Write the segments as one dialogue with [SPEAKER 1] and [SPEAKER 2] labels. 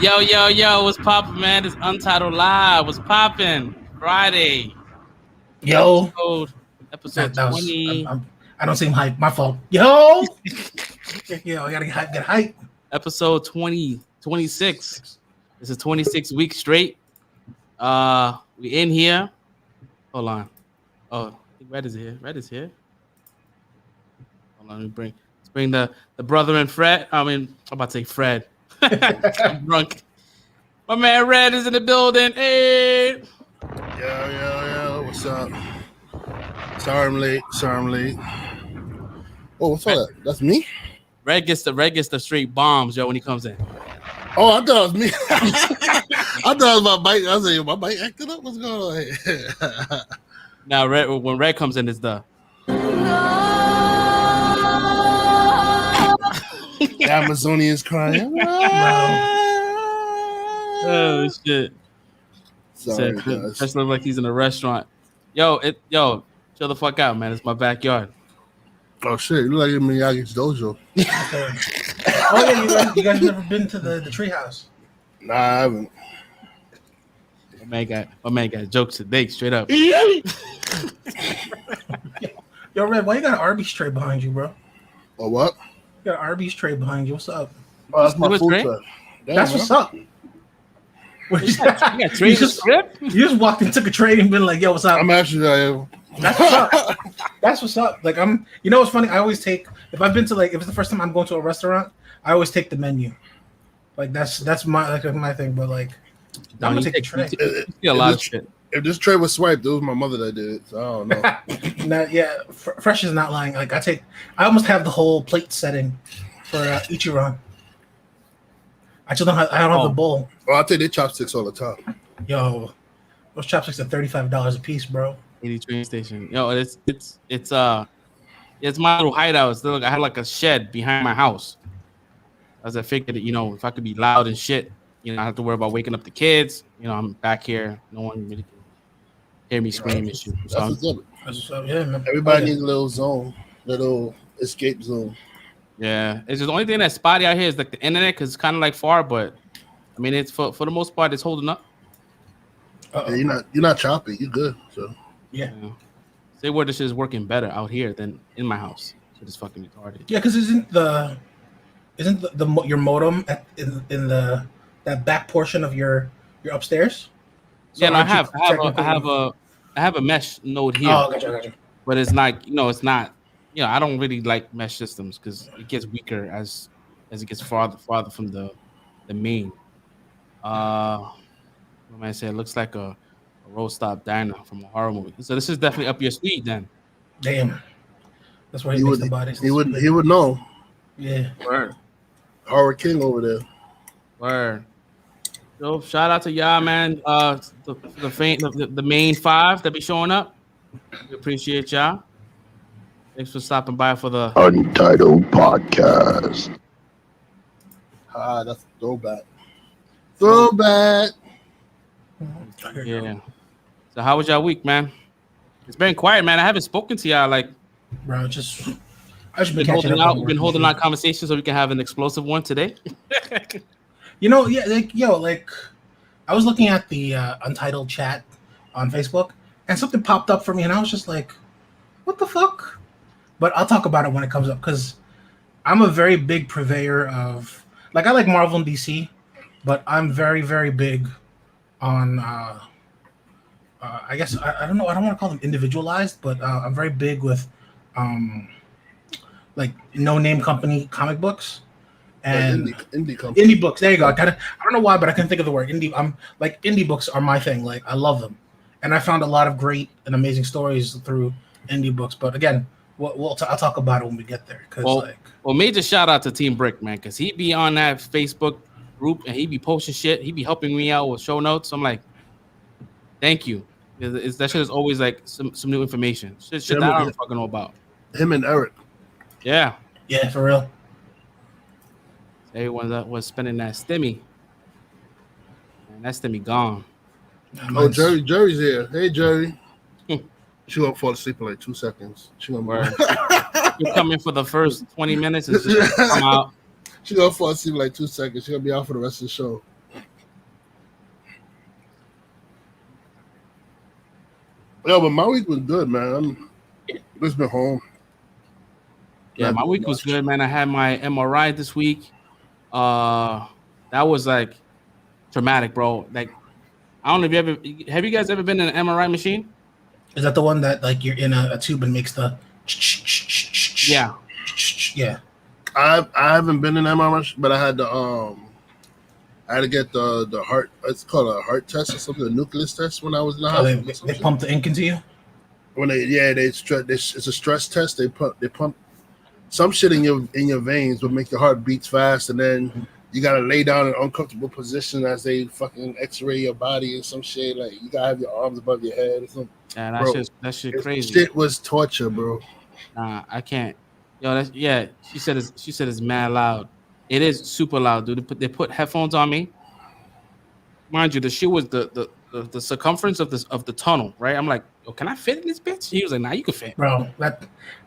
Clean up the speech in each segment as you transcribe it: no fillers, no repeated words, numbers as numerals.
[SPEAKER 1] Yo, what's poppin', man? It's Untitled Live. What's poppin'? Friday.
[SPEAKER 2] Yo.
[SPEAKER 1] Episode 20.
[SPEAKER 2] I don't seem hype. My fault. Yo, I gotta get hype.
[SPEAKER 1] Episode 26. This is 26 weeks straight. We in here. Hold on. Oh, I think Red is here. Hold on, let's bring the brother and Fred. I'm about to say Fred. I'm drunk. My man Red is in the building. Hey.
[SPEAKER 3] Yo. What's up? Sorry I'm late. Oh, what's all that? That's me?
[SPEAKER 1] Red gets the straight bombs, yo, when he comes in.
[SPEAKER 3] Oh, I thought it was me. I thought it was my bike. I was like, my bike acting up? What's going on here?
[SPEAKER 1] Now, when Red comes in, it's the...
[SPEAKER 3] The Amazonians crying.
[SPEAKER 1] Oh, shit.
[SPEAKER 3] Sorry, guys.
[SPEAKER 1] Just look like he's in a restaurant. Yo, chill the fuck out, man. It's my backyard.
[SPEAKER 3] Oh, shit. You look like you're in Miyagi's dojo.
[SPEAKER 2] Oh, yeah, you guys never been to the treehouse?
[SPEAKER 3] Nah, I haven't.
[SPEAKER 1] My man got jokes today, straight up.
[SPEAKER 2] Yo, Red, why you got an Arby's tray behind you, bro?
[SPEAKER 3] Oh, what?
[SPEAKER 2] You got an Arby's tray behind you. What's up?
[SPEAKER 3] Oh, that's my food tray.
[SPEAKER 2] That's what's up.
[SPEAKER 1] You got tray
[SPEAKER 2] you just walked and took a tray and been like, yo, what's up?
[SPEAKER 3] I'm actually...
[SPEAKER 2] That's what's up. That's what's up. Like, you know what's funny? I always take, if I've been to, like, if it's the first time I'm going to a restaurant, I always take the menu. Like, that's my thing. But, like, I'm gonna take the tray.
[SPEAKER 1] A lot of shit.
[SPEAKER 3] If this tray was swiped, it was my mother that did it. So I don't know.
[SPEAKER 2] Fresh is not lying. Like, I almost have the whole plate setting for Ichiran. I just don't have the bowl.
[SPEAKER 3] Oh, I take their chopsticks all the time.
[SPEAKER 2] Yo, those chopsticks are $35 a piece, bro.
[SPEAKER 1] 80 train station. Yo, it's my little hideout. Look, I had like a shed behind my house. As I figured that, if I could be loud and shit, I don't have to worry about waking up the kids. I'm back here. No one really can hear me scream and shit.
[SPEAKER 3] That's what's up. Yeah, man. Everybody needs a little escape zone.
[SPEAKER 1] Yeah, it's just the only thing that's spotty out here is like the internet, because it's kind of like far, but I mean, it's for the most part, it's holding up.
[SPEAKER 3] Yeah, you're not choppy. You're good. So
[SPEAKER 2] yeah.
[SPEAKER 1] Say where this shit is working better out here than in my house. So it's fucking retarded.
[SPEAKER 2] Yeah, because isn't your modem in that back portion of your upstairs? So
[SPEAKER 1] yeah, no, I have a mesh node here.
[SPEAKER 2] Oh, gotcha.
[SPEAKER 1] But it's not, it's not. I don't really like mesh systems because it gets weaker as it gets farther from the main. What am I saying? It looks like a road stop diner from a horror movie. So this is definitely up your speed then.
[SPEAKER 2] Damn. That's why he makes the bodies.
[SPEAKER 3] He would know.
[SPEAKER 2] Yeah.
[SPEAKER 1] Word.
[SPEAKER 3] Horror King over there.
[SPEAKER 1] Word. So shout out to y'all, man. The main five that be showing up. We appreciate y'all. Thanks for stopping by for the
[SPEAKER 4] Untitled Podcast.
[SPEAKER 3] That's a throwback. Throwback.
[SPEAKER 1] Yeah. So how was y'all week, man? It's been quiet, man. I haven't spoken to y'all
[SPEAKER 2] bro. I've just been
[SPEAKER 1] holding out. We've been holding out conversations so we can have an explosive one today.
[SPEAKER 2] I was looking at the Untitled chat on Facebook, and something popped up for me, and I was just like, "What the fuck?" But I'll talk about it when it comes up, because I'm a very big purveyor of, like, I like Marvel and DC, but I'm very, very big on, I guess, I don't know, I don't want to call them individualized, but I'm very big with, like, no-name company comic books. And indie books. There you go. I don't know why, but I couldn't think of the word indie. Indie books are my thing. Like, I love them, and I found a lot of great and amazing stories through indie books. But again, I'll talk about it when we get there.
[SPEAKER 1] Major shout out to Team Brick, man, because he be on that Facebook group and he be posting shit. He be helping me out with show notes. I'm like, thank you. That shit is always like some new information. Shit that I don't fucking know about.
[SPEAKER 3] Him and Eric.
[SPEAKER 1] Yeah.
[SPEAKER 2] Yeah, for real.
[SPEAKER 1] Everyone that was spending that stimmy. Man, that stimmy gone.
[SPEAKER 3] Oh, Jerry's here. Hey, Jerry. She gonna fall asleep in like 2 seconds. She gonna
[SPEAKER 1] You're coming for the first 20 minutes and just come out.
[SPEAKER 3] She gonna fall asleep in like 2 seconds. She gonna be out for the rest of the show. Yeah, but my week was good, man. I'm just been home.
[SPEAKER 1] Yeah,
[SPEAKER 3] Not
[SPEAKER 1] my
[SPEAKER 3] doing
[SPEAKER 1] week was
[SPEAKER 3] much.
[SPEAKER 1] good, man. I had my MRI this week. That was like traumatic, bro. Like I don't know if have you guys ever been in an MRI machine?
[SPEAKER 2] Is that the one that like you're in a tube and makes the
[SPEAKER 1] Yeah.
[SPEAKER 2] yeah?
[SPEAKER 3] I haven't been in MRI, but I had to get the heart. It's called a heart test or something, a nucleus test when I was in the
[SPEAKER 2] Oh,
[SPEAKER 3] hospital.
[SPEAKER 2] they pump the ink into you.
[SPEAKER 3] When it's a stress test. They pump some shit in your veins, but make your heart beats fast, and then you gotta lay down in an uncomfortable position as they fucking X-ray your body and some shit. Like you gotta have your arms above your head or something.
[SPEAKER 1] Yeah,
[SPEAKER 3] Bro,
[SPEAKER 1] that shit crazy.
[SPEAKER 3] Shit was torture, bro.
[SPEAKER 1] Nah, I can't. Yo, she said it's mad loud. It is super loud, dude. They put headphones on me. Mind you, the shit was the circumference of the tunnel, right? I'm like, yo, can I fit in this bitch? He was like, nah, you can fit.
[SPEAKER 2] Bro,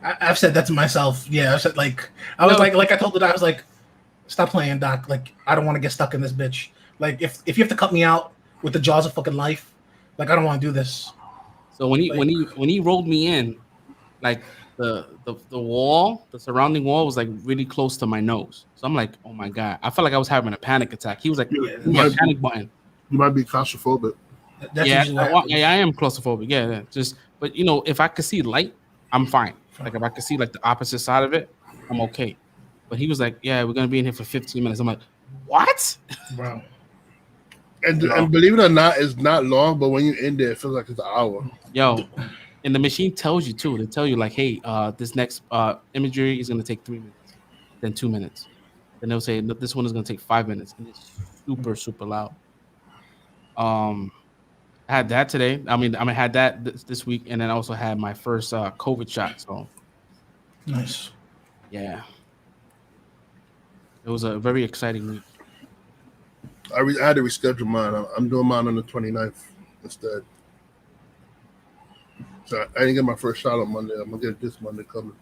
[SPEAKER 2] I've said that to myself. Yeah, I've said I was like I told the doc, I was like, stop playing, doc. Like I don't want to get stuck in this bitch. Like if you have to cut me out with the jaws of fucking life, like I don't want to do this.
[SPEAKER 1] So when he rolled me in, like the wall, the surrounding wall was like really close to my nose. So I'm like, oh my god, I felt like I was having a panic attack. He was like, panic button.
[SPEAKER 3] You might be claustrophobic.
[SPEAKER 2] That's
[SPEAKER 1] I am claustrophobic. Yeah, just but if I could see light, I'm fine. Like if I could see like the opposite side of it, I'm okay. But he was like, yeah, we're gonna be in here for 15 minutes. I'm like, what?
[SPEAKER 2] Bro.
[SPEAKER 3] And believe it or not, it's not long, but when you're in there, it feels like it's an hour.
[SPEAKER 1] Yo, and the machine tells you too. They tell you like, hey, this next imagery is gonna take 3 minutes, then 2 minutes. Then they'll say this one is gonna take 5 minutes, and it's super, super loud. I had that today. I had that this week, and then I also had my first COVID shot. So
[SPEAKER 2] nice.
[SPEAKER 1] Yeah, it was a very exciting week.
[SPEAKER 3] I had to reschedule mine. I'm doing mine on the 29th instead. So I didn't get my first shot on Monday. I'm gonna get it this Monday coming.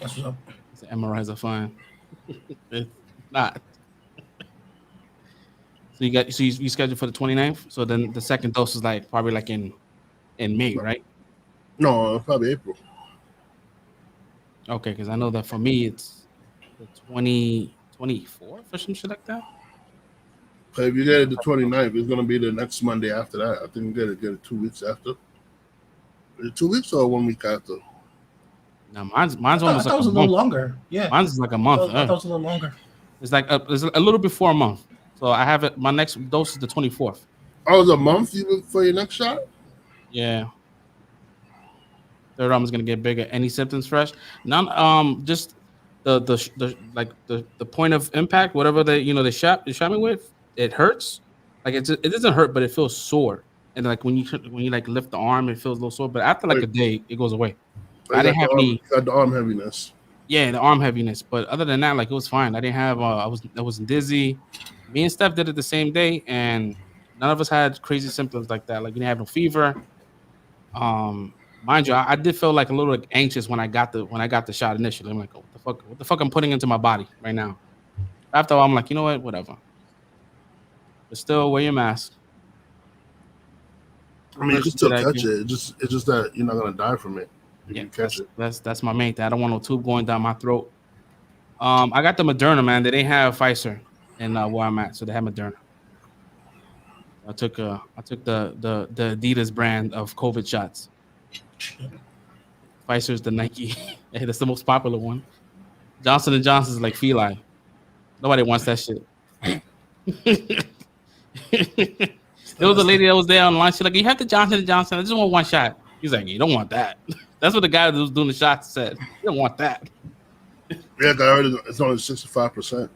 [SPEAKER 2] That's what's up.
[SPEAKER 1] The MRIs are fine. It's not. So you scheduled for the 29th. So then the second dose is like probably like in May, right?
[SPEAKER 3] No, probably April.
[SPEAKER 1] Okay, because I know that for me it's the 24th or some shit like that.
[SPEAKER 3] Okay, if you get it the 29th, it's gonna be the next Monday after that. I think you get it 2 weeks after. Is it 2 weeks or 1 week after?
[SPEAKER 1] No, mine's almost
[SPEAKER 2] I
[SPEAKER 1] like
[SPEAKER 2] thought it was a little longer. Yeah,
[SPEAKER 1] mine's is like a month.
[SPEAKER 2] I thought it was a little longer.
[SPEAKER 1] It's like it's a little before a month. So I have it. My next dose is the 24th.
[SPEAKER 3] Oh, it's a month for your next shot?
[SPEAKER 1] Yeah. Third arm is gonna get bigger. Any symptoms fresh? None. Just the point of impact, whatever they shot me with, it hurts. Like it doesn't hurt, but it feels sore. And like when you like lift the arm, it feels a little sore. But after like a day, it goes away. I didn't have any.
[SPEAKER 3] Got the arm heaviness.
[SPEAKER 1] Yeah, the arm heaviness. But other than that, like it was fine. I didn't have. I wasn't dizzy. Me and Steph did it the same day, and none of us had crazy symptoms like that. Like we didn't have no fever. Mind you, I did feel like a little anxious when I got the shot initially. I'm like, oh, what the fuck I'm putting into my body right now. After all, I'm like, you know what, whatever. But still, wear your mask.
[SPEAKER 3] I mean, you can still catch it. It's just that you're not gonna die from it.
[SPEAKER 1] Yeah, that's my main thing. I don't want no tube going down my throat. I got the Moderna, man. They didn't have Pfizer in where I'm at, so they had Moderna. I took the Adidas brand of COVID shots. Pfizer's the Nike. That's the most popular one. Johnson & Johnson's like feline. Nobody wants that shit. There was a lady that was there online. She's like, you have the Johnson & Johnson. I just want one shot. He's like, you don't want that. That's what the guy that was doing the shots said. You don't want that.
[SPEAKER 3] Yeah, I heard it's only 65%.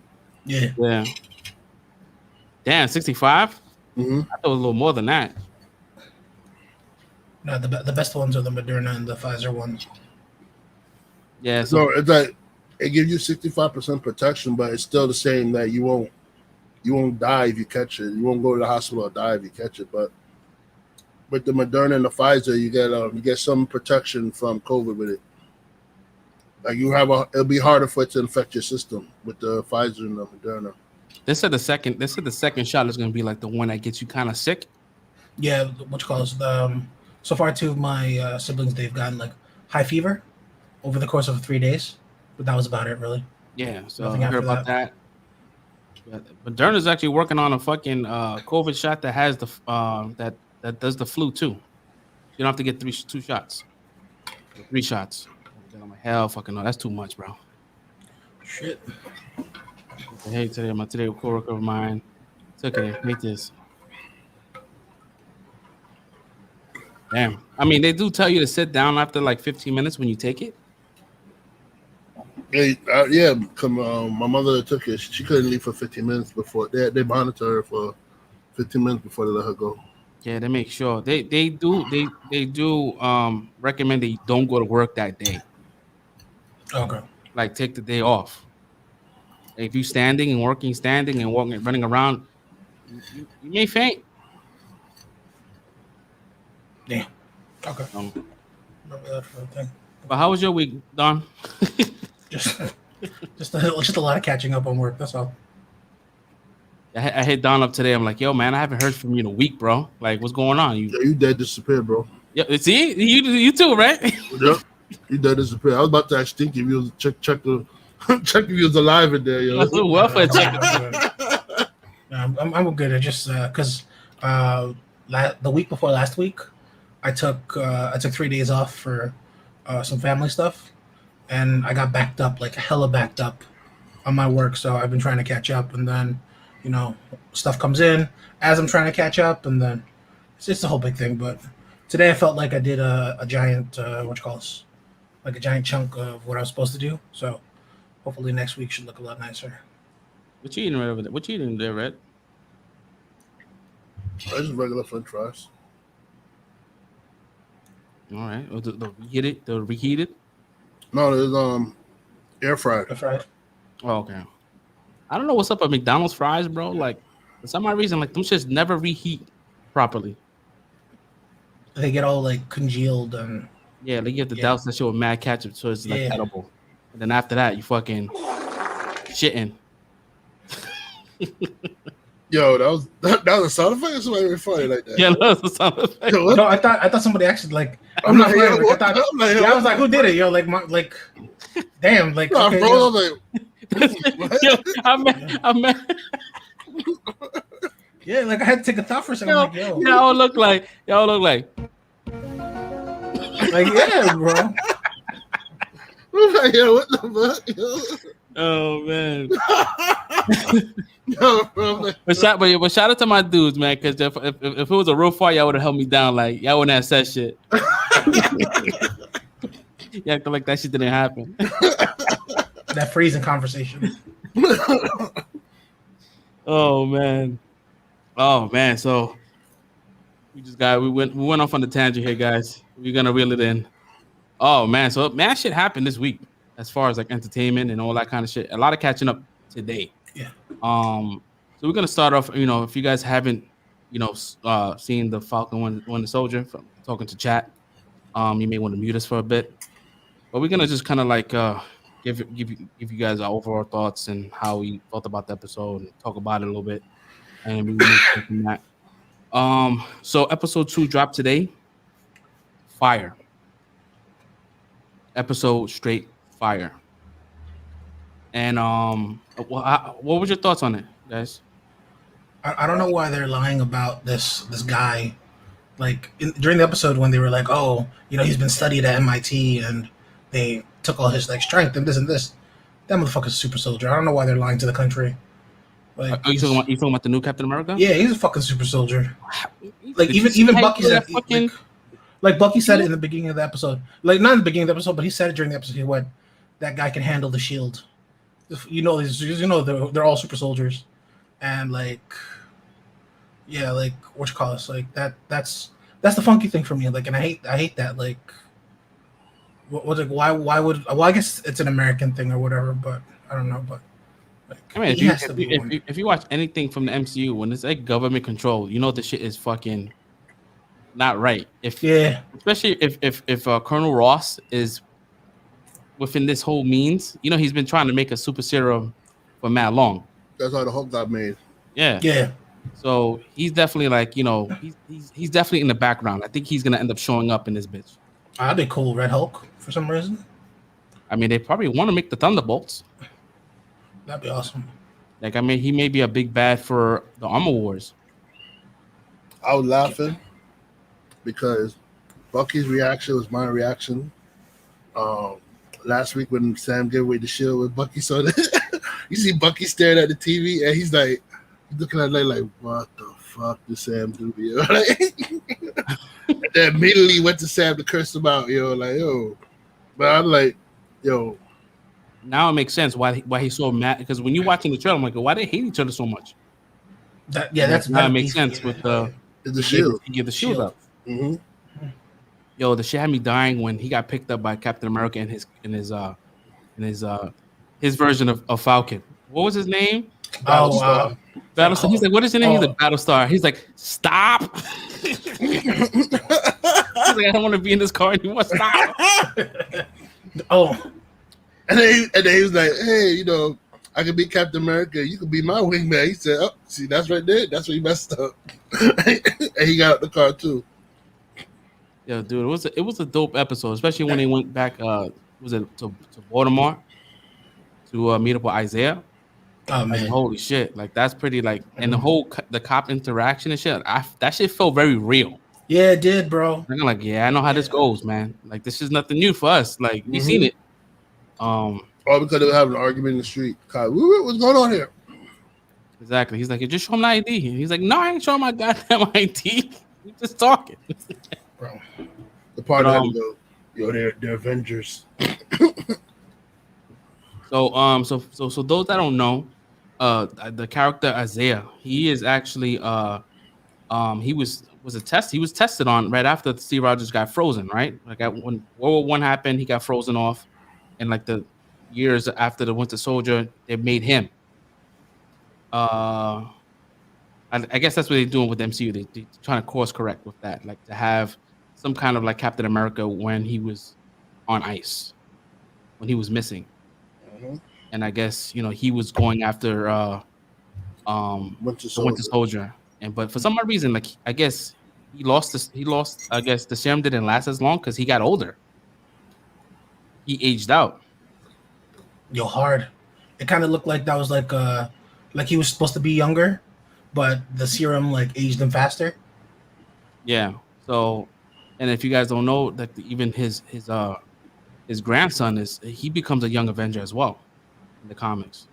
[SPEAKER 2] Yeah.
[SPEAKER 1] Damn, 65?
[SPEAKER 3] Mm-hmm.
[SPEAKER 1] I thought it was a little more than that.
[SPEAKER 2] No, the best ones are the Moderna and the Pfizer ones.
[SPEAKER 1] Yeah.
[SPEAKER 3] So it's like it gives you 65% protection, but it's still the same that you won't die if you catch it. You won't go to the hospital or die if you catch it. But with the Moderna and the Pfizer, you get some protection from COVID with it. Like it'll be harder for it to infect your system with the Pfizer and the Moderna.
[SPEAKER 1] They said the second shot is going to be like the one that gets you kind of sick.
[SPEAKER 2] Yeah, what you call it? so far, two of my siblings, they've gotten like high fever over the course of 3 days, but that was about it, really.
[SPEAKER 1] Yeah, so
[SPEAKER 2] Nothing
[SPEAKER 1] I heard
[SPEAKER 2] after
[SPEAKER 1] about
[SPEAKER 2] that.
[SPEAKER 1] that. But Moderna's actually working on a fucking COVID shot that has the that does the flu too. You don't have to get two shots, 3 shots. I'm like, hell, fucking no, that's too much, bro.
[SPEAKER 2] Shit.
[SPEAKER 1] Hey, today a coworker of mine took it. Hate this. Damn. I mean, they do tell you to sit down after like 15 minutes when you take it.
[SPEAKER 3] Yeah, my mother took it. She couldn't leave for 15 minutes before they monitor her for 15 minutes before they let her go.
[SPEAKER 1] Yeah, they make sure they do recommend that you don't go to work that day.
[SPEAKER 2] Okay.
[SPEAKER 1] Like take the day off. If you standing and walking running around, you may faint.
[SPEAKER 2] Yeah. Okay.
[SPEAKER 1] Remember
[SPEAKER 2] that for a thing.
[SPEAKER 1] But how was your week, Don?
[SPEAKER 2] just a lot of catching up on work. That's all.
[SPEAKER 1] I hit Don up today. I'm like, yo, man, I haven't heard from you in a week, bro. Like, what's going on?
[SPEAKER 3] You dead disappeared, bro.
[SPEAKER 1] Yeah, see, you too, right?
[SPEAKER 3] Yep, you dead disappeared. I was about to ask Stinky if he was check if he was alive in there, yo.
[SPEAKER 1] Welfare check.
[SPEAKER 2] I'm good. I just because the week before last week, I took 3 days off for some family stuff, and I got backed up, like hella backed up on my work. So I've been trying to catch up, and then stuff comes in as I'm trying to catch up, and then it's just a whole big thing. But today I felt like I did a giant like a giant chunk of what I was supposed to do. So hopefully next week should look a lot nicer.
[SPEAKER 1] What you eating right over there? What you eating there, Red?
[SPEAKER 3] I just regular French fries.
[SPEAKER 1] All right. The reheated?
[SPEAKER 3] No, there's air fried.
[SPEAKER 2] Air fried.
[SPEAKER 1] Oh, okay. I don't know what's up with McDonald's fries, bro. Like, for some odd reason, like them shits never reheat properly.
[SPEAKER 2] They get all like congealed and
[SPEAKER 1] yeah, like you have to douse that shit with mad ketchup, so it's like edible. And then after that, you fucking shitting.
[SPEAKER 3] Yo, that was a sound effect. Or somebody really funny like that.
[SPEAKER 1] Yeah, that was a sound effect.
[SPEAKER 2] Yo, no, I thought somebody actually like. I'm not playing. Like, I was like, who did it? Yo, like, damn, like.
[SPEAKER 3] No,
[SPEAKER 2] okay,
[SPEAKER 3] bro,
[SPEAKER 2] yo.
[SPEAKER 3] I was like,
[SPEAKER 1] yo, I'm mad.
[SPEAKER 2] Yeah, like I had to take a thought for a second. Like, yo,
[SPEAKER 1] y'all look like.
[SPEAKER 2] Like, yeah, bro.
[SPEAKER 3] Yo, what the fuck? Yo.
[SPEAKER 1] Oh man.
[SPEAKER 3] Yo, bro,
[SPEAKER 1] but shout out to my dudes, man, because if it was a real fight, y'all would have held me down. Like y'all wouldn't have said shit. You acting like that shit didn't happen.
[SPEAKER 2] That freezing conversation.
[SPEAKER 1] Oh man. So we went off on the tangent here, guys. We're gonna reel it in. Oh man, so shit happened this week as far as like entertainment and all that kind of shit. A lot of catching up today.
[SPEAKER 2] Yeah.
[SPEAKER 1] So we're gonna start off. If you guys haven't, seen the Falcon Winter Soldier from talking to chat, you may want to mute us for a bit. But we're gonna just kind of like give you guys our overall thoughts and how we felt about the episode and talk about it a little bit, and we move from that. So episode 2 dropped today. Fire. Episode straight fire. And what was your thoughts on it, guys?
[SPEAKER 2] I don't know why they're lying about this guy. Like during the episode when they were like, oh, he's been studied at MIT and they took all his like strength and this and this. That motherfucker's a super soldier. I don't know why they're lying to the country. Like,
[SPEAKER 1] you talking about the new Captain America?
[SPEAKER 2] Yeah, he's a fucking super soldier. Like even Bucky said, like Bucky said it in the beginning of the episode. Like not in the beginning of the episode, but he said it during the episode. He went, "That guy can handle the shield." They're all super soldiers, and like, yeah, like what you call us, like that's the funky thing for me. Like, and I hate that. Like, why would I guess it's an American thing or whatever, but I don't know, but.
[SPEAKER 1] I mean, if you watch anything from the MCU, when it's like government control, the shit is fucking not right. Especially if Colonel Ross is within this whole means, he's been trying to make a super serum for mad long.
[SPEAKER 3] That's how the Hulk got made.
[SPEAKER 1] Yeah.
[SPEAKER 2] Yeah.
[SPEAKER 1] So he's definitely like, he's definitely in the background. I think he's gonna end up showing up in this bitch.
[SPEAKER 2] That'd be cool. Red Hulk for some reason.
[SPEAKER 1] I mean, they probably want to make the Thunderbolts.
[SPEAKER 2] That'd be awesome.
[SPEAKER 1] Like, I mean, he may be a big bad for the Armor Wars.
[SPEAKER 3] I was laughing because Bucky's reaction was my reaction. Last week when Sam gave away the shield with Bucky, so you see Bucky staring at the TV and he's like, looking at it like, what the fuck did Sam do? Yo? And then immediately went to Sam to curse him out, like, yo. But I'm like, yo.
[SPEAKER 1] Now it makes sense why he's so mad. Because when you're watching the trailer, I'm like, why they hate each other so much?
[SPEAKER 2] That
[SPEAKER 1] makes sense with the
[SPEAKER 3] shield.
[SPEAKER 1] He gave the shield up.
[SPEAKER 3] Mm-hmm.
[SPEAKER 1] Yo, the shit had me dying when he got picked up by Captain America in his version of Falcon. What was his name?
[SPEAKER 3] Battlestar.
[SPEAKER 1] Battlestar. He's like, what is your name? He's like, Battlestar. He's like, stop. He's like, I don't want to be in this car anymore. Stop.
[SPEAKER 3] And then he was like, hey, I could be Captain America. You could be my wingman. He said, oh, see, that's right there. That's where he messed up. And he got out the car too.
[SPEAKER 1] Yeah, dude, it was a dope episode, especially when they went back. Was it to Baltimore to meet up with Isaiah?
[SPEAKER 2] Oh man,
[SPEAKER 1] holy shit! Like that's pretty like, and the cop interaction and shit. That shit felt very real.
[SPEAKER 2] Yeah, it did, bro.
[SPEAKER 1] I'm like, yeah, I know how this goes, man. Like this is nothing new for us. Like we seen it.
[SPEAKER 3] All because they were having an argument in the street. God, what's going on here?
[SPEAKER 1] Exactly. He's like, you just show him the ID. He's like, no, I ain't showing my goddamn ID. We just talking.
[SPEAKER 3] Bro. The part of them go, they're Avengers.
[SPEAKER 1] So those that don't know, the character Isaiah, he is actually he was tested on right after Steve Rogers got frozen, right? Like when World War I happened, he got frozen off, and like the years after the Winter Soldier, they made him. I guess that's what they're doing with the MCU. They're trying to course correct with that, like to have some kind of like Captain America when he was on ice, when he was missing. Mm-hmm. And I guess he was going after Winter Soldier, but for some odd reason, like I guess he lost. I guess the serum didn't last as long because he got older. He aged out.
[SPEAKER 2] Yo, hard. It kind of looked like that was like he was supposed to be younger, but the serum like aged him faster.
[SPEAKER 1] Yeah. So, and if you guys don't know, that even his grandson he becomes a young Avenger as well in the comics.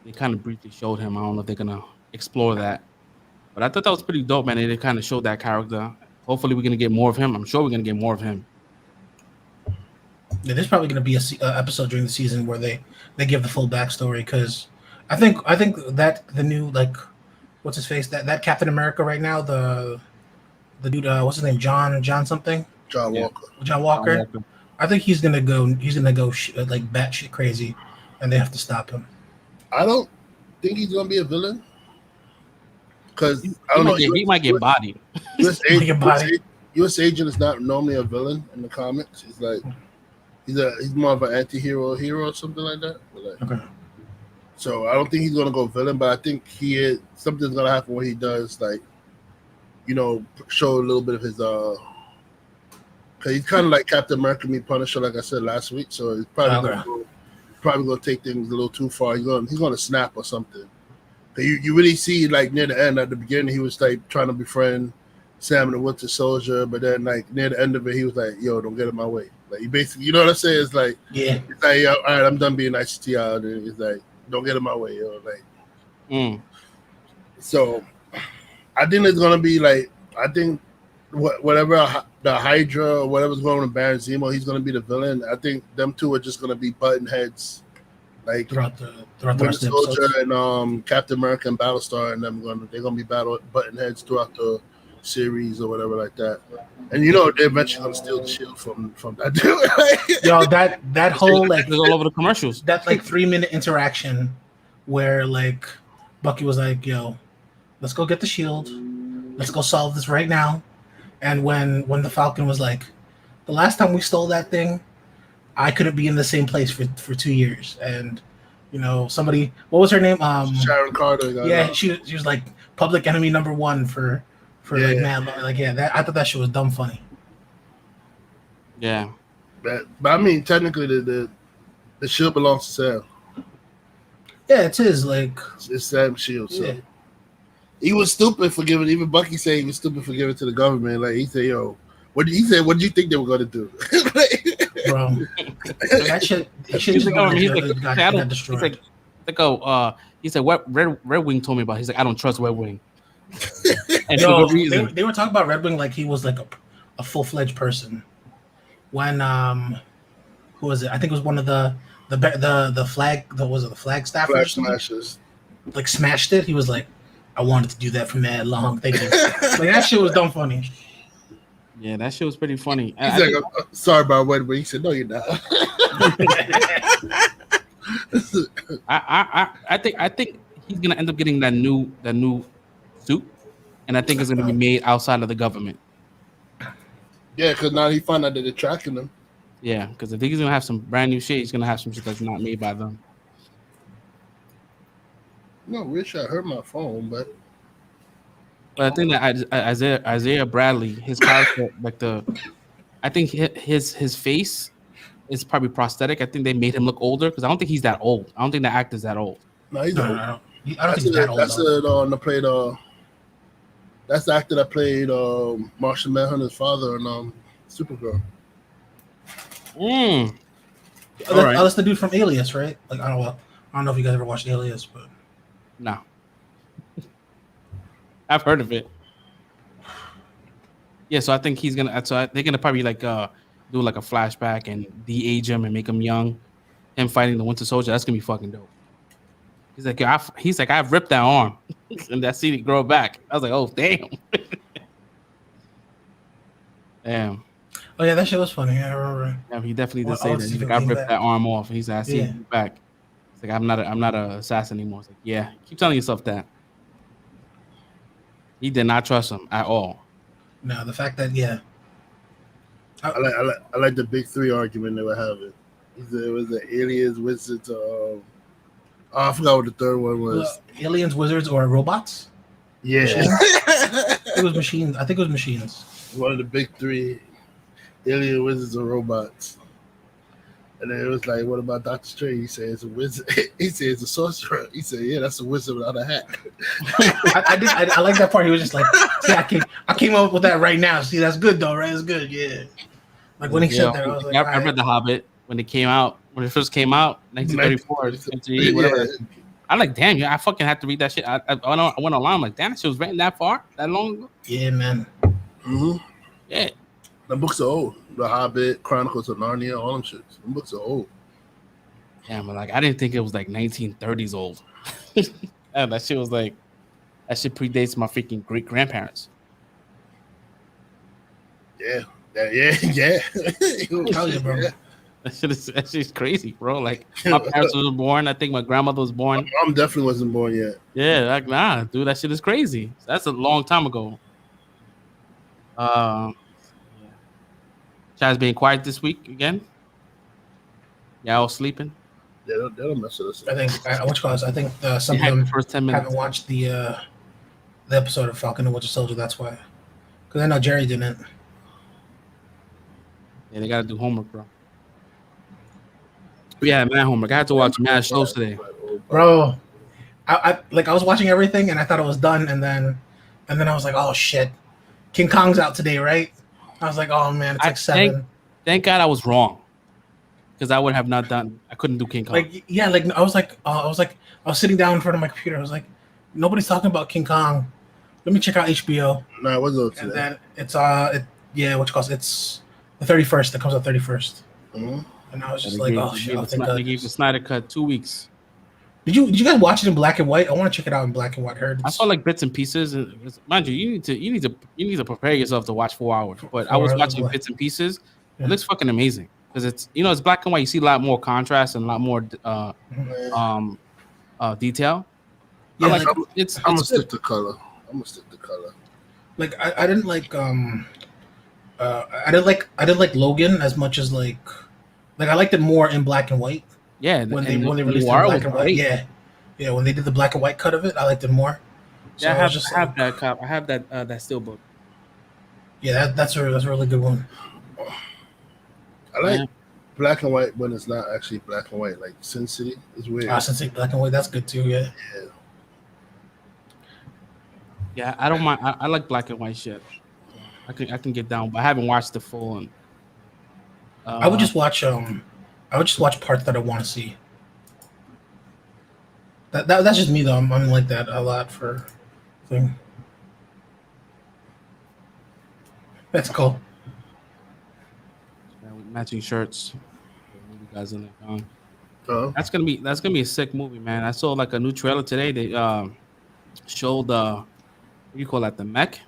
[SPEAKER 1] They kind of briefly showed him. I don't know if they're gonna explore that, but I thought that was pretty dope, man. They kind of showed that character. Hopefully, we're gonna get more of him. I'm sure we're gonna get more of him.
[SPEAKER 2] Yeah, there's probably gonna be a episode during the season where they give the full backstory, because I think that the new, like, what's his face, that Captain America right now, the dude, what's his name, John something.
[SPEAKER 3] John Walker.
[SPEAKER 2] John Walker. I think he's gonna go like batshit crazy, and they have to stop him.
[SPEAKER 3] I don't think he's gonna be a villain, because I don't know.
[SPEAKER 1] He might get bodied.
[SPEAKER 3] U.S. Agent is not normally a villain in the comics. He's like he's more of an anti-hero or something like that. Okay. So I don't think he's gonna go villain, but I think something's gonna happen where he does show a little bit of his because he's kind of like Captain America meet Punisher, like I said last week. So he's probably gonna take things a little too far. He's gonna snap or something. You really see, like, near the end, at the beginning, he was like trying to befriend Sam and the Winter Soldier, but then like near the end of it, he was like, "Yo, don't get in my way." Like he basically, you know what I'm saying? It's like,
[SPEAKER 2] yeah,
[SPEAKER 3] it's like, all right, I'm done being nice to y'all. And it's like, don't get in my way, like. So I think it's gonna be like, I think whatever the Hydra or whatever's going on with Baron Zemo, he's gonna be the villain. I think them two are just gonna be button heads, like
[SPEAKER 2] throughout the
[SPEAKER 3] Winter Soldier and Captain America and Battlestar, and they're gonna be button heads throughout the series or whatever like that. And they're eventually gonna steal the shield from that dude.
[SPEAKER 2] Yo, that whole like
[SPEAKER 1] all over the commercials.
[SPEAKER 2] That like 3-minute interaction where like Bucky was like, "Yo, let's go get the shield. Let's go solve this right now." And when the Falcon was like, "The last time we stole that thing, I couldn't be in the same place for 2 years, and You know, somebody. What was her name?
[SPEAKER 3] Sharon Carter.
[SPEAKER 2] Yeah, she was like public enemy number one for like mad like that. I thought that shit was dumb funny.
[SPEAKER 1] Yeah.
[SPEAKER 3] But I mean, technically, the shield belongs to Sam.
[SPEAKER 2] Yeah, it's his. Like
[SPEAKER 3] It's Sam's shield. So
[SPEAKER 2] yeah.
[SPEAKER 3] he was stupid for giving. Even Bucky said he was stupid for giving to the government. Like he said, "Yo, what did he say? What did you think they were going to do?"
[SPEAKER 2] Bro, that shit.
[SPEAKER 1] He's like,
[SPEAKER 2] got destroyed.
[SPEAKER 1] He said, what Red Wing told me about. He's like, I don't trust Red Wing. And
[SPEAKER 2] no, they were talking about Red Wing like he was like a full-fledged person. When who was it? I think it was one of the flag. The flag staffers.
[SPEAKER 3] Flag smashers.
[SPEAKER 2] Like smashed it. He was like, I wanted to do that for mad long. Thank you. Like that shit was dumb funny.
[SPEAKER 1] Yeah, that shit was pretty funny.
[SPEAKER 3] He's like, sorry about Red Wing. He said, no, you're not.
[SPEAKER 1] I think he's gonna end up getting that new suit, and I think it's gonna be made outside of the government.
[SPEAKER 3] Yeah, because now he found out that they're tracking them.
[SPEAKER 1] Yeah, because I think he's gonna have some brand new shit. He's gonna have some shit that's not made by them.
[SPEAKER 3] No, Rich, I heard my phone, but
[SPEAKER 1] I think that Isaiah Bradley, his character, like I think his face is probably prosthetic. I think they made him look older because I don't think he's that old. I don't think the actor's that old.
[SPEAKER 3] no, he's
[SPEAKER 2] No,
[SPEAKER 3] old.
[SPEAKER 2] I don't think he's that old.
[SPEAKER 3] That's that's the actor that played Martian Manhunter's father in Supergirl.
[SPEAKER 1] All
[SPEAKER 2] Oh,
[SPEAKER 1] right.
[SPEAKER 2] that's the dude from Alias, right? Like I don't know if you guys ever watched Alias, but
[SPEAKER 1] No. I've heard of it. Yeah, so I think he's gonna. So they're gonna probably like do like a flashback and de-age him and make him young. Him fighting the Winter Soldier. That's gonna be fucking dope. He's like, I've ripped that arm, and that seen it grow back. I was like, oh damn. Damn.
[SPEAKER 2] oh yeah, that shit was funny. I remember.
[SPEAKER 1] Yeah, he definitely did
[SPEAKER 2] Well,
[SPEAKER 1] say
[SPEAKER 2] I
[SPEAKER 1] that.
[SPEAKER 2] was
[SPEAKER 1] He's like,
[SPEAKER 2] even
[SPEAKER 1] I
[SPEAKER 2] being
[SPEAKER 1] ripped
[SPEAKER 2] back.
[SPEAKER 1] that arm off. He's like, I see
[SPEAKER 2] Yeah.
[SPEAKER 1] it back. It's like I'm not an assassin anymore. It's like, yeah, keep telling yourself that. He did not trust him at all.
[SPEAKER 2] No, the fact that
[SPEAKER 3] I like the big three argument they were having. It was the aliens, wizards. I forgot what the third one was.
[SPEAKER 2] aliens, wizards, or robots.
[SPEAKER 3] Yeah,
[SPEAKER 2] It was machines. I think it was machines.
[SPEAKER 3] one of the big three: alien, wizards, or robots. And then it was like, what about Dr. Strange? He said it's a wizard. He said it's a sorcerer. He said, yeah, that's a wizard without a hat.
[SPEAKER 2] I like that part. He was just like, see, I came up with that right now. See, that's good though, right? It's good, yeah. Like when he said that, I was like,
[SPEAKER 1] I read The Hobbit when it came out, when it first came out, 1934, 1938, whatever.
[SPEAKER 3] Yeah.
[SPEAKER 1] I'm like, damn, I fucking had to read that shit. I went online, I'm like, damn, that shit was written that far, that long ago.
[SPEAKER 2] yeah, man.
[SPEAKER 3] Mm-hmm.
[SPEAKER 1] Yeah.
[SPEAKER 3] The books are old. The Hobbit, Chronicles of Narnia, all them shits. The books are old.
[SPEAKER 1] Yeah, but like, I didn't think it was like 1930s old. Yeah, that shit was like, that shit predates my freaking great grandparents.
[SPEAKER 3] Yeah. Yeah.
[SPEAKER 2] Tell you, bro.
[SPEAKER 3] Yeah.
[SPEAKER 1] That shit's crazy, bro. Like, my parents was born. I think my grandmother was born.
[SPEAKER 3] My mom definitely wasn't born yet.
[SPEAKER 1] Yeah, like, nah, dude, that shit is crazy. That's a long time ago. Chad's being quiet this week again. Y'all all sleeping?
[SPEAKER 3] They don't mess with us.
[SPEAKER 2] I think I think some of
[SPEAKER 1] Yeah,
[SPEAKER 2] them
[SPEAKER 1] the first 10 minutes.
[SPEAKER 2] haven't watched the episode of Falcon and Winter Soldier. That's why. Because I know Jerry didn't.
[SPEAKER 1] Yeah, they gotta do homework, bro. But yeah, man, homework. I had to watch mad shows today.
[SPEAKER 2] Bro, I was watching everything and I thought it was done, and then I was like, oh shit, King Kong's out today, right? I was like, oh man, it's like 7.
[SPEAKER 1] Thank God I was wrong, because I would have not done. I couldn't do King Kong.
[SPEAKER 2] Like yeah, like I was sitting down in front of my computer. I was like, nobody's talking about King Kong. Let me check out HBO.
[SPEAKER 3] No, it wasn't
[SPEAKER 2] And
[SPEAKER 3] today.
[SPEAKER 2] then it's it's the 31st. It comes out 31st.
[SPEAKER 3] Mm-hmm.
[SPEAKER 2] And I was just like, oh shit,
[SPEAKER 1] They gave the SnyderCut 2 weeks.
[SPEAKER 2] Did you guys watch it in black and white? I want to check it out in black and white.
[SPEAKER 1] I saw like bits and pieces. And mind you, you need to prepare yourself to watch 4 hours. But I was
[SPEAKER 2] 4 hours
[SPEAKER 1] watching
[SPEAKER 2] of
[SPEAKER 1] bits and pieces.
[SPEAKER 2] Yeah.
[SPEAKER 1] It looks fucking amazing because it's it's black and white. You see a lot more contrast and a lot more detail.
[SPEAKER 2] Yeah,
[SPEAKER 1] I'm like,
[SPEAKER 3] I'm
[SPEAKER 1] it's
[SPEAKER 3] gonna
[SPEAKER 1] good.
[SPEAKER 3] stick to color.
[SPEAKER 2] Like I didn't like I didn't like Logan as much as like I liked it more in black and white.
[SPEAKER 1] Yeah,
[SPEAKER 2] when they
[SPEAKER 1] and
[SPEAKER 2] released it in
[SPEAKER 1] noir
[SPEAKER 2] black
[SPEAKER 1] was
[SPEAKER 2] and white.
[SPEAKER 1] great.
[SPEAKER 2] Yeah, when they did the black and white cut of it, I liked it more. So
[SPEAKER 1] Yeah,
[SPEAKER 2] I was just
[SPEAKER 1] I have
[SPEAKER 2] like,
[SPEAKER 1] that cop. I have that that steelbook.
[SPEAKER 2] yeah, that's a really good one.
[SPEAKER 3] I like black and white when it's not actually black and white. Like Sin City is weird.
[SPEAKER 2] Since black and white, that's good too. Yeah.
[SPEAKER 1] Yeah, I don't mind. I like black and white shit. So I can get down, but I haven't watched the full. And
[SPEAKER 2] I would just watch parts that I want to see. That's just me though. I'm like that a lot for thing. That's cool.
[SPEAKER 1] yeah, with matching shirts. You guys in it.
[SPEAKER 3] Uh-huh.
[SPEAKER 1] That's gonna be a sick movie, man. I saw like a new trailer today. They showed what do you call that? The mech.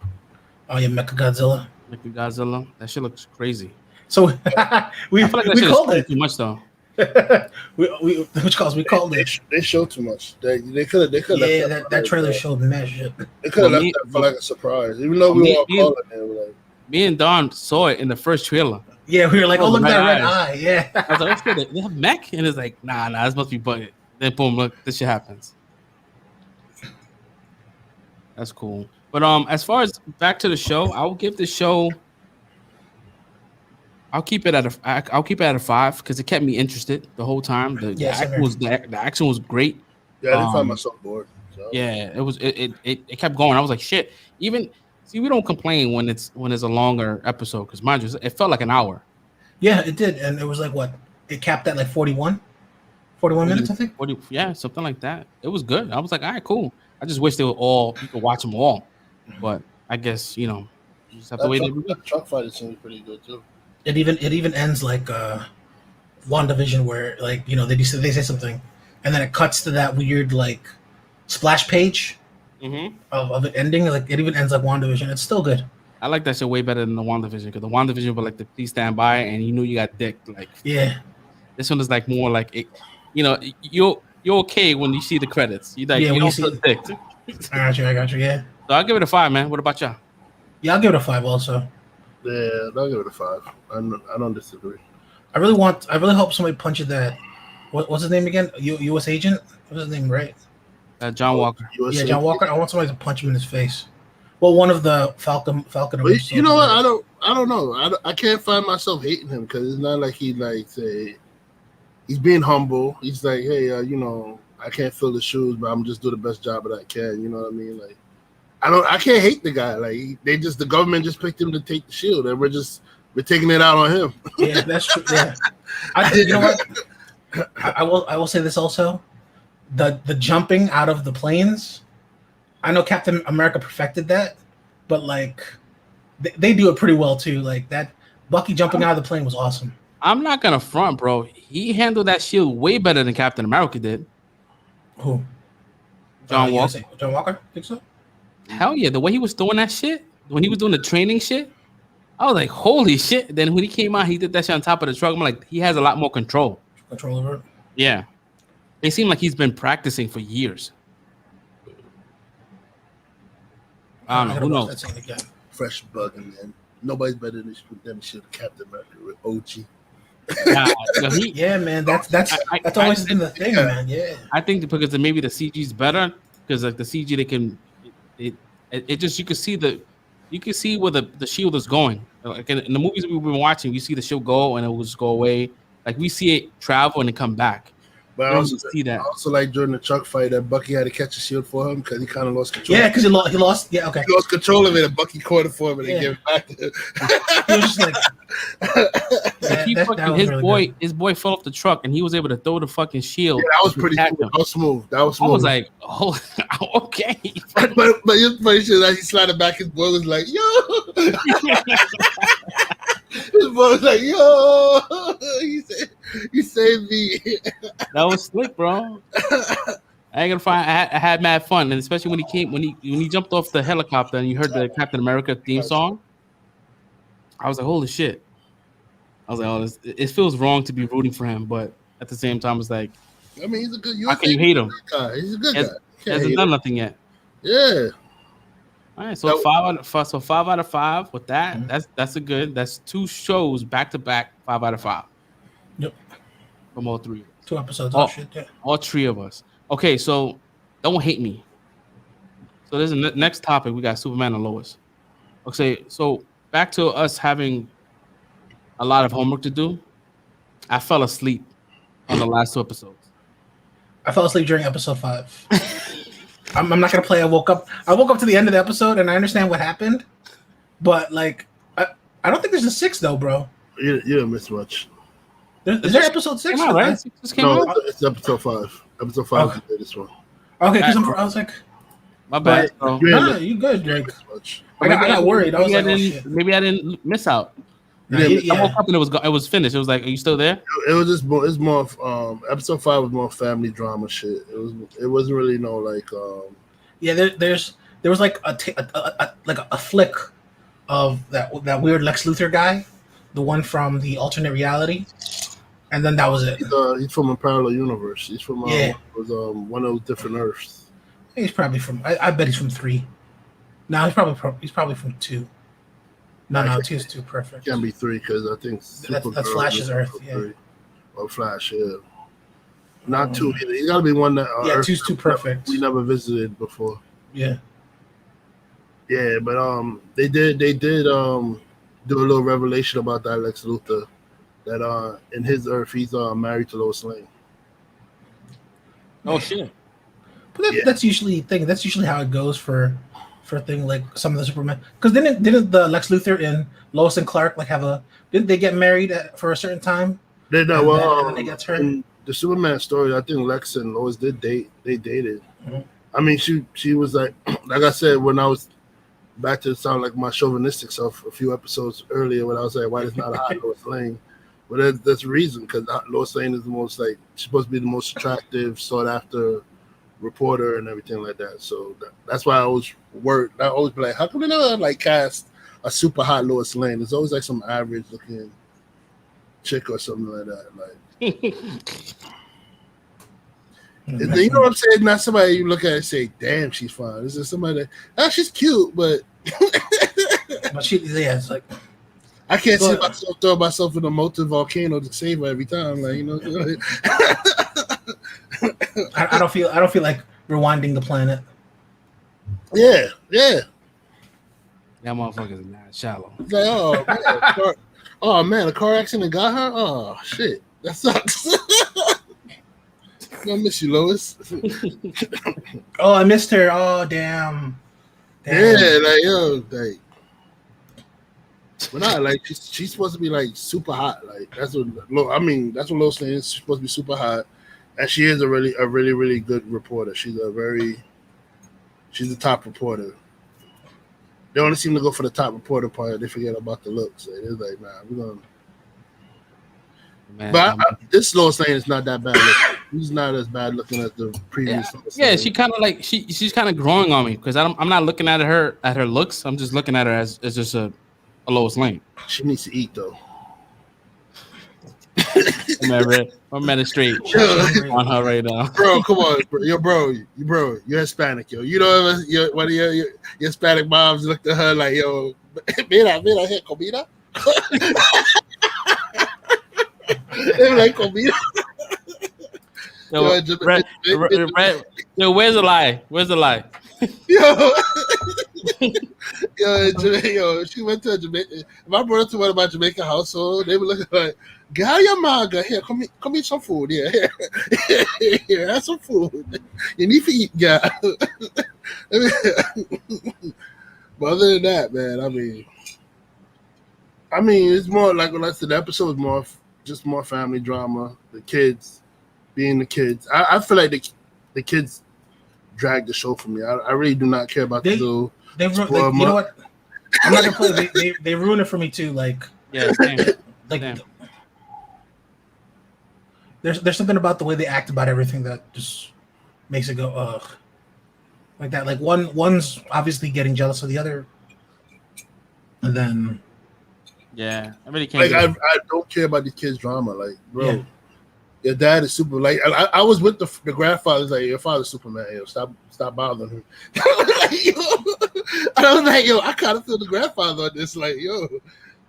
[SPEAKER 2] Oh yeah, Mechagodzilla.
[SPEAKER 1] Godzilla. That shit looks crazy.
[SPEAKER 2] So
[SPEAKER 1] I feel like that
[SPEAKER 2] we
[SPEAKER 1] shit
[SPEAKER 2] called
[SPEAKER 1] is
[SPEAKER 2] it.
[SPEAKER 1] too much though.
[SPEAKER 2] We called it.
[SPEAKER 3] They show too much. They could
[SPEAKER 2] Yeah, that trailer showed mad shit.
[SPEAKER 3] They could have
[SPEAKER 1] Well,
[SPEAKER 3] left that for like a surprise, even though we were all calling it. Like,
[SPEAKER 1] Me and Don saw it in the first trailer.
[SPEAKER 2] Yeah, we were like, oh, look at that red
[SPEAKER 1] eyes.
[SPEAKER 2] eye. Yeah.
[SPEAKER 1] I was like, oh shit, they have mech? And it's like, nah, this must be bugged. Then boom, look, this shit happens. That's cool. But as far as back to the show, I will give the show. I'll keep it at a 5 because it kept me interested the whole time. The action was great.
[SPEAKER 3] Yeah, I didn't find myself bored. So.
[SPEAKER 1] Yeah, it kept going. I was like, shit. Even see, we don't complain when it's a longer episode because mind you, it felt like an hour.
[SPEAKER 2] Yeah, it did, and it was like what it capped at like 41 minutes, I think.
[SPEAKER 1] 40, yeah, something like that. It was good. I was like, all right, cool. I just wish they were all you could watch them all, but I guess you just have to wait.
[SPEAKER 3] That truck fight seems pretty good too.
[SPEAKER 2] It even ends like WandaVision where like they say something, and then it cuts to that weird like splash page of it ending. Like it even ends like WandaVision. It's still good.
[SPEAKER 1] I like that shit way better than the WandaVision because the WandaVision was like the please stand by and you knew you got dicked. Like
[SPEAKER 2] yeah,
[SPEAKER 1] this one is like more like it. You're okay when you see the credits. You like you don't feel dicked.
[SPEAKER 2] I got you. Yeah.
[SPEAKER 1] So I'll give it a 5, man. What about y'all?
[SPEAKER 2] Yeah, I'll give it a 5 also.
[SPEAKER 3] Yeah, I'll give it a 5. I don't disagree.
[SPEAKER 2] I really hope somebody punches that. What's his name again? U.S. agent. What's his name? Right.
[SPEAKER 1] John Walker.
[SPEAKER 2] Yeah, John Walker. I want somebody to punch him in his face. Well, one of the Falcon.
[SPEAKER 3] But you know what? I don't know. I can't find myself hating him because it's not like he like say he's being humble. He's like, hey, I can't fill the shoes, but I'm just do the best job that I can. You know what I mean? Like, I can't hate the guy. Like the government just picked him to take the shield, and we're taking it out on him.
[SPEAKER 2] Yeah, that's true. Yeah, you know what? I will say this also. The jumping out of the planes. I know Captain America perfected that, but like they do it pretty well too. Like that Bucky jumping out of the plane was awesome.
[SPEAKER 1] I'm not gonna front, bro. He handled that shield way better than Captain America did.
[SPEAKER 2] Who?
[SPEAKER 1] John Walker.
[SPEAKER 2] John Walker? Think so?
[SPEAKER 1] Hell yeah! The way he was throwing that shit when he was doing the training shit, I was like, holy shit. Then when he came out, he did that shit on top of the truck. I'm like, he has a lot more control.
[SPEAKER 2] Control over it?
[SPEAKER 1] Yeah. It seemed like he's been practicing for years. I don't know. Who knows?
[SPEAKER 3] Fresh bugging, man. Nobody's better than Captain America with OG.
[SPEAKER 1] Yeah,
[SPEAKER 2] man. That's always been the thing, man. Yeah.
[SPEAKER 1] I think because maybe the CG's better because like the CG they can it just you can see where the shield is going. Like in the movies we've been watching, we see the shield go and it will just go away. Like we see it travel and then come back.
[SPEAKER 3] But I also like during the truck fight that Bucky had to catch a shield for him because he kind of lost control.
[SPEAKER 2] Yeah, because he lost. Yeah, okay.
[SPEAKER 3] He lost control of it, and Bucky caught it for him and they gave it back to him.
[SPEAKER 2] He was just like,
[SPEAKER 1] his boy fell off the truck and he was able to throw the fucking shield.
[SPEAKER 3] Yeah, that was pretty smooth. That was smooth.
[SPEAKER 1] I was like, oh, okay.
[SPEAKER 3] But it's funny shit that he slid back. His boy was like, yo. His boy was like, yo. You saved me.
[SPEAKER 1] That was slick, bro. I ain't gonna find. I had mad fun, and especially when he jumped off the helicopter and you heard the Captain America theme song. I was like, holy shit. I was like, oh, it feels wrong to be rooting for him, but at the same time, it's like,
[SPEAKER 3] I mean, he's a good.
[SPEAKER 1] How can you hate him?
[SPEAKER 3] He's a good guy.
[SPEAKER 1] He hasn't done nothing yet.
[SPEAKER 3] Yeah.
[SPEAKER 1] All right, so 5 out of 5 with that. That's 2 shows back to back, 5 out of 5.
[SPEAKER 2] Yep.
[SPEAKER 1] From all 3.
[SPEAKER 2] 2 episodes.
[SPEAKER 1] Oh.
[SPEAKER 2] Oh shit! Yeah.
[SPEAKER 1] All 3 of us. Okay, so don't hate me. So there's a next topic. We got Superman and Lois. Okay, so back to us having a lot of homework to do. I fell asleep on the last 2 episodes.
[SPEAKER 2] I fell asleep during episode 5. I'm not gonna play. I woke up to the end of the episode, and I understand what happened, but like, I don't think there's a 6 though, bro.
[SPEAKER 3] You didn't miss much.
[SPEAKER 2] Is there episode 6?
[SPEAKER 1] Came out, right? 6 just came
[SPEAKER 3] No,
[SPEAKER 1] out?
[SPEAKER 3] it's episode 5. Episode 5 is the latest one.
[SPEAKER 2] Okay, because I was like,
[SPEAKER 1] My bad.
[SPEAKER 2] but-
[SPEAKER 1] So,
[SPEAKER 2] no, you good, Drake.
[SPEAKER 3] Much.
[SPEAKER 2] I got worried. I was like, oh,
[SPEAKER 1] didn't,
[SPEAKER 2] shit.
[SPEAKER 1] maybe I didn't miss out.
[SPEAKER 2] Nah,
[SPEAKER 3] Yeah,
[SPEAKER 1] I woke up and it was finished. It was like, are you still there?
[SPEAKER 3] It was just more. It's more. Episode 5 was more family drama shit. It wasn't really no like.
[SPEAKER 2] Yeah, there was like a flick of that weird Lex Luthor guy, the one from the alternate reality, and then that was it.
[SPEAKER 3] He's from a parallel universe. He's from
[SPEAKER 2] Yeah.
[SPEAKER 3] one of those different Earths.
[SPEAKER 2] He's probably from. I bet he's from 3. No, he's probably from 2. No, 2 is too perfect.
[SPEAKER 3] Can't be 3 because I think
[SPEAKER 2] That's
[SPEAKER 3] Supergirl
[SPEAKER 2] Flash's
[SPEAKER 3] is
[SPEAKER 2] Earth,
[SPEAKER 3] from
[SPEAKER 2] yeah.
[SPEAKER 3] 3. Or Flash, yeah. Not 2 either. He's got to be one that.
[SPEAKER 2] Yeah,
[SPEAKER 3] Earth
[SPEAKER 2] 2's too perfect.
[SPEAKER 3] We never visited before.
[SPEAKER 2] Yeah.
[SPEAKER 3] Yeah, but they did do a little revelation about that Lex Luthor, that in his Earth he's married to Lois Lane.
[SPEAKER 1] Oh, shit.
[SPEAKER 2] But that's usually That's usually how it goes for a thing like some of the Superman. Because didn't the Lex Luthor and Lois and Clark didn't they get married for a certain time?
[SPEAKER 3] They know
[SPEAKER 2] And
[SPEAKER 3] well.
[SPEAKER 2] then they got turned.
[SPEAKER 3] In the Superman story, I think Lex and Lois did date. They dated.
[SPEAKER 2] Mhm.
[SPEAKER 3] I mean, she was like I said when I was back to sound like my chauvinistic self a few episodes earlier when I was like, why is not a hot Lois Lane? But that's the reason because Lois Lane is the most like she's supposed to be the most attractive, sought after reporter and everything like that. So that's why I always worried. I always be like, how come they never like cast a super hot Lois Lane? There's always like some average looking chick or something like that. Like, you know what I'm saying? Not somebody you look at and say, damn, she's fine. This is somebody that she's cute, but
[SPEAKER 2] But it's like
[SPEAKER 3] I can't see
[SPEAKER 2] But-
[SPEAKER 3] myself throw myself in a molten volcano to save her every time. Like, you know.
[SPEAKER 2] I don't feel like rewinding the planet.
[SPEAKER 3] Yeah.
[SPEAKER 1] That motherfucker's not shallow.
[SPEAKER 3] It's like, oh man, a car accident got her. Oh shit, that sucks. I miss you, Lois.
[SPEAKER 2] Oh, I missed her. Oh, damn.
[SPEAKER 3] Yeah, like like. But not like she's supposed to be like super hot. Like that's what Lois Lane is. She's supposed to be super hot, and she is a really good reporter. She's the top reporter. They only seem to go for the top reporter part. They forget about the looks. It's like, nah, we're gonna.
[SPEAKER 1] Man,
[SPEAKER 3] But this Lois Lane is not that bad looking. He's not as bad looking as the previous. Lois
[SPEAKER 1] yeah,
[SPEAKER 3] Lane.
[SPEAKER 1] she kind of like she's kind of growing on me because I'm not looking at her looks. I'm just looking at her as just a Lois Lane.
[SPEAKER 3] She needs to eat though.
[SPEAKER 1] I'm at a straight on her right now.
[SPEAKER 3] Bro, come on, bro. You're Hispanic, yo. You know one of your Hispanic moms looked at her like, yo, mira here, comida. They were like comida.
[SPEAKER 1] Yo, where's the lie? Where's the lie?
[SPEAKER 3] Yo, she went to a Jamaica. If I brought her to one of my Jamaican household, they would look at her like, "Girl, your maga here, come eat some food. Here, have some food. You need to eat, girl." But other than that, man, I mean, it's more like when I said the episode was more family drama. The kids being the kids. I feel like the kids drag the show for me. I really do not care about the little.
[SPEAKER 2] You know what? I'm not gonna play. They ruin it for me too. Like,
[SPEAKER 1] Yeah, same.
[SPEAKER 2] like
[SPEAKER 1] Damn.
[SPEAKER 2] there's something about the way they act about everything that just makes it go ugh, like that. Like one's obviously getting jealous of the other, and then
[SPEAKER 1] Yeah, I really can't.
[SPEAKER 3] Like I don't care about the kids' drama. Like, bro,
[SPEAKER 2] Yeah.
[SPEAKER 3] your dad is super. Like I was with the grandfather's like, your father's Superman. Yo, stop bothering him. Like, yo, I was like, yo, I kind of feel the grandfather on this. Like, yo,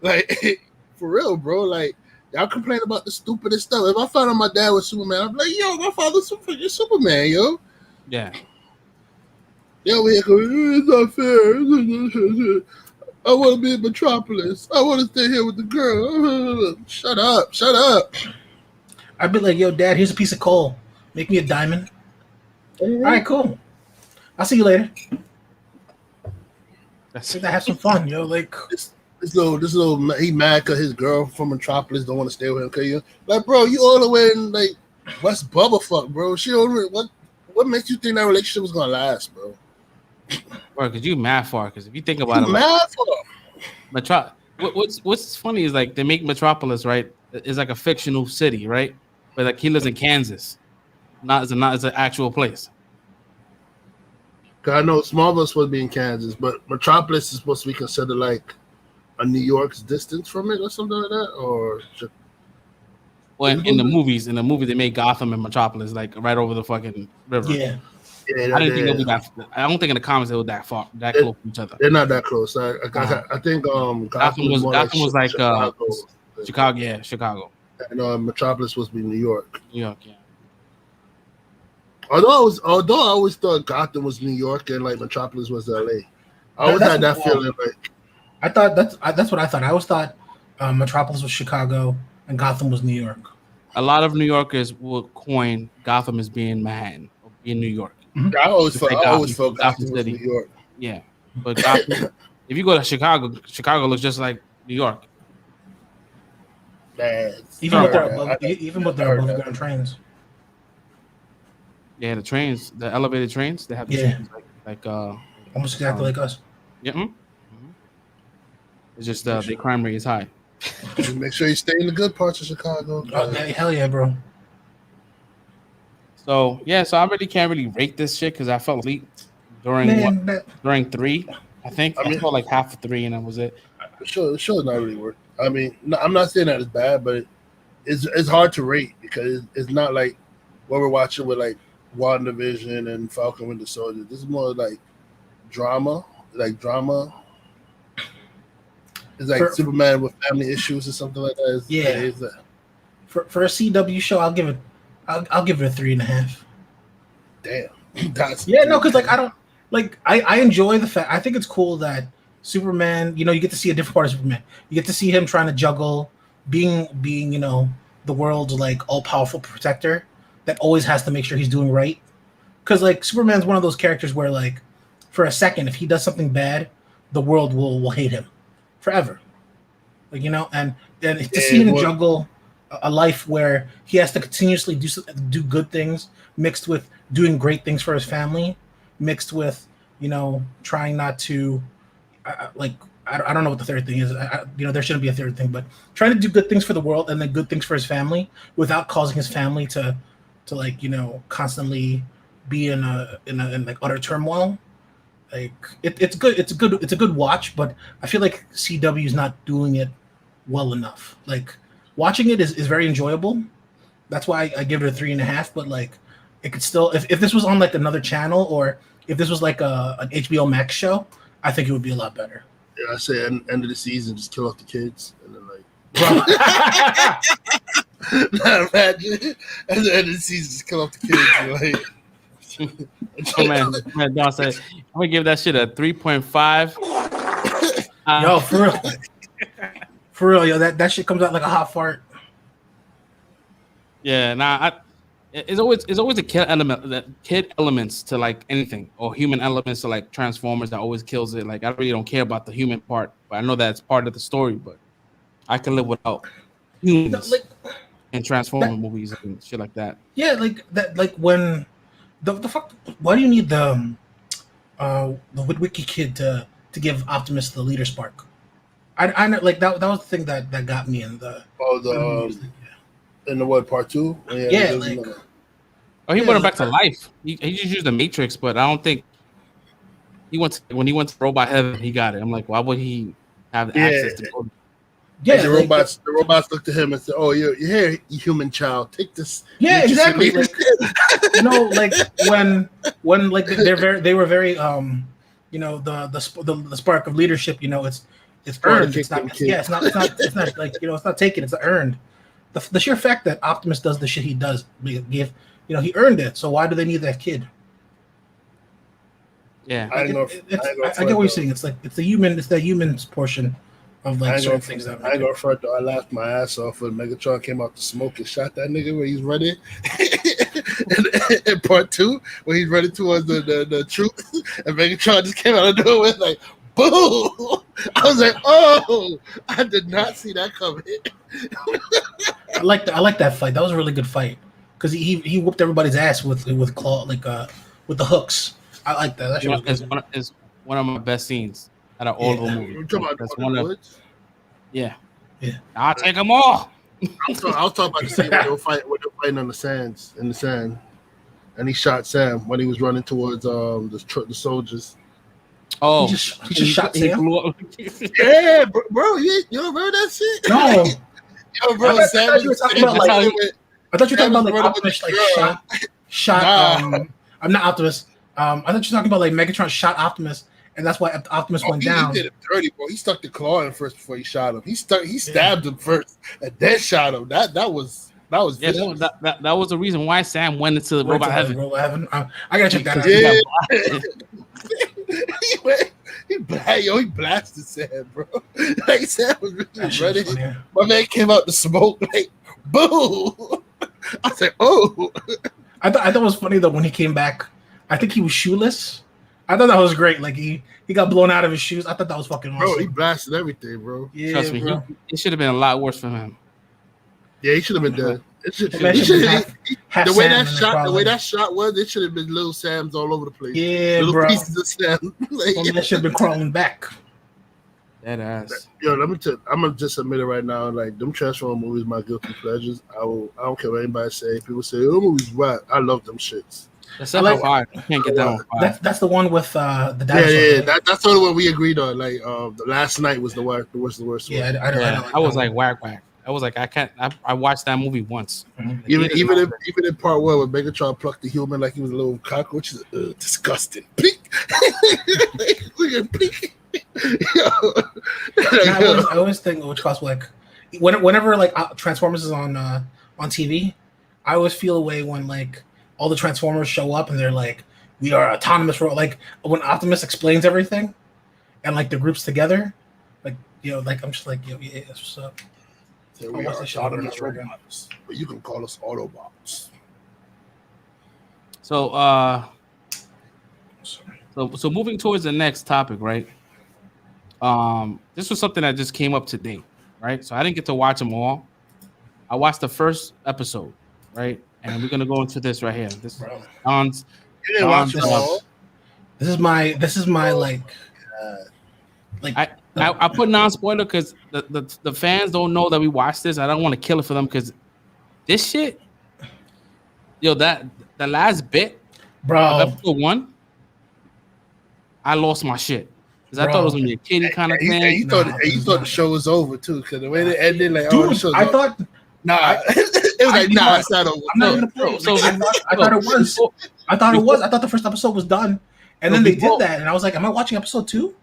[SPEAKER 3] like for real, bro. Like Y'all complain about the stupidest stuff. If I found out my dad was Superman, I'm like, yo, my father's Superman, yo.
[SPEAKER 1] Yeah.
[SPEAKER 3] They over here going, it's not fair. I want to be in Metropolis. I want to stay here with the girl. Shut up.
[SPEAKER 2] I'd be like, yo, Dad, here's a piece of coal. Make me a diamond. All right, cool. I'll see you later.
[SPEAKER 1] That's
[SPEAKER 2] I have some fun, yo. Like
[SPEAKER 3] This little, he mad because his girl from Metropolis don't want to stay with him. Cause you like, bro, you all the way in like West Bubblefuck, bro. She don't. What makes you think that relationship was gonna last, bro?
[SPEAKER 1] Bro, because you mad far. Because if you think about it,
[SPEAKER 3] Mad for
[SPEAKER 1] what's funny is like they make Metropolis, right? It's like a fictional city, right? But like he lives in Kansas, not as an actual place.
[SPEAKER 3] Cause I know Smallville's supposed to be in Kansas, but Metropolis is supposed to be considered like a New York's distance from it or something like that, or.
[SPEAKER 1] Well, in the movies, they made Gotham and Metropolis like right over the fucking river.
[SPEAKER 2] yeah.
[SPEAKER 1] I didn't think it would be that. I don't think in the comics they were that far, that close to each other.
[SPEAKER 3] They're not that close. I think
[SPEAKER 1] Gotham was like Chicago. Yeah, Chicago.
[SPEAKER 3] And Metropolis was be New York.
[SPEAKER 1] New York, yeah.
[SPEAKER 3] Although I always thought Gotham was New York and like Metropolis was LA. I always had that feeling. Like
[SPEAKER 2] I thought that's what I thought. I always thought Metropolis was Chicago and Gotham was New York.
[SPEAKER 1] A lot of New Yorkers will coin Gotham as being Manhattan or being New York.
[SPEAKER 3] I always felt Gotham was New York.
[SPEAKER 1] Yeah, but Gotham, if you go to Chicago looks just like New York.
[SPEAKER 2] Even with their above ground trains.
[SPEAKER 1] Yeah, the trains, the elevated trains, they have the trains like
[SPEAKER 2] almost exactly like us.
[SPEAKER 1] Yeah. Mm-hmm. It's just the crime rate is high.
[SPEAKER 3] Just make sure you stay in the good parts of Chicago.
[SPEAKER 2] Oh, hell yeah, bro.
[SPEAKER 1] So I really can't rate this shit because I fell asleep during 3. I think I felt like half of 3 and that was it.
[SPEAKER 3] The show's not really worth. I mean, no, I'm not saying that it's bad, but it's hard to rate because it's not like what we're watching with like WandaVision and Falcon Winter Soldier. This is more like drama. It's like Superman with family issues or something like that.
[SPEAKER 2] For a CW show, I'll give it a 3.5.
[SPEAKER 3] Damn. That's
[SPEAKER 2] because like I don't like I enjoy the fact. I think it's cool that Superman, you get to see a different part of Superman. You get to see him trying to juggle being the world's like all powerful protector that always has to make sure he's doing right. Because like Superman's one of those characters where like for a second, if he does something bad, the world will hate him forever. Like and to see him juggle a life where he has to continuously do good things mixed with doing great things for his family, mixed with trying not to I don't know what the third thing is. There shouldn't be a third thing, but trying to do good things for the world and then good things for his family without causing his family to constantly be in like utter turmoil. Like it's good. It's a good watch, but I feel like CW is not doing it well enough. Like watching it is very enjoyable. That's why I give it a 3.5. But like it could still, if this was on like another channel or if this was like an HBO Max show, I think it would be a lot better.
[SPEAKER 3] Yeah, I say end of the season, just kill off the kids, and then like, imagine at the end of the season, just kill off the kids.
[SPEAKER 1] Oh man, Don said I'm gonna give that shit a 3.5.
[SPEAKER 2] Yo, for real, yo, that shit comes out like a hot fart.
[SPEAKER 1] Yeah, it's always a kid elements to like anything or human elements to like Transformers that always kills it. Like I really don't care about the human part, but I know that's part of the story. But I can live without humans in Transformer movies and shit like that.
[SPEAKER 2] Yeah, like that. Like when the fuck? Why do you need the Witwicky kid to give Optimus the leader spark? I know, like that was the thing that got me in the
[SPEAKER 3] in the what part 2?
[SPEAKER 2] Yeah, like,
[SPEAKER 1] he brought him back to life. He just used the Matrix, but I don't think when he went to Robot Heaven, he got it. I'm like, why would he have access to go?
[SPEAKER 3] Yeah, the robots looked at him and said, "Oh, you're here, you human child. Take this."
[SPEAKER 2] Yeah, exactly. Like, like when like they were very the spark of leadership. It's earned. It's not like it's not taken. It's earned. the sheer fact that Optimus does the shit he does, he earned it. So why do they need that kid?
[SPEAKER 1] Yeah,
[SPEAKER 2] I get what you're saying. It's like it's the human's portion of like certain things that
[SPEAKER 3] I ain't gonna front though. I laughed my ass off when Megatron came out to smoke and shot that nigga where he's running. In part 2, when he's running towards the truth, and Megatron just came out of nowhere like, boom! I was like, oh, I did not see that coming.
[SPEAKER 2] I like that fight. That was a really good fight because he whooped everybody's ass with claw with the hooks. I like that. That
[SPEAKER 1] is one of my best scenes out of all the movies. That's one of yeah. I'll take them all.
[SPEAKER 3] I was talking about the scene when they were fighting on in the sand, and he shot Sam when he was running towards the soldiers.
[SPEAKER 1] Oh,
[SPEAKER 2] he just shot Sam.
[SPEAKER 3] Yeah, bro, you remember that shit?
[SPEAKER 2] No.
[SPEAKER 3] Yo, bro,
[SPEAKER 2] I thought you were talking about like Optimus like shot. I'm not Optimus. I thought you were talking about like Megatron shot Optimus, and that's why Optimus went down.
[SPEAKER 3] He did it dirty, bro. He stuck the claw in first before he shot him. He stabbed him first, and then shot him. That was vicious.
[SPEAKER 1] That was the reason why Sam went into Robot Heaven.
[SPEAKER 2] I gotta check that
[SPEAKER 3] out. He blasted Sam, bro. Like Sam was really ready. My man came out to smoke, like boom. I said, oh.
[SPEAKER 2] I thought it was funny though when he came back. I think he was shoeless. I thought that was great. Like he got blown out of his shoes. I thought that was fucking awesome.
[SPEAKER 3] Bro, he blasted everything, bro.
[SPEAKER 2] Yeah,
[SPEAKER 1] trust me,
[SPEAKER 2] bro.
[SPEAKER 1] It should have been a lot worse for him.
[SPEAKER 3] Yeah, he should have been dead. The way that shot was, it should have been little Sam's all over the place.
[SPEAKER 2] Yeah,
[SPEAKER 3] little
[SPEAKER 2] bro.
[SPEAKER 3] pieces of Sam.
[SPEAKER 2] That should have been crawling back.
[SPEAKER 1] That ass.
[SPEAKER 3] Yo, let me tell you, I'm gonna just admit it right now. Like them Transformers movies, my guilty pleasures. I don't care what anybody say. People say, "Oh, movies whack." I love them shits.
[SPEAKER 1] Except for 5. I can't get down with 5.
[SPEAKER 2] That's the one with the dinosaur.
[SPEAKER 3] Yeah. That's the one we agreed on. Like the last night was the worst.
[SPEAKER 2] Yeah,
[SPEAKER 1] I was like whack. I was like, I can't. I watched that movie once.
[SPEAKER 3] Mm-hmm. Even in part 1, when Megatron plucked the human like he was a little cockroach, disgusting. Peek. Peek.
[SPEAKER 2] I always think which costs like whenever like Transformers is on TV, I always feel a way when like all the Transformers show up and they're like, we are autonomous. Like when Optimus explains everything and like the groups together, like like I'm just like yeah, that's what's up.
[SPEAKER 3] So we are autonomous robots, but you can call us Autobots.
[SPEAKER 1] So so moving towards the next topic, right? This was something that just came up today, right? So I didn't get to watch them all. I watched the first episode, right? And we're gonna go into this right here. This Don's.
[SPEAKER 3] You didn't watch them all.
[SPEAKER 2] This is my like.
[SPEAKER 1] I put non-spoiler because the fans don't know that we watched this. I don't want to kill it for them because this shit, the last bit,
[SPEAKER 2] bro,
[SPEAKER 1] of episode 1, I lost my shit. Because I thought it was gonna be a kiddie kind of thing.
[SPEAKER 3] You thought the show was over too, because the way they ended, like,
[SPEAKER 2] dude, I thought,
[SPEAKER 3] it was like, nah, it's not over.
[SPEAKER 2] I'm not gonna play. I thought it was. I thought the first episode was done, and then they did that, and I was like, am I watching episode 2?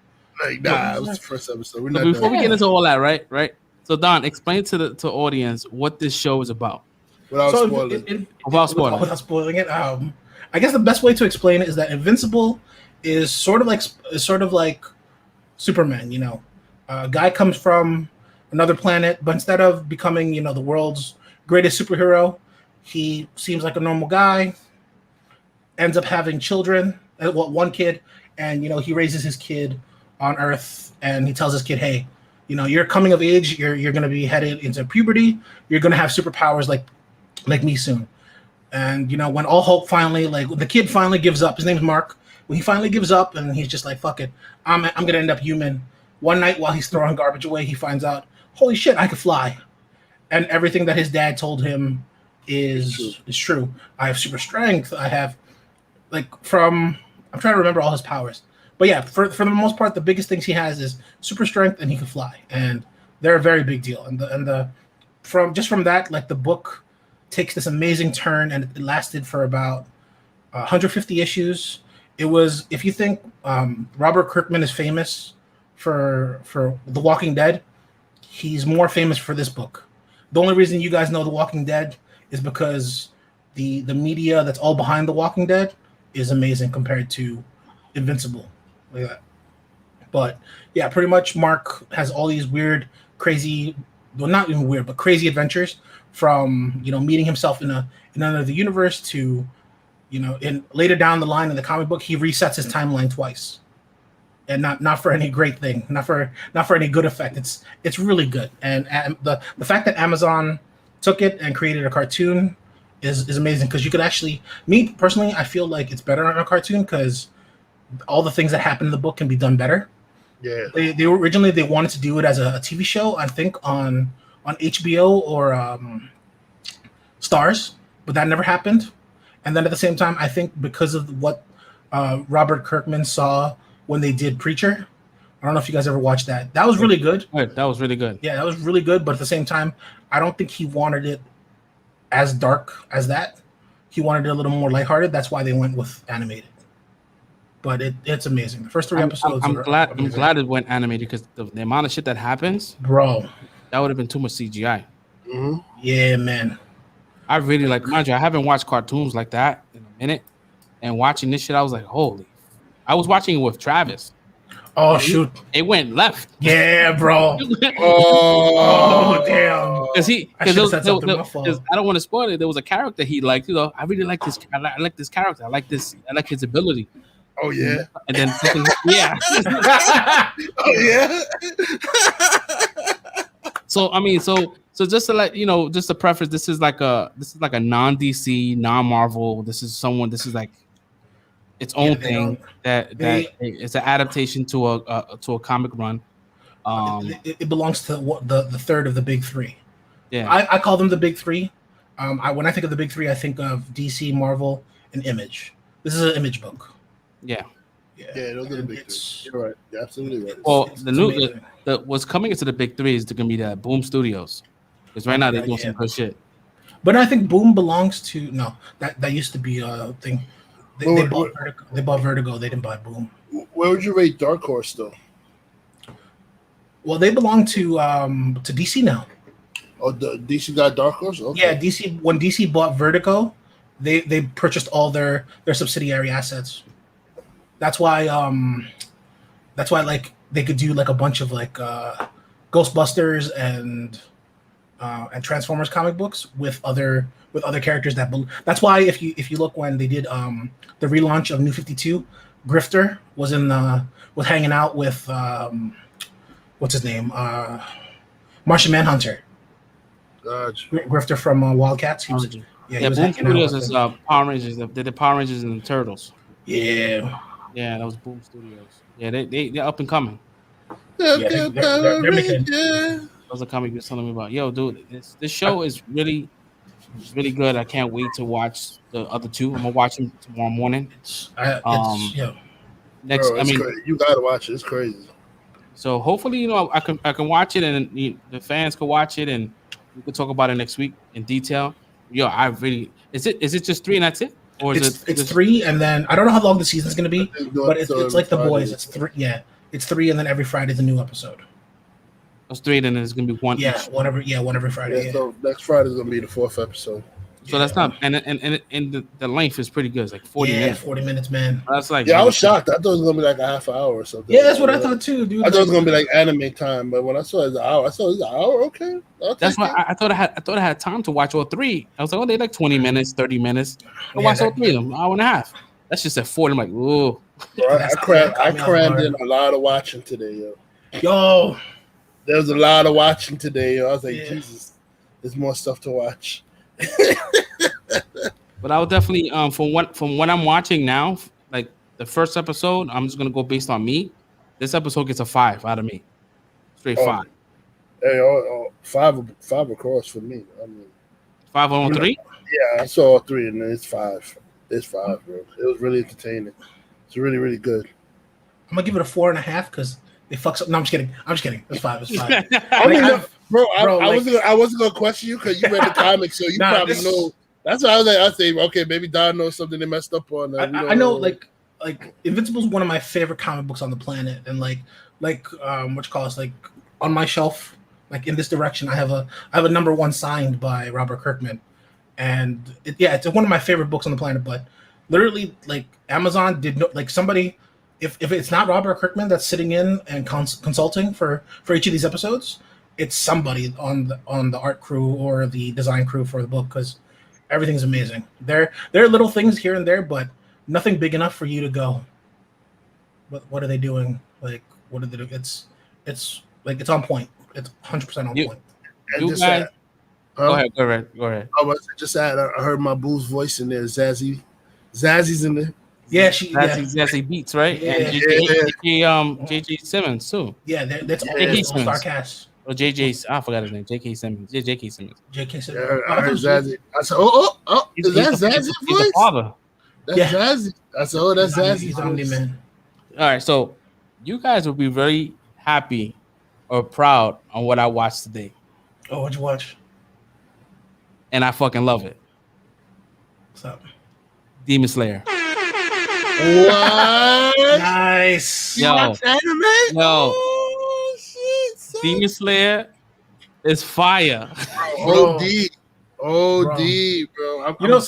[SPEAKER 3] Like, nah, it was the first episode. We're not
[SPEAKER 1] before we get into all that, right? So Don, explain to the audience what this show is about.
[SPEAKER 3] Without
[SPEAKER 2] spoiling it. I guess the best way to explain it is that Invincible is sort of like Superman. A guy comes from another planet, but instead of becoming the world's greatest superhero, he seems like a normal guy. Ends up having children, one kid, and he raises his kid on Earth, and he tells his kid, hey, you're coming of age, you're going to be headed into puberty, you're going to have superpowers like me soon. And when all hope finally, like the kid finally gives up, his name's Mark, when he finally gives up and he's just like, fuck it, I'm going to end up human. One night while he's throwing garbage away, he finds out, holy shit, I could fly. And everything that his dad told him is true. I have super strength, I have I'm trying to remember all his powers. But yeah, for the most part, the biggest things he has is super strength and he can fly, and they're a very big deal. And from that, like the book takes this amazing turn, and it lasted for about 150 issues. It was, if you think Robert Kirkman is famous for The Walking Dead, he's more famous for this book The only reason you guys know The Walking Dead is because the media that's all behind The Walking Dead is amazing compared to Invincible. Like that. But yeah, pretty much Mark has all these weird, crazy, well, not even weird, but crazy adventures from, meeting himself in another universe to, in later down the line in the comic book, he resets his timeline twice. And not for any great thing, not for any good effect. It's really good. And the fact that Amazon took it and created a cartoon is amazing, because you could actually, me personally, I feel like it's better on a cartoon because all the things that happen in the book can be done better.
[SPEAKER 3] Yeah.
[SPEAKER 2] They originally they wanted to do it as a TV show, I think on HBO or Stars, but that never happened. And then at the same time, I think because of what Robert Kirkman saw when they did Preacher, I don't know if you guys ever watched that. That was really good.
[SPEAKER 1] That was really good.
[SPEAKER 2] Yeah, that was really good. But at the same time, I don't think he wanted it as dark as that. He wanted it a little more lighthearted. That's why they went with animated. But it's amazing. The first 3 episodes.
[SPEAKER 1] I'm glad it went animated, because the amount of shit that happens,
[SPEAKER 2] bro,
[SPEAKER 1] that would have been too much CGI.
[SPEAKER 3] Mm-hmm.
[SPEAKER 2] Yeah, man.
[SPEAKER 1] I really like, mind you, I haven't watched cartoons like that in a minute, and watching this shit, I was like, holy. I was watching it with Travis.
[SPEAKER 2] Oh shoot!
[SPEAKER 1] It went left.
[SPEAKER 2] Yeah, bro.
[SPEAKER 3] Oh
[SPEAKER 2] damn.
[SPEAKER 1] Because I don't want to spoil it. There was a character he liked. I really like this. I like this character. I like his ability.
[SPEAKER 3] Oh yeah.
[SPEAKER 1] And then yeah.
[SPEAKER 3] Oh yeah.
[SPEAKER 1] So I mean, so just to let just to preface, this is like a non-DC, non-Marvel. This is like its own thing that it's an adaptation to a comic run.
[SPEAKER 2] It belongs to the third of the big three.
[SPEAKER 1] Yeah,
[SPEAKER 2] I call them the big three. When I think of the big three, I think of DC, Marvel, and Image. This is an Image book.
[SPEAKER 1] Yeah,
[SPEAKER 3] those are the big three. You're right. You're absolutely right.
[SPEAKER 1] Well, what's coming into the big three is going to be the Boom Studios, because right now they're doing some good shit.
[SPEAKER 2] But I think Boom belongs to that used to be a thing. They bought Vertigo. They didn't buy Boom.
[SPEAKER 3] Where would you rate Dark Horse though?
[SPEAKER 2] Well, they belong to DC now.
[SPEAKER 3] Oh, the DC got Dark Horse. Okay.
[SPEAKER 2] Yeah, DC. When DC bought Vertigo, they purchased all their subsidiary assets. That's why like they could do like a bunch of like Ghostbusters and Transformers comic books with other characters that's why if you look when they did the relaunch of New 52, Grifter was hanging out with what's his name, Martian Manhunter.
[SPEAKER 3] Gotcha.
[SPEAKER 2] Grifter from Wildcats. He was
[SPEAKER 1] Boom Studios is Power Rangers. They did Power Rangers and the Turtles.
[SPEAKER 2] Yeah,
[SPEAKER 1] that was Boom Studios. Yeah, they're up and coming.
[SPEAKER 2] They're making.
[SPEAKER 1] Those are comic books telling me about. Yo, dude, this show is really good. I can't wait to watch the other two. I'm gonna watch them tomorrow morning.
[SPEAKER 3] Next, bro, you gotta watch it. It's crazy.
[SPEAKER 1] So hopefully, I can watch it, and the fans can watch it, and we can talk about it next week in detail. Yo, I really is it just 3 and that's it, or is
[SPEAKER 2] it's 3 and then I don't know how long the season's gonna be, but it's like The Boys. It's 3. Yeah, it's 3 and then every Friday's a new episode.
[SPEAKER 1] It's 3, then there's gonna be one.
[SPEAKER 2] Yeah, one every Friday.
[SPEAKER 3] Yeah, so next Friday's gonna be the 4th episode.
[SPEAKER 1] So that's not and the length is pretty good. It's like 40 minutes.
[SPEAKER 2] 40 minutes, man.
[SPEAKER 1] That's like
[SPEAKER 3] I was shocked. I thought it was gonna be like a half hour or something.
[SPEAKER 2] Yeah, that's what I thought too, dude.
[SPEAKER 3] I thought it was gonna be like anime time, but when I saw it was an hour, Okay,
[SPEAKER 1] that's why I thought I had time to watch all 3. I was like, they're like 20 minutes, 30 minutes. I watched all 3 of them, hour and a half. That's just at 40. I'm like, ooh.
[SPEAKER 3] I crammed in a lot of watching today,
[SPEAKER 2] yo.
[SPEAKER 3] There was a lot of watching today. I was like, Jesus, there's more stuff to watch.
[SPEAKER 1] But I would definitely, from what I'm watching now, like the first episode, I'm just gonna go based on me. This episode gets a 5 out of me, straight 5.
[SPEAKER 3] Hey, 5 across for me. I mean,
[SPEAKER 1] 5 on 3.
[SPEAKER 3] Yeah, I saw all 3, and it's 5. It's 5, bro. It was really entertaining. It's really, really good.
[SPEAKER 2] I'm gonna give it a 4.5 because they fucked up. No, I'm just kidding. It's 5. It's 5.
[SPEAKER 3] I wasn't gonna question you because you read the comics, so you probably know. That's why I was saying, okay, maybe Don knows something they messed up on.
[SPEAKER 2] I know, like Invincible is one of my favorite comic books on the planet, and like what you call it, like on my shelf like in this direction. I have a number one signed by Robert Kirkman, and it's one of my favorite books on the planet. But literally, like Amazon did no, like somebody, if it's not Robert Kirkman that's sitting in and consulting for each of these episodes, it's somebody on the art crew or the design crew for the book, because everything's amazing. There are little things here and there, but nothing big enough for you to go, what are they doing? Like, what did they do? It's like it's on point. It's 100% on point.
[SPEAKER 3] And
[SPEAKER 1] You
[SPEAKER 3] just
[SPEAKER 1] guys,
[SPEAKER 3] add,
[SPEAKER 1] go ahead.
[SPEAKER 3] I was just add. I heard my boo's voice in there. Zazzy's in there.
[SPEAKER 2] Yeah,
[SPEAKER 1] that's he beats, right?
[SPEAKER 2] Yeah.
[SPEAKER 1] And JJ Simmons too.
[SPEAKER 2] Yeah, that's
[SPEAKER 1] J.K.
[SPEAKER 2] all star cast.
[SPEAKER 1] Or I forgot his name. J.K. Simmons. Yeah, J.K. Simmons.
[SPEAKER 2] J.K. Simmons.
[SPEAKER 3] Yeah, I heard Zazzy. I said, oh, is that Zazzy's
[SPEAKER 1] He's
[SPEAKER 3] voice?
[SPEAKER 1] the father.
[SPEAKER 3] That's Zazzy. I said, oh, that's Zazzy's
[SPEAKER 2] He's
[SPEAKER 3] voice.
[SPEAKER 2] Omni-Man.
[SPEAKER 1] All right, so you guys will be very happy or proud on what I watched today,
[SPEAKER 2] Oh, what'd you watch?
[SPEAKER 1] and I fucking love it.
[SPEAKER 2] What's up?
[SPEAKER 1] Demon Slayer.
[SPEAKER 3] What?
[SPEAKER 2] Nice.
[SPEAKER 1] Yo,
[SPEAKER 3] Watch anime?
[SPEAKER 1] yo,
[SPEAKER 3] Oh, shit, son.
[SPEAKER 1] Demon Slayer is fire.
[SPEAKER 3] OD, bro.
[SPEAKER 2] You know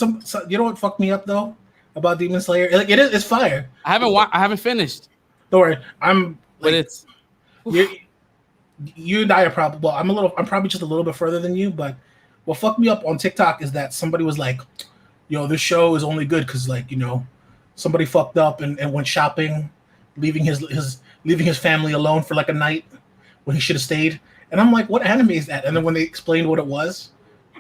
[SPEAKER 2] you know what fucked me up though about Demon Slayer? Like it's fire.
[SPEAKER 1] I haven't finished,
[SPEAKER 2] Don't worry. I'm
[SPEAKER 1] but
[SPEAKER 2] like,
[SPEAKER 1] it's
[SPEAKER 2] you and I are probably I'm probably just a little bit further than you, but what fucked me up on TikTok is that somebody was like, yo, this show is only good because, like, you know, somebody fucked up and went shopping, leaving his family alone for like a night when he should have stayed. And I'm like, what anime is that? And then when they explained what it was,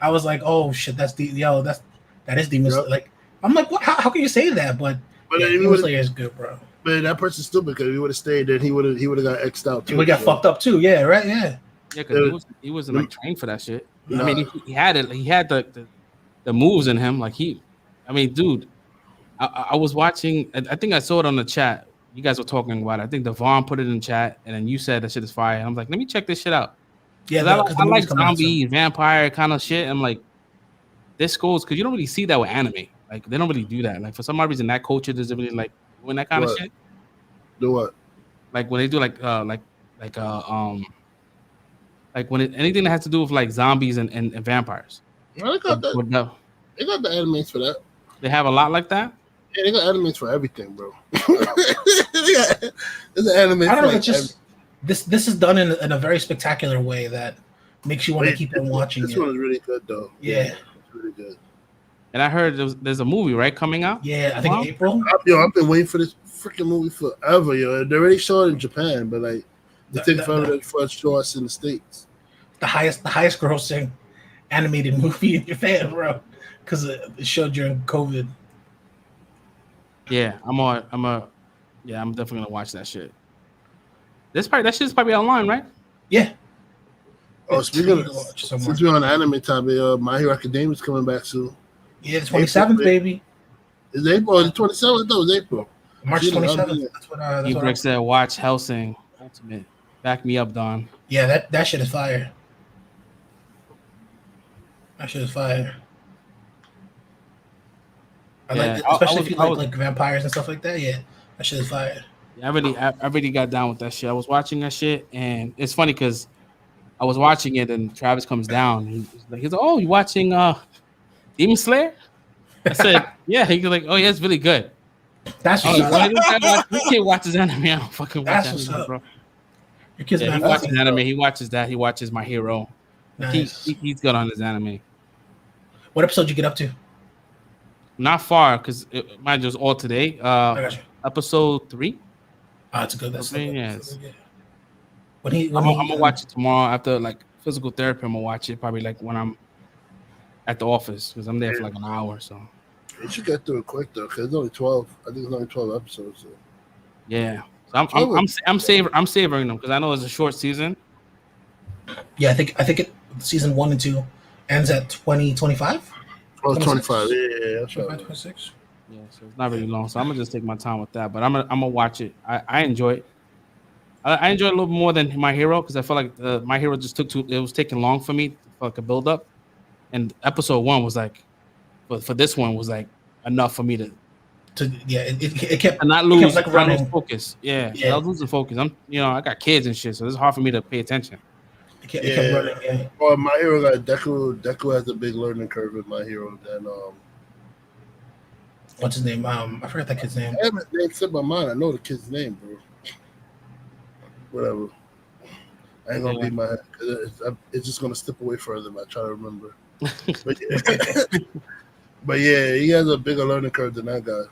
[SPEAKER 2] I was like, oh shit, that is Demon Slayer. Like, I'm like, what? How can you say that? But Demon Slayer is good, bro.
[SPEAKER 3] But that person's stupid, because if he would have stayed, then he would have got X'd out too.
[SPEAKER 2] We got fucked up too. Yeah, right. Yeah.
[SPEAKER 1] Yeah, because he wasn't like trained for that shit. I mean, he had it. He had the moves in him. Like dude. I was watching. I think I saw it on the chat. You guys were talking about it. I think Devon put it in chat, and then you said that shit is fire. And I'm like, let me check this shit out.
[SPEAKER 2] Yeah,
[SPEAKER 1] I like zombie, vampire kind of shit. I'm like, this goes because you don't really see that with anime. Like, they don't really do that. Like, for some odd reason, that culture doesn't really like doing that kind of shit.
[SPEAKER 3] Do what?
[SPEAKER 1] Like when they do like when anything that has to do with like zombies and vampires.
[SPEAKER 3] Well, they got the animes for that.
[SPEAKER 1] They have a lot like that.
[SPEAKER 3] Yeah, they got animes for everything, bro. There's an anime.
[SPEAKER 2] I don't know. It's just this is done in a very spectacular way that makes you want to keep on watching.
[SPEAKER 3] This one is really good, though.
[SPEAKER 2] Yeah,
[SPEAKER 3] it's really good.
[SPEAKER 1] And I heard there's a movie coming out.
[SPEAKER 2] Yeah, I think in April.
[SPEAKER 3] I've been waiting for this freaking movie forever, yo. They already showed it in Japan, but like they take forever for it to show us in the States.
[SPEAKER 2] The highest grossing animated movie in Japan, bro, because it showed during COVID.
[SPEAKER 1] Yeah, I'm definitely gonna watch that shit. That shit's probably online, right?
[SPEAKER 2] Yeah.
[SPEAKER 3] Oh, speaking of, since we're on anime topic, My Hero Academia is coming back soon.
[SPEAKER 2] Yeah, the 27th, baby.
[SPEAKER 3] Is April? The 27th? I thought it was April.
[SPEAKER 2] March 27th. That's what
[SPEAKER 1] I said. Watch Hellsing Ultimate. Back me up, Don.
[SPEAKER 2] Yeah, that shit is fire. That shit is fire. I like it, especially if you like vampires and stuff like that. Yeah, that shit is fire.
[SPEAKER 1] Yeah, I really got down with that shit. I was watching that shit, and it's funny because I was watching it, and Travis comes down. He's like, "Oh, you watching Demon Slayer?" I said, "Yeah." He's like, "Oh, yeah, it's really good."
[SPEAKER 2] That's
[SPEAKER 1] what's up. Your kid watches anime. I don't fucking watch anime, bro.
[SPEAKER 2] Your kid's
[SPEAKER 1] he watches anime. He watches that. He watches My Hero.
[SPEAKER 2] Nice.
[SPEAKER 1] He's good on his anime.
[SPEAKER 2] What episode did you get up to?
[SPEAKER 1] Not far, because mine was all today. Episode 3.
[SPEAKER 2] Oh, it's good. That's good.
[SPEAKER 1] Yes.
[SPEAKER 2] I'm
[SPEAKER 1] gonna watch it tomorrow after like physical therapy. I'm gonna watch it probably like when I'm at the office, because I'm there for like an hour. So
[SPEAKER 3] you should get through it quick though, because it's only 12. I think it's only 12 episodes. So.
[SPEAKER 1] Yeah, so I'm savoring them because I know it's a short season.
[SPEAKER 2] Yeah, I think it season 1 and 2 ends at 2025.
[SPEAKER 3] Oh, 25. Yeah, that's right.
[SPEAKER 2] 26.
[SPEAKER 1] Yeah, so it's not really long. So I'm gonna just take my time with that. But I'm gonna watch it. I enjoy it. I enjoy it a little more than My Hero because I felt like My Hero just it was taking long for me for like a build up. And episode 1 was like, but for this one was like enough for me to
[SPEAKER 2] it kept
[SPEAKER 1] not lose
[SPEAKER 2] like running
[SPEAKER 1] focus. Yeah, I was losing focus. I got kids and shit, so it's hard for me to pay attention.
[SPEAKER 2] It kept running. Yeah.
[SPEAKER 3] Well, My Hero got Deku. Deku has a big learning curve with My Hero. Then
[SPEAKER 2] what's his name? I forgot that kid's name.
[SPEAKER 3] I haven't name slipped my mind. I know the kid's name, bro. Whatever. I ain't gonna beat my head. It's just gonna slip away further if I try to remember. But yeah, he has a bigger learning curve than that guy.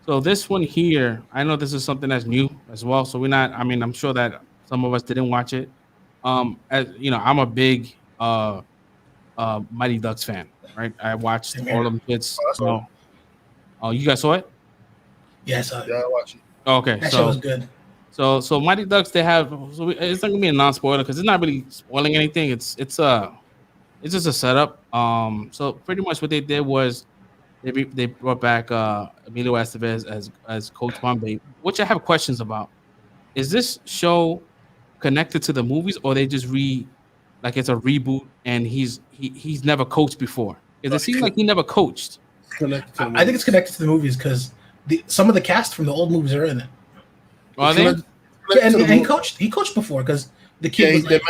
[SPEAKER 1] So this one here, I know this is something that's new as well. So we're not. I mean, I'm sure that some of us didn't watch it. As you know, I'm a big Mighty Ducks fan, right? I watched all of them kids. Oh, you guys saw it?
[SPEAKER 2] Yes, I
[SPEAKER 3] watched it.
[SPEAKER 1] Okay,
[SPEAKER 2] that show was good.
[SPEAKER 1] So Mighty Ducks, they have. So it's not gonna be a non-spoiler because it's not really spoiling anything. It's just a setup. So pretty much what they did was they brought back Emilio Estevez as Coach Bombay, which I have questions about. Is this show connected to the movies, or they just like it's a reboot and he's never coached before? Because it seems like he never coached.
[SPEAKER 2] I think it's connected to the movies because some of the cast from the old movies are in it.
[SPEAKER 1] Are they?
[SPEAKER 2] And he coached before because the kid was like,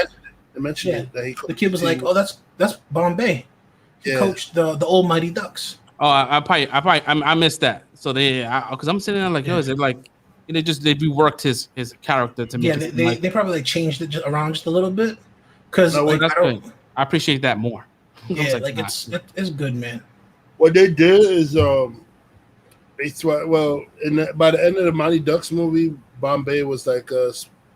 [SPEAKER 3] they mentioned it, that
[SPEAKER 2] the kid was like, oh, that's Bombay. He coached the old Mighty Ducks.
[SPEAKER 1] Oh, I missed that. So because I'm sitting there like, yo, is it like they reworked his character to make it
[SPEAKER 2] they probably like changed it around just a little bit because
[SPEAKER 1] I appreciate that more.
[SPEAKER 2] Yeah, it's good, man.
[SPEAKER 3] What they did is by the end of the Mighty Ducks movie, Bombay was like a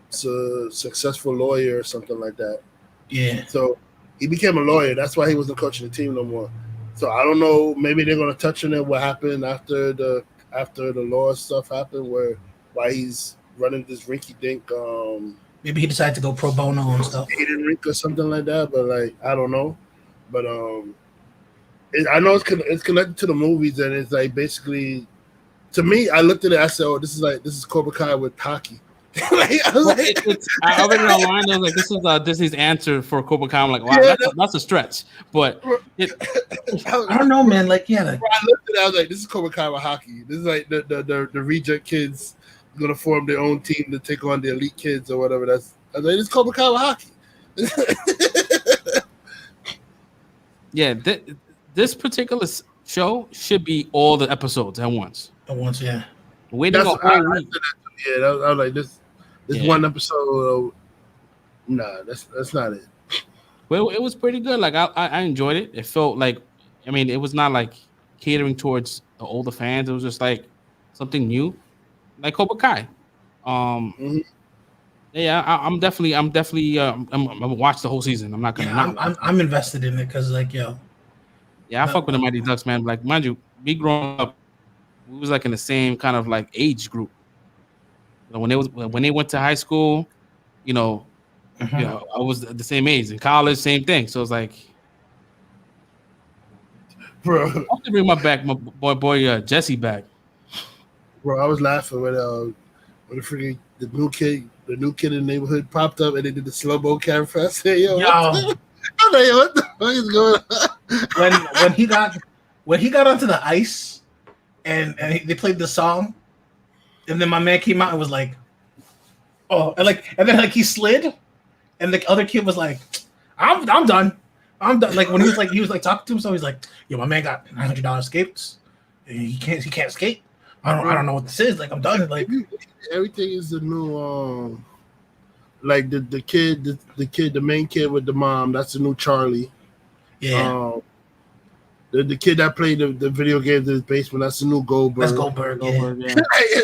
[SPEAKER 3] successful lawyer or something like that.
[SPEAKER 2] Yeah.
[SPEAKER 3] So he became a lawyer. That's why he wasn't coaching the team no more. So I don't know. Maybe they're gonna touch on it. What happened after the Lois stuff happened, why he's running this rinky dink.
[SPEAKER 2] Maybe he decided to go pro bono and stuff.
[SPEAKER 3] Hayden rink or something like that. But like I don't know. But I know it's connected to the movies, and it's like basically. To me, I looked at it. I said, "Oh, this is Cobra Kai with hockey."
[SPEAKER 1] I read it online. I was like, "This is Disney's answer for Cobra Kai." I'm like, "Wow, that's a stretch." But
[SPEAKER 2] I don't know, man. Like, yeah,
[SPEAKER 3] I looked at it. I was like, "This is Cobra Kai with hockey." This is like the reject kids gonna form their own team to take on the elite kids or whatever. I was like, "This is Cobra Kai with hockey."
[SPEAKER 1] Yeah, this particular show should be all the episodes at once.
[SPEAKER 2] Yeah.
[SPEAKER 1] Waiting a whole week.
[SPEAKER 3] I was like, this one episode. Nah, that's not it.
[SPEAKER 1] Well, it was pretty good. Like I enjoyed it. It felt like, I mean, it was not like catering towards the older fans. It was just like something new, like Cobra Kai. Yeah, I'm definitely I'm gonna watch the whole season. I'm not gonna.
[SPEAKER 2] Yeah, I'm invested in it because like
[SPEAKER 1] I fuck with the Mighty Ducks, man. Like, mind you, me growing up, we was like in the same kind of like age group. You know, when they went to high school, you know, I was the same age. In college, same thing. So it's like,
[SPEAKER 3] bro,
[SPEAKER 1] I have to bring my boy Jesse back.
[SPEAKER 3] Bro, I was laughing when the new kid in the neighborhood popped up and they did the slow-mo camera. I said, yo. I'm like, what the fuck is going on?
[SPEAKER 2] when he got onto the ice and they played the song, and then my man came out and was like, oh, and then he slid, and the other kid was like, I'm done. Like when he was like talking to him, so he's like, yo, my man got $900 skates. He can't skate. I don't know what this is. Like, I'm done. Like,
[SPEAKER 3] everything is the new like the main kid with the mom, that's the new Charlie.
[SPEAKER 2] Yeah.
[SPEAKER 3] The kid that played the video games in his basement, that's the new Goldberg.
[SPEAKER 2] That's Goldberg. Yeah.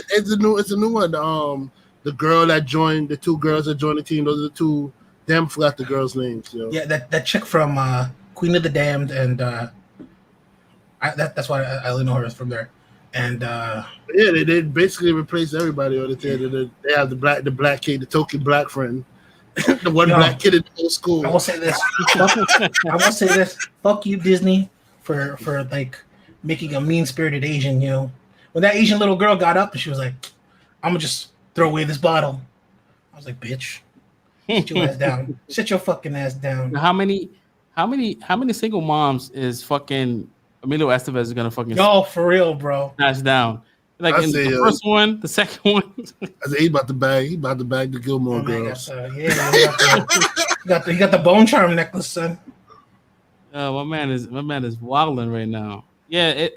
[SPEAKER 3] It's a new one. The two girls that joined the team, those are the two. Damn, I forgot the girls' names. You know?
[SPEAKER 2] Yeah, that chick from Queen of the Damned, and that's why I only know her from there. And
[SPEAKER 3] they basically replaced everybody on the team. They have the black kid, the token black friend, the one black kid in the whole school.
[SPEAKER 2] I will say this. Fuck you, Disney, for like making a mean-spirited Asian. You know, when that Asian little girl got up and she was like, "I'm gonna just throw away this bottle," I was like, "Bitch, sit your ass down. Sit your fucking ass down."
[SPEAKER 1] How many single moms is fucking Emilio Estevez is gonna fucking
[SPEAKER 2] for real, bro.
[SPEAKER 1] smash down? Like
[SPEAKER 3] I
[SPEAKER 1] in
[SPEAKER 3] say,
[SPEAKER 1] the first one, the second one.
[SPEAKER 3] I say he about to bag the Gilmore Girls.
[SPEAKER 2] He got the bone charm necklace, son.
[SPEAKER 1] My man is wilding right now. Yeah,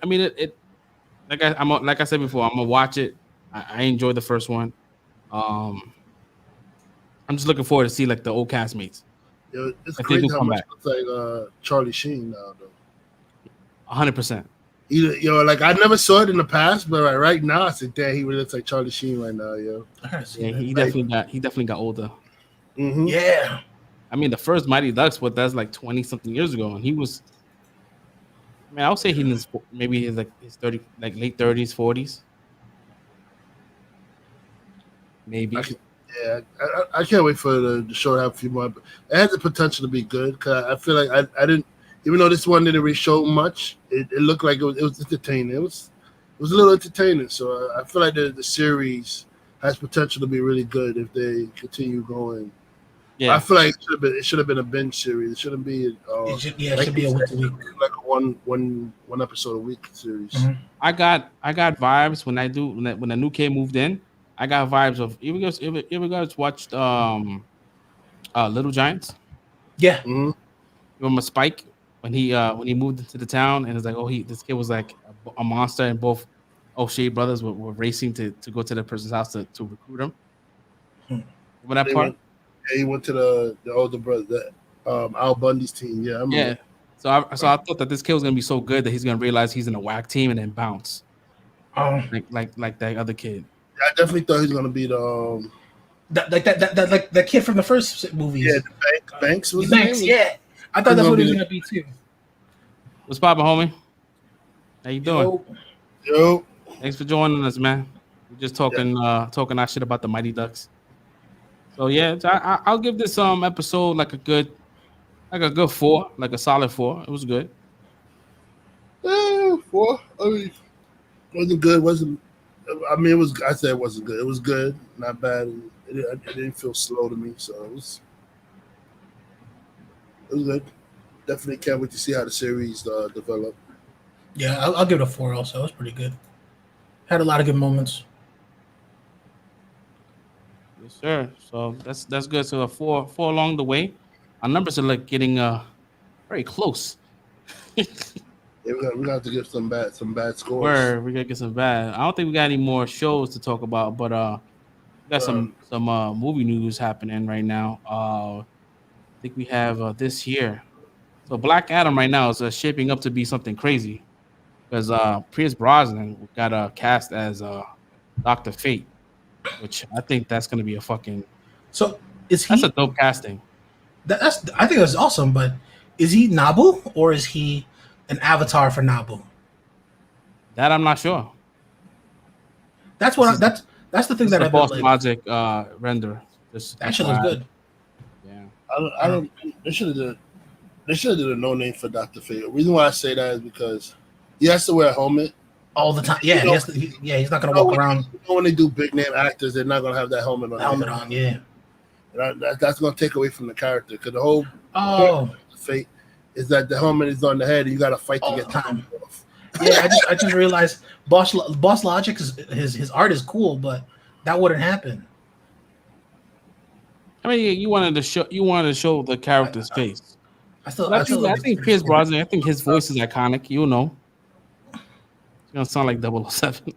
[SPEAKER 1] like I said before, I'm gonna watch it. I enjoyed the first one. I'm just looking forward to see like the old castmates
[SPEAKER 3] Yo, it's
[SPEAKER 1] if they
[SPEAKER 3] crazy
[SPEAKER 1] do
[SPEAKER 3] how
[SPEAKER 1] come
[SPEAKER 3] much
[SPEAKER 1] back.
[SPEAKER 3] it's like Charlie Sheen now, though.
[SPEAKER 1] 100%.
[SPEAKER 3] Like I never saw it in the past, but right now I said, damn, he really looks like Charlie Sheen right now, yo.
[SPEAKER 1] Yeah, he definitely got older.
[SPEAKER 3] Mm-hmm.
[SPEAKER 2] Yeah.
[SPEAKER 1] I mean, the first Mighty Ducks, that's like 20 something years ago, and he was. I mean, I would say maybe his 30, like late 30s, 40s, maybe.
[SPEAKER 3] I can't wait for the show to have a few more. It has the potential to be good because I feel like I didn't, even though this one didn't really show much, it looked like it was entertaining. It was a little entertaining. So I feel like the series has potential to be really good if they continue going.
[SPEAKER 1] Yeah,
[SPEAKER 3] I feel like it should have been a binge series. It shouldn't be.
[SPEAKER 2] It should be a week to week,
[SPEAKER 3] like a one episode a week series.
[SPEAKER 2] Mm-hmm.
[SPEAKER 1] I got vibes when the new kid moved in. I got vibes of you guys watched Little Giants.
[SPEAKER 2] Yeah.
[SPEAKER 3] Mm-hmm.
[SPEAKER 1] Remember Spike when he moved into the town and it's like, this kid was like a monster, and both O'Shea brothers were racing to go to the person's house to recruit him. Remember that part?
[SPEAKER 3] He went to the older brother, Al Bundy's team. Yeah, I remember.
[SPEAKER 1] Yeah. So I thought that this kid was gonna be so good that he's gonna realize he's in a whack team and then bounce. Like that other kid.
[SPEAKER 3] Yeah, I definitely thought he was gonna be the
[SPEAKER 2] that kid from the first movies.
[SPEAKER 3] Yeah, Banks was
[SPEAKER 2] Banks. Yeah, I thought that's what he was gonna be too.
[SPEAKER 1] What's poppin', homie? How you doing?
[SPEAKER 3] Yo.
[SPEAKER 1] Thanks for joining us, man. We're just talking our shit about the Mighty Ducks. So yeah, I'll give this episode like a good 4, like a solid 4. It was good.
[SPEAKER 3] 4. I mean, wasn't good. I mean, it was. I said it wasn't good. It was good, not bad. It didn't feel slow to me, so it was good. Definitely can't wait to see how the series develop.
[SPEAKER 2] Yeah, I'll give it a 4. Also, it was pretty good. Had a lot of good moments.
[SPEAKER 1] Yes, sir. So that's good. So a 4 along the way. Our numbers are like getting very close.
[SPEAKER 3] Yeah, we got to get some bad scores.
[SPEAKER 1] We're gonna get some bad. I don't think we got any more shows to talk about, but we got some movie news happening right now. I think we have this year. So Black Adam right now is shaping up to be something crazy because Pierce Brosnan got cast as Dr. Fate, which I think that's gonna be a fucking.
[SPEAKER 2] So is he?
[SPEAKER 1] That's a dope casting.
[SPEAKER 2] I think that's awesome. But is he Nabu or is he an avatar for Nabu?
[SPEAKER 1] That I'm not sure.
[SPEAKER 2] That's what. That's the thing that I've
[SPEAKER 1] Boss
[SPEAKER 2] been
[SPEAKER 1] Logic render.
[SPEAKER 2] That shit looks good.
[SPEAKER 1] Yeah.
[SPEAKER 3] I don't. They should have did a no name for Dr. Fate. The reason why I say that is because he has to wear a helmet
[SPEAKER 2] all the time. Yeah, he's not gonna walk around.
[SPEAKER 3] When they do big name actors, they're not gonna have that helmet on.
[SPEAKER 2] Yeah.
[SPEAKER 3] That's gonna take away from the character because the whole
[SPEAKER 2] point
[SPEAKER 3] of Fate is that the helmet is on the head and you got to fight to get
[SPEAKER 2] time off. Yeah, I just realized Boss Logic his art is cool, but that wouldn't happen.
[SPEAKER 1] I mean, you wanted to show the character's face. I think Pierce Brosnan. I think his voice is iconic. You know, it's gonna sound like 007.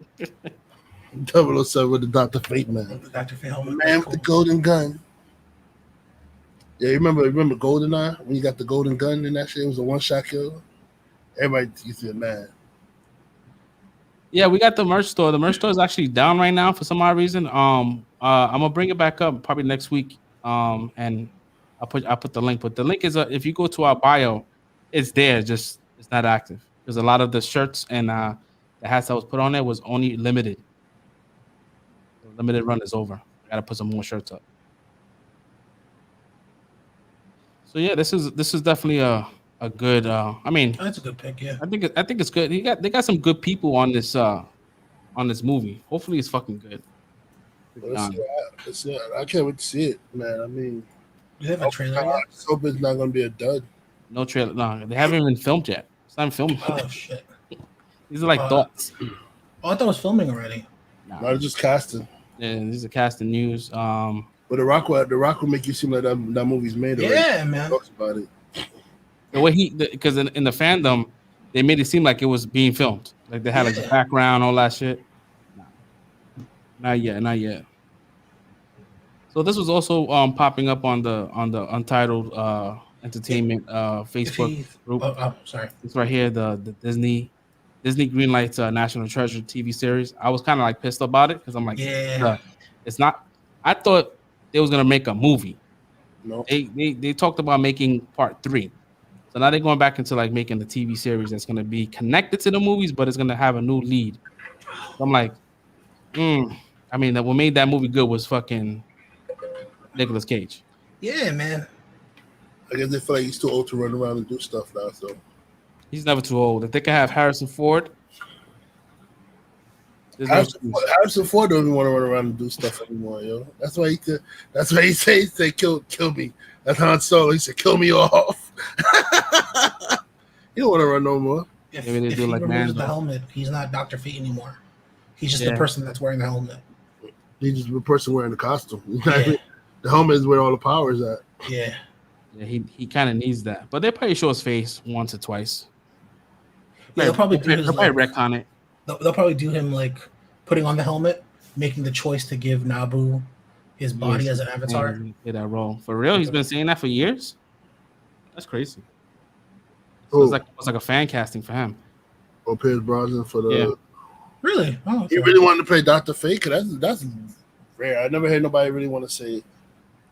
[SPEAKER 3] 007 with the Dr. Fate man.
[SPEAKER 2] Dr. Fate helmet.
[SPEAKER 3] Man with the golden gun. Yeah, you remember GoldenEye when you got the golden gun and that shit? It was a one-shot kill. Everybody used to be mad.
[SPEAKER 1] Yeah, we got the merch store. The merch store is actually down right now for some odd reason. I'm gonna bring it back up probably next week. And I'll put the link. But the link is if you go to our bio, it's there. Just it's not active. Because a lot of the shirts and the hats that was put on there was only limited. The limited run is over. I gotta put some more shirts up. So yeah, this is definitely a good. I mean,
[SPEAKER 2] that's a good pick. Yeah,
[SPEAKER 1] I think it's good. They got some good people on this movie. Hopefully, it's fucking good.
[SPEAKER 3] I can't wait to see it, man. I mean,
[SPEAKER 2] you have a trailer. I
[SPEAKER 3] hope it's not gonna be a dud.
[SPEAKER 1] No trailer. No, they haven't even filmed yet. It's not filmed.
[SPEAKER 2] Oh shit!
[SPEAKER 1] These are like thoughts.
[SPEAKER 2] Oh, I thought it was filming already.
[SPEAKER 3] Not just casting.
[SPEAKER 1] Yeah, these are casting news.
[SPEAKER 3] But the Rock will make you seem like that movie's made already.
[SPEAKER 2] Yeah, man.
[SPEAKER 3] Talks about it.
[SPEAKER 1] The way because in the fandom, they made it seem like it was being filmed. Like they had like the background, all that shit. Not yet. So this was also popping up on the Untitled Entertainment Facebook group.
[SPEAKER 2] Oh, sorry.
[SPEAKER 1] It's right here, the Disney greenlights National Treasure TV series. I was kind of like pissed about it because I'm like, it's not. I thought they was gonna make a movie.
[SPEAKER 3] No,
[SPEAKER 1] they talked about making part 3. So now they're going back into like making the TV series that's gonna be connected to the movies, but it's gonna have a new lead. So I'm like, I mean, what made that movie good was fucking Nicolas Cage.
[SPEAKER 2] Yeah, man.
[SPEAKER 3] I guess they feel like he's too old to run around and do stuff now. So
[SPEAKER 1] he's never too old. If they could have Harrison Ford.
[SPEAKER 3] Harrison Ford don't even want to run around and do stuff anymore, yo. That's why he said kill me. That's Han Solo. He said kill me off. He don't want to run no more.
[SPEAKER 2] If he removes the helmet, he's not Dr. Fate anymore. He's just the person that's wearing the helmet.
[SPEAKER 3] He's just the person wearing the costume. The helmet is where all the power is at.
[SPEAKER 2] Yeah.
[SPEAKER 1] Yeah, he kind of needs that. But they probably show his face once or twice.
[SPEAKER 2] Yeah, they'll probably
[SPEAKER 1] retcon it.
[SPEAKER 2] They'll probably do him like putting on the helmet, making the choice to give Naboo his body as an avatar.
[SPEAKER 1] Get that role. For real? He's been saying that for years? That's crazy.
[SPEAKER 3] So
[SPEAKER 1] it's like a fan casting for him.
[SPEAKER 3] Or Pierce Brosnan for the
[SPEAKER 2] Really? Oh,
[SPEAKER 3] he really wanted to play Dr. Fate? Because that's rare. I never heard nobody really want to say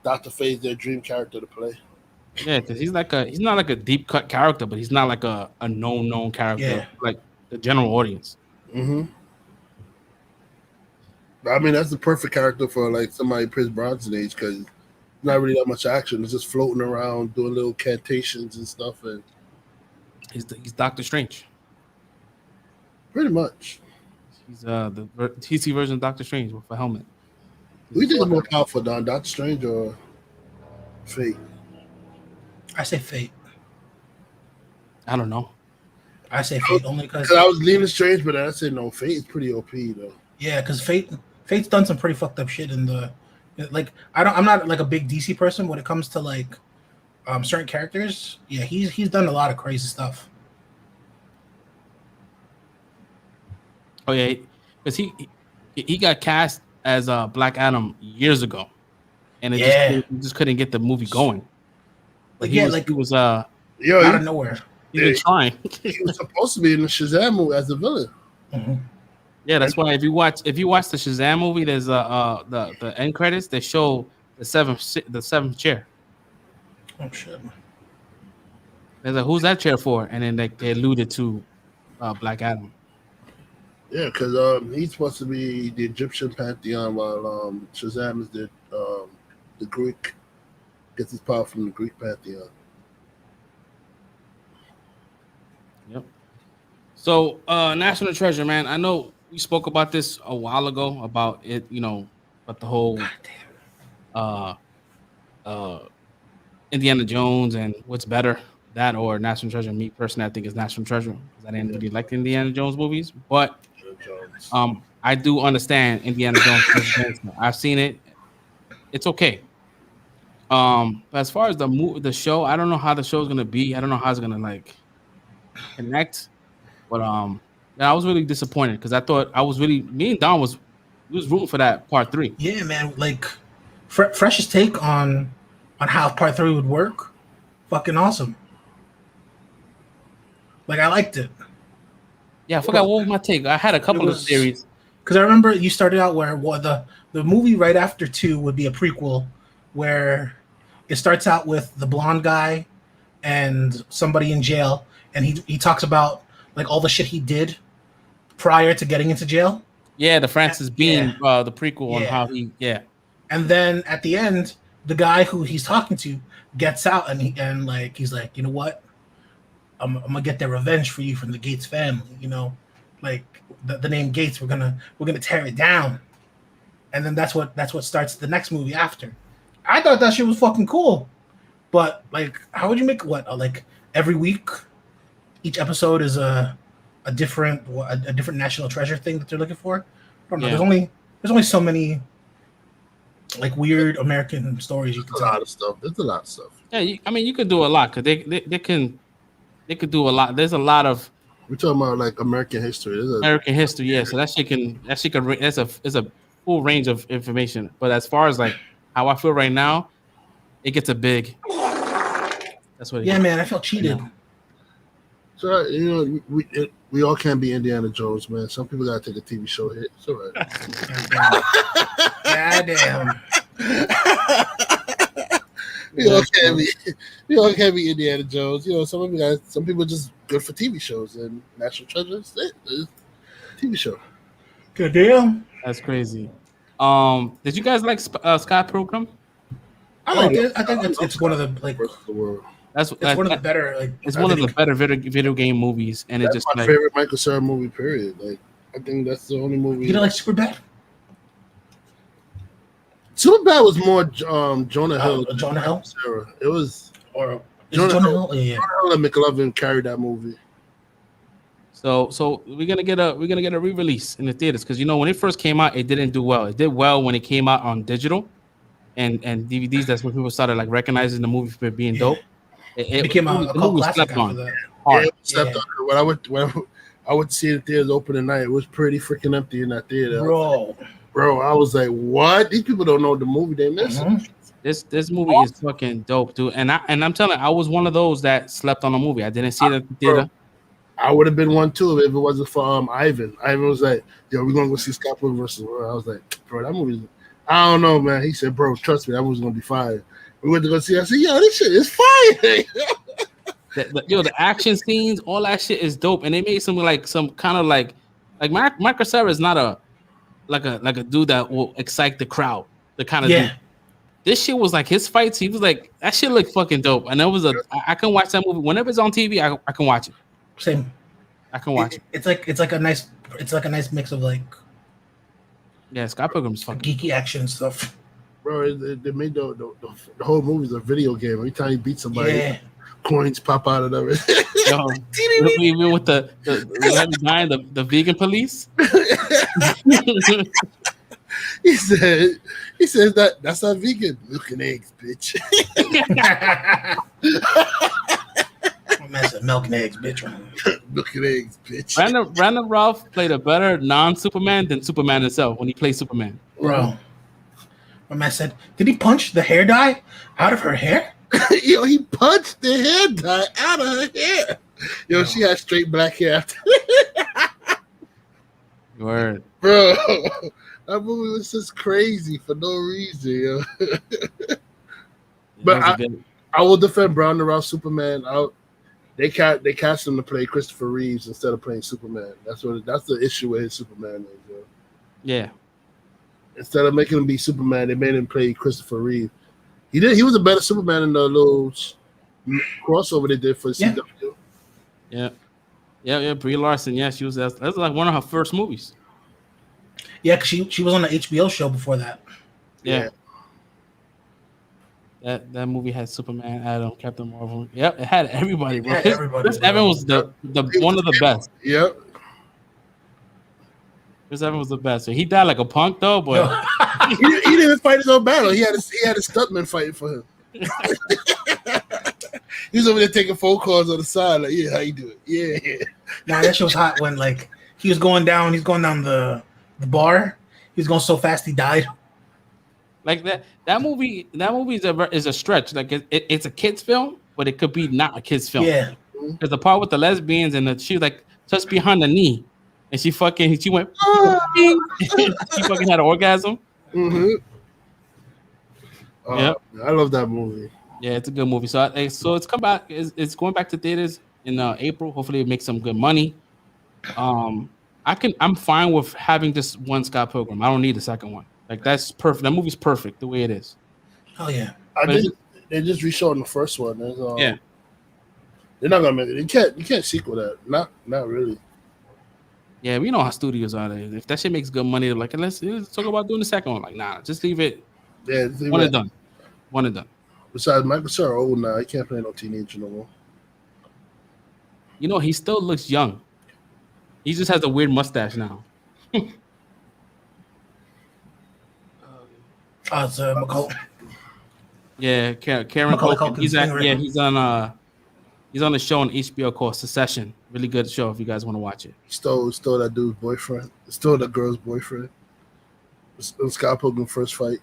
[SPEAKER 3] Dr. Fate is their dream character to play.
[SPEAKER 1] Yeah, because he's not like a deep cut character, but he's not like a known character like the general audience.
[SPEAKER 3] Mm-hmm. I mean, that's the perfect character for like somebody Pierce Brosnan age because not really that much action. It's just floating around, doing little cantations and stuff, and
[SPEAKER 1] he's Doctor Strange.
[SPEAKER 3] Pretty much.
[SPEAKER 1] He's the TC version of Doctor Strange with a helmet.
[SPEAKER 3] We think more powerful, Don, Doctor Strange or Fate?
[SPEAKER 2] I say Fate.
[SPEAKER 1] I don't know.
[SPEAKER 2] I say Fate only because
[SPEAKER 3] I was leaning Strange, but I said no. Fate is pretty OP though.
[SPEAKER 2] Yeah, because Fate's done some pretty fucked up shit in the like. I'm not like a big DC person when it comes to like certain characters. Yeah, he's done a lot of crazy stuff.
[SPEAKER 1] Oh yeah, because he got cast as Black Adam years ago, and it just couldn't get the movie going.
[SPEAKER 2] Like
[SPEAKER 1] he was out
[SPEAKER 2] of nowhere.
[SPEAKER 1] He's been trying.
[SPEAKER 3] He was supposed to be in the Shazam movie as a villain.
[SPEAKER 2] Mm-hmm.
[SPEAKER 1] Yeah, that's why if you watch the Shazam movie, there's the end credits. They show the seventh chair.
[SPEAKER 2] Oh shit!
[SPEAKER 1] They're like, who's that chair for? And then they alluded to Black Adam.
[SPEAKER 3] Yeah, because he's supposed to be the Egyptian pantheon, while Shazam is the Greek. Gets his power from the Greek pantheon.
[SPEAKER 1] Yep. So, National Treasure, man. I know we spoke about this a while ago about it, but the whole Indiana Jones and what's better, that or National Treasure. Me personally, I think it's National Treasure because I didn't really like the Indiana Jones movies, but I do understand Indiana Jones. I've seen it. It's okay. But as far as the show, I don't know how the show's gonna be. I don't know how it's gonna like connect. But I was really disappointed because I thought me and Don was rooting for that part 3.
[SPEAKER 2] Yeah, man. Like freshest take on how part 3 would work. Fucking awesome. Like I liked it.
[SPEAKER 1] Yeah, I forgot what was my take. I had a couple of theories.
[SPEAKER 2] Because I remember you started out where the movie right after 2 would be a prequel where it starts out with the blonde guy and somebody in jail, and he talks about like all the shit he did prior to getting into jail.
[SPEAKER 1] Yeah, the Francis Bean, the prequel on how he.
[SPEAKER 2] And then at the end, the guy who he's talking to gets out, and he's like, you know what? I'm gonna get their revenge for you from the Gates family. Like the name Gates, we're gonna tear it down. And then that's what starts the next movie after. I thought that shit was fucking cool, but like, how would you make like every week, each episode is a a different national treasure thing that they're looking for. I don't know.
[SPEAKER 1] Yeah.
[SPEAKER 2] There's only so many like weird American stories you can
[SPEAKER 3] There's a
[SPEAKER 2] tell.
[SPEAKER 3] lot of stuff. There's a lot of stuff.
[SPEAKER 1] Yeah, I mean, you could do a lot because they could do a lot. There's a lot of
[SPEAKER 3] We're talking about like American history.
[SPEAKER 1] American history, yeah. So that's a full range of information. But as far as like how I feel right now, it gets a big. That's what.
[SPEAKER 2] Man, I felt cheated.
[SPEAKER 3] So we all can't be Indiana Jones, man. Some people gotta take a TV show hit. It's all right.
[SPEAKER 2] Goddamn.
[SPEAKER 3] We all can't be Indiana Jones. Some people just good for TV shows and National Treasure. It's TV show.
[SPEAKER 2] Good deal.
[SPEAKER 1] That's crazy. Did you guys like Sky Program?
[SPEAKER 2] I liked it. I think it's one of the like.
[SPEAKER 3] The world.
[SPEAKER 1] It's
[SPEAKER 2] one of the better like.
[SPEAKER 1] It's one of the better video game movies, and
[SPEAKER 3] That's
[SPEAKER 1] it just
[SPEAKER 3] my
[SPEAKER 1] like
[SPEAKER 3] favorite Michael Cera movie. Period. Like I think that's the only movie.
[SPEAKER 2] You know, like Superbad.
[SPEAKER 3] Superbad was more Jonah Hill.
[SPEAKER 2] Jonah Hill.
[SPEAKER 3] Cera. It was
[SPEAKER 2] Or
[SPEAKER 3] Jonah Hill.
[SPEAKER 2] Yeah.
[SPEAKER 3] Jonah Hill and McLovin carried that movie.
[SPEAKER 1] So we're gonna get a re-release in the theaters because when it first came out, it didn't do well. It did well when it came out on digital and DVDs. That's when people started like recognizing the movie for being dope. It became a cult classic after that.
[SPEAKER 3] Yeah, it slept on. When I would see the theaters open at night, it was pretty freaking empty in that theater. Bro, I was like, what? These people don't know the movie they missing.
[SPEAKER 2] Mm-hmm.
[SPEAKER 1] This movie is fucking dope, dude. And I'm telling you, I was one of those that slept on the movie. I didn't see it at the theater.
[SPEAKER 3] I would have been one too if it wasn't for Ivan. Ivan was like, yo, we're gonna go see Scott Pilgrim versus World. I was like, bro, that movie, I don't know, man. He said, bro, trust me, that movie's gonna be fire. We went to go see it. I said, yo, this shit is fire.
[SPEAKER 1] The action scenes, all that shit is dope. And they made some kind of like Michael Cera is not a dude that will excite the crowd. The kind of dude. This shit was like his fights. He was like, that shit looked fucking dope. And I can watch that movie whenever it's on TV. I can watch it.
[SPEAKER 2] Same.
[SPEAKER 1] I can watch it.
[SPEAKER 2] It's like a nice mix of like.
[SPEAKER 1] Yeah, Scott Pilgrim's fucking
[SPEAKER 2] geeky action stuff.
[SPEAKER 3] Bro, they made the whole movie's a video game. Every time you beat somebody, coins pop out of everything.
[SPEAKER 1] Even with the guy, the vegan police.
[SPEAKER 3] He says that's not vegan. Milk and eggs, bitch.
[SPEAKER 2] Man said milk and eggs, bitch.
[SPEAKER 3] Milk and eggs, bitch.
[SPEAKER 1] Brandon Ralph played a better non-Superman than Superman himself when he played Superman.
[SPEAKER 2] Bro, my man said, did he punch the hair dye out of her hair?
[SPEAKER 3] Yo, he punched the hair dye out of her hair. Yo, she had straight black hair after.
[SPEAKER 1] Word.
[SPEAKER 3] Bro, that movie was just crazy for no reason, yo. But I will defend Brandon Ralph Superman. They cast him to play Christopher Reeves instead of playing Superman. That's the issue with his Superman is, yo. Yeah. Instead of making him be Superman, they made him play Christopher Reeve. He was a better Superman in the little crossover they did for CW. Yeah. Brie Larson. Yeah, she was. That was like one of her first movies.
[SPEAKER 2] Yeah, because she was on the HBO show before that.
[SPEAKER 1] Yeah. That movie had Superman, Adam, Captain Marvel. Yep, it had everybody, bro. Chris Evans was the one of the best.
[SPEAKER 3] Yep.
[SPEAKER 1] Chris Evans was the best. So he died like a punk though, but
[SPEAKER 3] he didn't even fight his own battle. He had a stuntman fighting for him. He was over there taking phone calls on the side, like, yeah, how you doing? Yeah.
[SPEAKER 2] Nah, that shit was hot when like he's going down the bar. He was going so fast he died.
[SPEAKER 1] Like that movie is a stretch. Like it's a kid's film, but it could be not a kid's film.
[SPEAKER 2] Yeah.
[SPEAKER 1] Because the part with the lesbians and she was like just behind the knee, and she went. She fucking had an orgasm.
[SPEAKER 3] Mm-hmm. Yeah, I love that movie.
[SPEAKER 1] Yeah, it's a good movie. So it's come back. It's going back to theaters in April. Hopefully, it makes some good money. I'm fine with having just one Scott Pilgrim. I don't need a second one. Like that's perfect. That movie's perfect the way it is.
[SPEAKER 2] Oh yeah.
[SPEAKER 3] They just reshowed the first one. They're not gonna make it. You can't sequel that. Not really.
[SPEAKER 1] Yeah, we know how studios are. If that shit makes good money, they're like, let's talk about doing the second one. Like, nah, just leave it.
[SPEAKER 3] Yeah,
[SPEAKER 1] one and done. One and done.
[SPEAKER 3] Besides, Michael Cera old now. He can't play no teenager no more.
[SPEAKER 1] He still looks young. He just has a weird mustache now.
[SPEAKER 2] It's McCall.
[SPEAKER 1] Yeah, Karen
[SPEAKER 2] Macaulay
[SPEAKER 1] Culkin.
[SPEAKER 2] Culkin's thing, right?
[SPEAKER 1] He's on a show on HBO called Secession. Really good show if you guys want to watch it.
[SPEAKER 3] Stole that dude's boyfriend. Stole that girl's boyfriend. It was Scott Pilgrim first fight.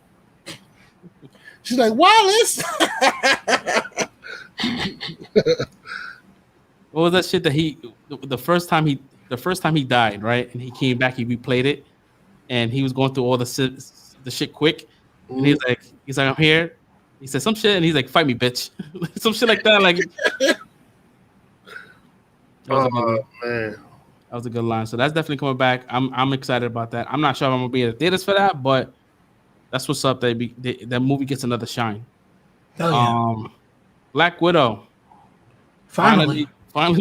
[SPEAKER 3] She's like, Wallace.
[SPEAKER 1] What was that shit that the first time he died, right? And he came back, he replayed it, and he was going through all the shit quick. And he's like, I'm here. He said some shit, and he's like, fight me, bitch. Some shit like that. Like,
[SPEAKER 3] Man,
[SPEAKER 1] that was a good line. So that's definitely coming back. I'm excited about that. I'm not sure if I'm gonna be at the theaters for that, but that's what's up. That movie gets another shine.
[SPEAKER 2] Hell yeah.
[SPEAKER 1] Black Widow finally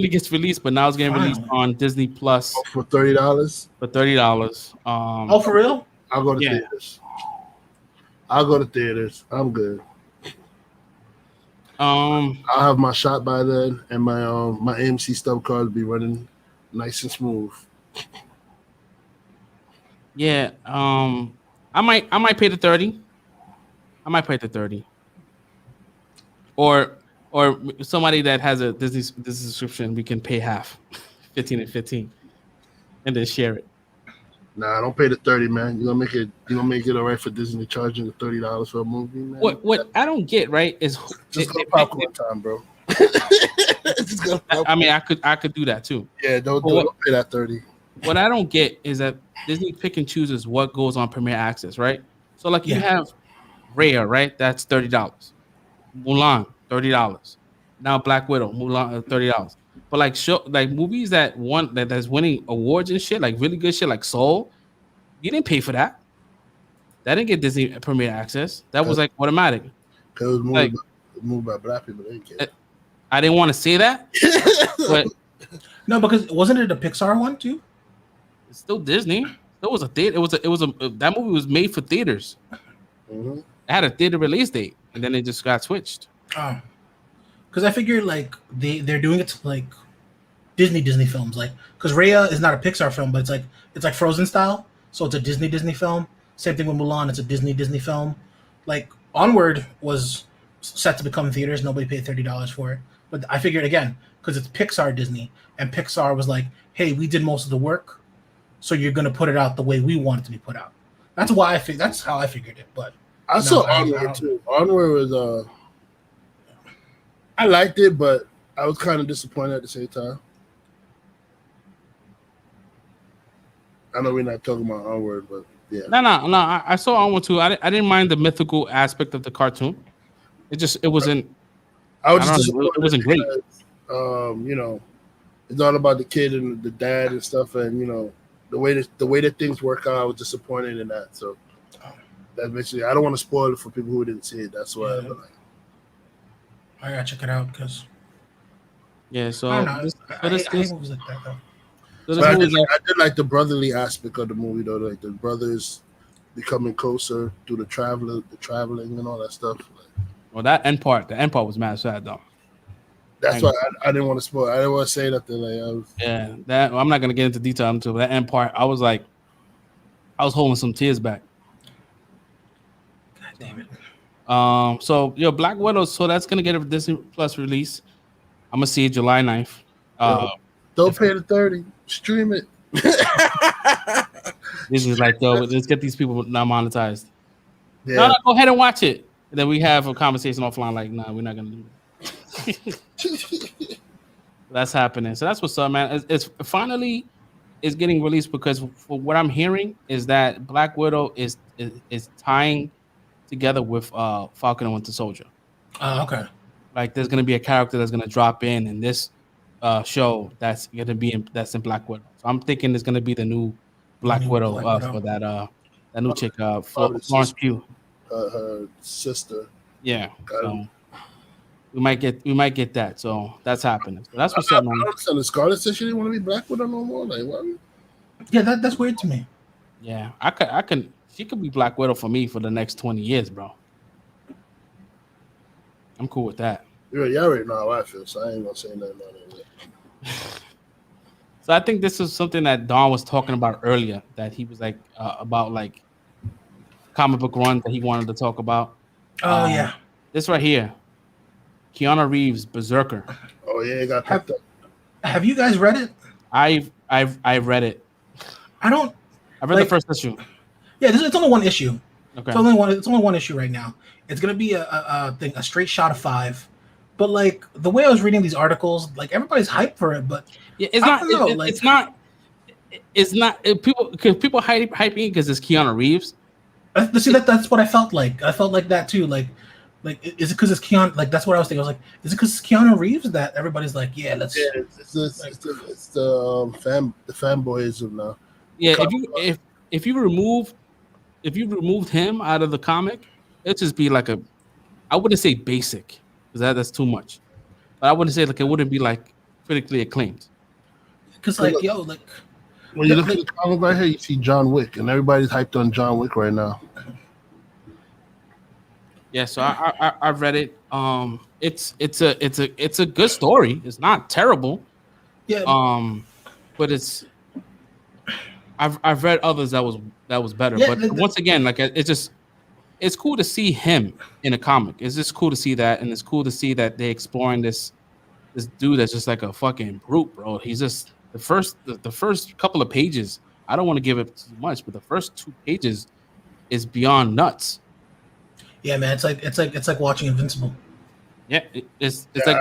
[SPEAKER 1] gets released, but now it's getting released on Disney Plus
[SPEAKER 3] for $30.
[SPEAKER 2] Oh, for real?
[SPEAKER 3] I'll go to theaters. I'm good. I'll have my shot by then, and my AMC stub card will be running nice and smooth.
[SPEAKER 1] Yeah. I might pay the 30. I might pay the 30. Or somebody that has a Disney subscription, we can pay half, 15 and 15, and then share it.
[SPEAKER 3] Nah, don't pay the 30, man. You're gonna make it all right for Disney charging the $30 for a movie, man.
[SPEAKER 1] What I don't get, right, is
[SPEAKER 3] just go popcorn time, bro.
[SPEAKER 1] I mean, I could do that too.
[SPEAKER 3] Yeah, don't pay that 30.
[SPEAKER 1] What I don't get is that Disney pick and chooses what goes on Premier Access, right? So like you have Raya, right? That's $30. Mulan, $30. Now Black Widow, Mulan, $30. But like movies that's winning awards and shit, like really good shit, like Soul, you didn't pay for that. That didn't get Disney Premier Access. That was like automatic.
[SPEAKER 3] Because it was moved by black people. They didn't care.
[SPEAKER 1] I didn't want to say that, but
[SPEAKER 2] no, because wasn't it a Pixar one too?
[SPEAKER 1] It's still Disney. It was a theater. That movie was made for theaters.
[SPEAKER 3] Mm-hmm.
[SPEAKER 1] It had a theater release date, and then it just got switched.
[SPEAKER 2] Oh. Because I figured like they're doing it to like Disney films, like because Raya is not a Pixar film, but it's like Frozen style, so it's a Disney film. Same thing with Mulan, it's a Disney film. Like Onward was set to become theaters, nobody paid $30 for it, but I figured again because it's Pixar Disney, and Pixar was like, hey, we did most of the work, so you're gonna put it out the way we want it to be put out. That's why that's how I figured it. But
[SPEAKER 3] I saw Onward too. Onward was I liked it, but I was kind of disappointed at the same time. I know we're not talking about Onward, but yeah.
[SPEAKER 1] No. I saw Onward too. I didn't mind the mythical aspect of the cartoon. It wasn't. It wasn't great.
[SPEAKER 3] You know, it's all about the kid and the dad and stuff, and you know the way that things work out. I was disappointed in that. So that's basically. I don't want to spoil it for people who didn't see it. That's why. Yeah.
[SPEAKER 2] I gotta check it out because.
[SPEAKER 1] Yeah, so
[SPEAKER 2] I don't know. I hate movies like that though.
[SPEAKER 3] So I did like the brotherly aspect of the movie though, like the brothers becoming closer through the traveling and all that stuff.
[SPEAKER 1] Well, the end part was mad sad though.
[SPEAKER 3] That's why I didn't want to spoil. I didn't want to say nothing.
[SPEAKER 1] I'm not gonna get into detail until that end part. I was holding some tears back.
[SPEAKER 2] God damn it.
[SPEAKER 1] So Black Widow. So that's gonna get a Disney Plus release. I'm gonna see it July 9th.
[SPEAKER 3] Don't pay the 30. Stream it.
[SPEAKER 1] This is like, let's get these people not monetized.
[SPEAKER 3] Yeah.
[SPEAKER 1] No, go ahead and watch it. And then we have a conversation offline. Like, nah, we're not gonna do it. That's happening. So that's what's up, man. It's finally is getting released because for what I'm hearing is that Black Widow is tying together with Falcon and Winter Soldier.
[SPEAKER 2] Oh, okay.
[SPEAKER 1] Like, there's gonna be a character that's gonna drop in this show that's gonna be in Black Widow. So I'm thinking it's gonna be the new Black Widow for that new chick, Florence Pugh.
[SPEAKER 3] Her sister.
[SPEAKER 1] Yeah. So we might get that. So that's happening. So that's what's up, man.
[SPEAKER 3] I don't understand. Scarlett said she didn't want to be Black Widow no more. Like what?
[SPEAKER 2] Yeah, that's weird to me.
[SPEAKER 1] Yeah, I can. She could be Black Widow for me for the next 20 years, bro. I'm cool with that.
[SPEAKER 3] You already know how I feel, so I ain't gonna say nothing about it.
[SPEAKER 1] So I think this is something that Don was talking about earlier. That he was like about like comic book runs that he wanted to talk about.
[SPEAKER 2] Oh yeah.
[SPEAKER 1] This right here, Keanu Reeves Berserker.
[SPEAKER 3] Oh yeah, it got
[SPEAKER 2] Have
[SPEAKER 3] picked up.
[SPEAKER 2] Have you guys read it?
[SPEAKER 1] I've read it.
[SPEAKER 2] I don't.
[SPEAKER 1] I've read the first issue.
[SPEAKER 2] Yeah, it's only one issue.
[SPEAKER 1] Okay.
[SPEAKER 2] It's only one issue right now. It's gonna be a straight shot of 5. But like the way I was reading these articles, like everybody's hyped for it, but
[SPEAKER 1] Yeah, it's
[SPEAKER 2] I
[SPEAKER 1] not.
[SPEAKER 2] don't know,
[SPEAKER 1] It's not. It's not. People hyping because it's Keanu Reeves.
[SPEAKER 2] See that's what I felt like. I felt like that too. Like is it because it's Keanu? Like that's what I was thinking. I was like, is it because it's Keanu Reeves that everybody's like, yeah, let's.
[SPEAKER 3] Yeah, it's the fanboyism now.
[SPEAKER 1] Yeah, if you removed him out of the comic, it'd just be like I wouldn't say basic because that's too much, but I wouldn't say like it wouldn't be like critically acclaimed.
[SPEAKER 2] Because like yo, like
[SPEAKER 3] when you look at the comic right here, you see John Wick, and everybody's hyped on John Wick right now.
[SPEAKER 1] Yeah, so I've read it. It's a good story. It's not terrible.
[SPEAKER 2] yeah,
[SPEAKER 1] But I've read others that was better.
[SPEAKER 2] Yeah,
[SPEAKER 1] but once again, like it's cool to see him in a comic. It's just cool to see that, and it's cool to see that they're exploring this dude that's just like a fucking brute, bro. He's just the first couple of pages. I don't want to give it too much, but the first 2 pages is beyond nuts.
[SPEAKER 2] yeah, man. It's like watching Invincible.
[SPEAKER 1] Yeah, it's like